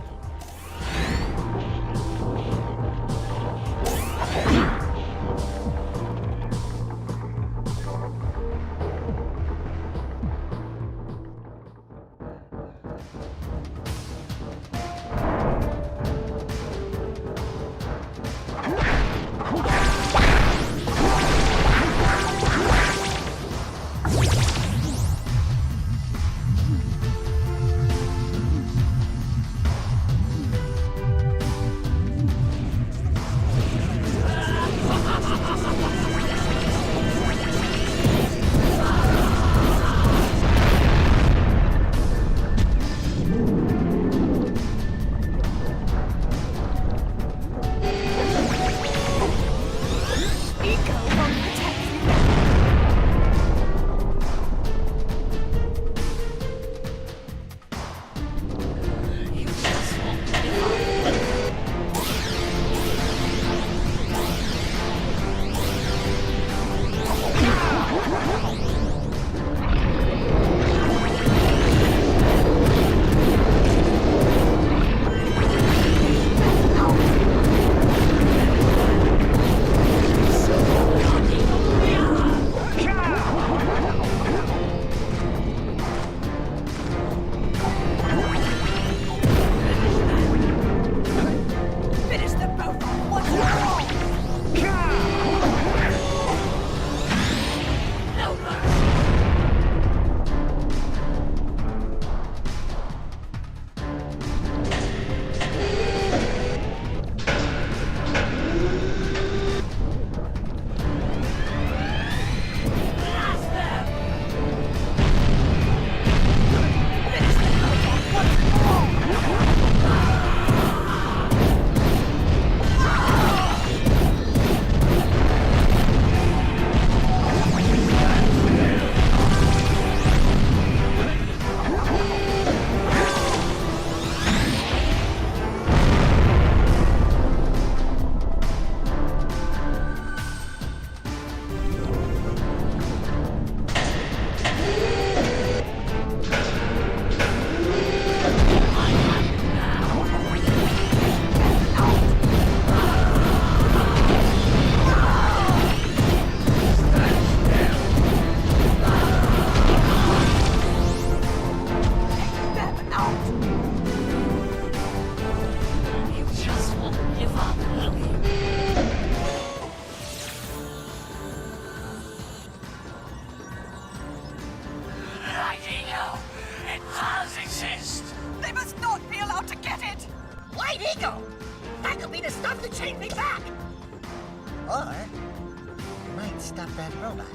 Or you might stop that robot.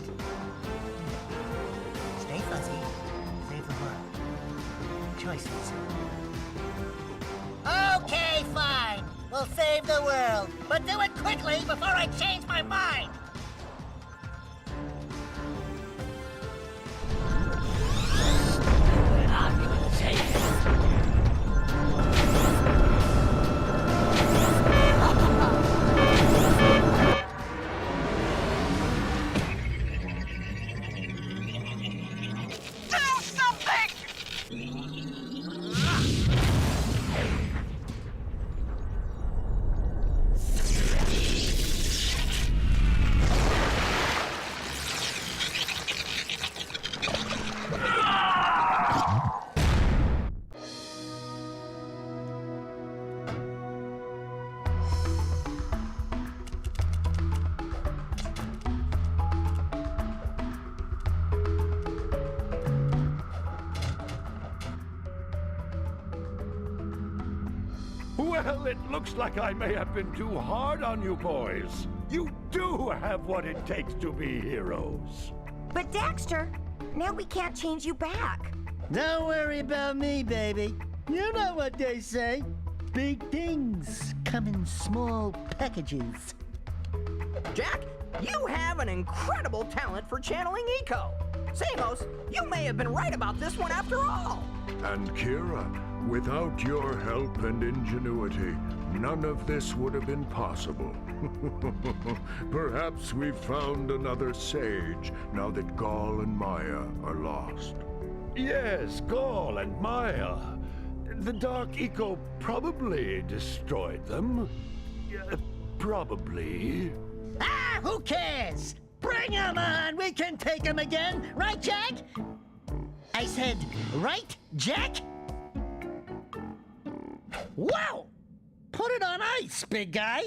Stay fuzzy, save the world. Choices. Okay, fine. We'll save the world. But do it quickly before I change my mind. We're not gonna take it. Well, it looks like I may have been too hard on you boys. You do have what it takes to be heroes. But Daxter, now we can't change you back. Don't worry about me, baby. You know what they say. Big things come in small packages. Jack, you have an incredible talent for channeling Eco. Samos, you may have been right about this one after all. And Kira, without your help and ingenuity, none of this would have been possible. Perhaps we've found another sage, now that Gaul and Maya are lost. Yes, Gaul and Maya. The Dark Eco probably destroyed them. Probably. Ah, who cares? Bring 'em on! We can take 'em again, right, Jack? I said, right, Jack? Wow! Put it on ice, big guy!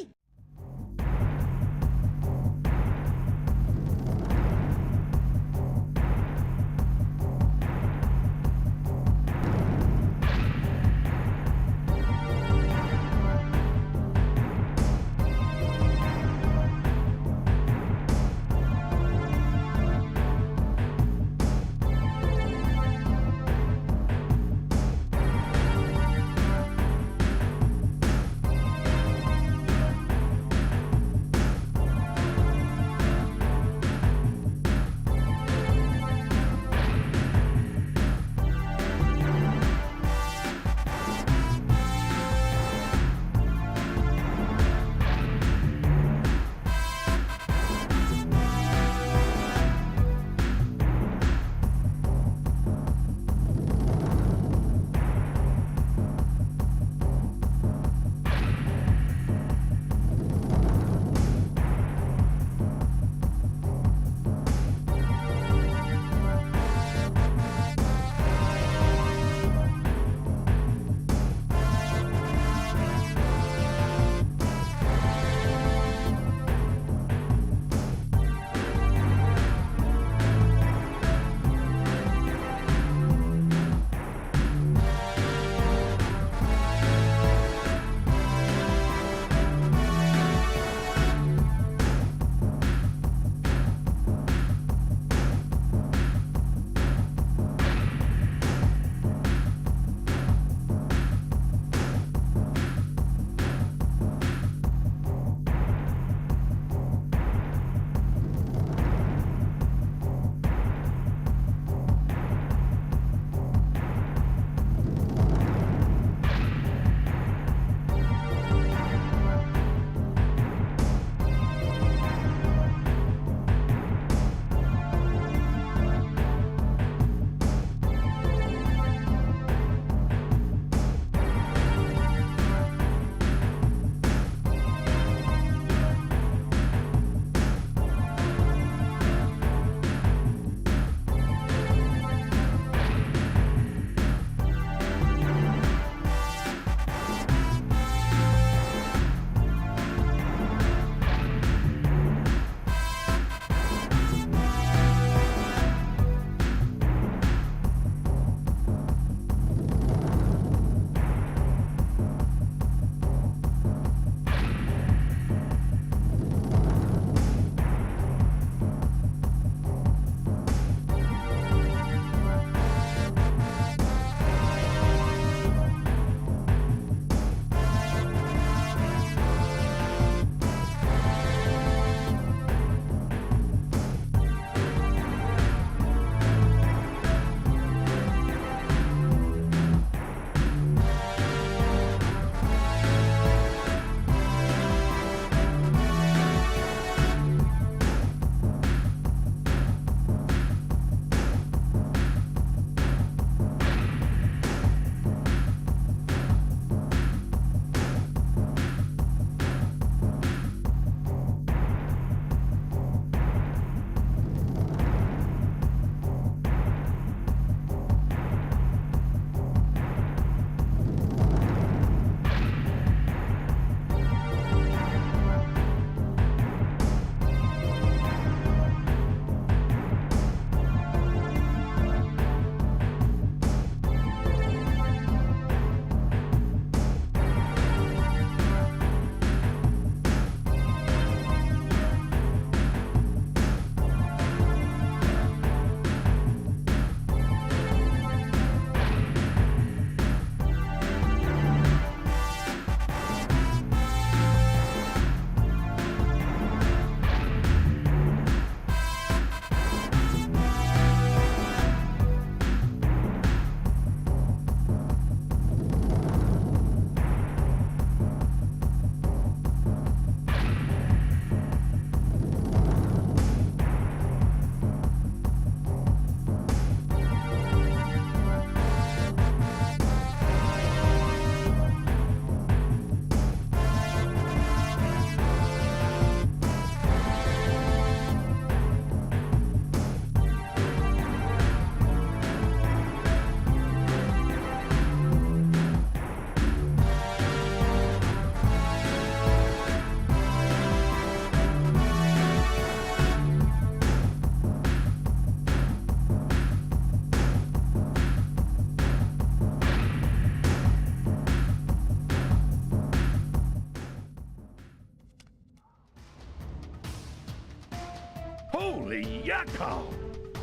Yakko!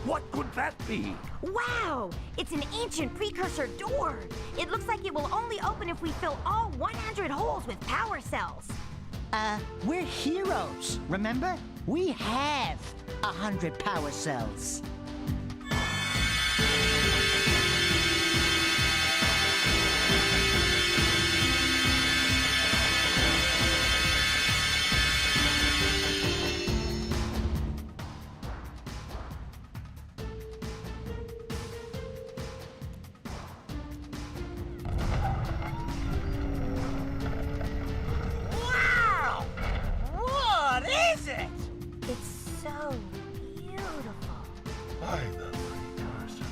What could that be? Wow! It's an ancient precursor door. It looks like it will only open if we fill all 100 holes with power cells. We're heroes, remember? We have 100 power cells. Wow! What is it? It's so beautiful. By the precursors.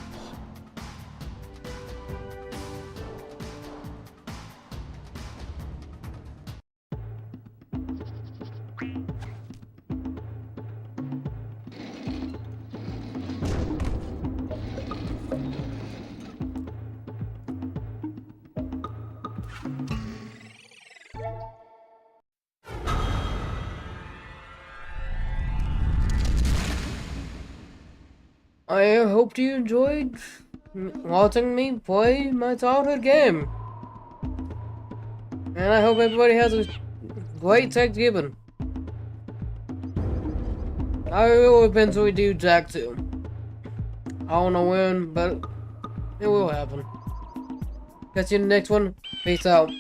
I hope you enjoyed watching me play my childhood game. And I hope everybody has a great Thanksgiving. I will eventually do Jack 2. I don't know when, but it will happen. Catch you in the next one. Peace out.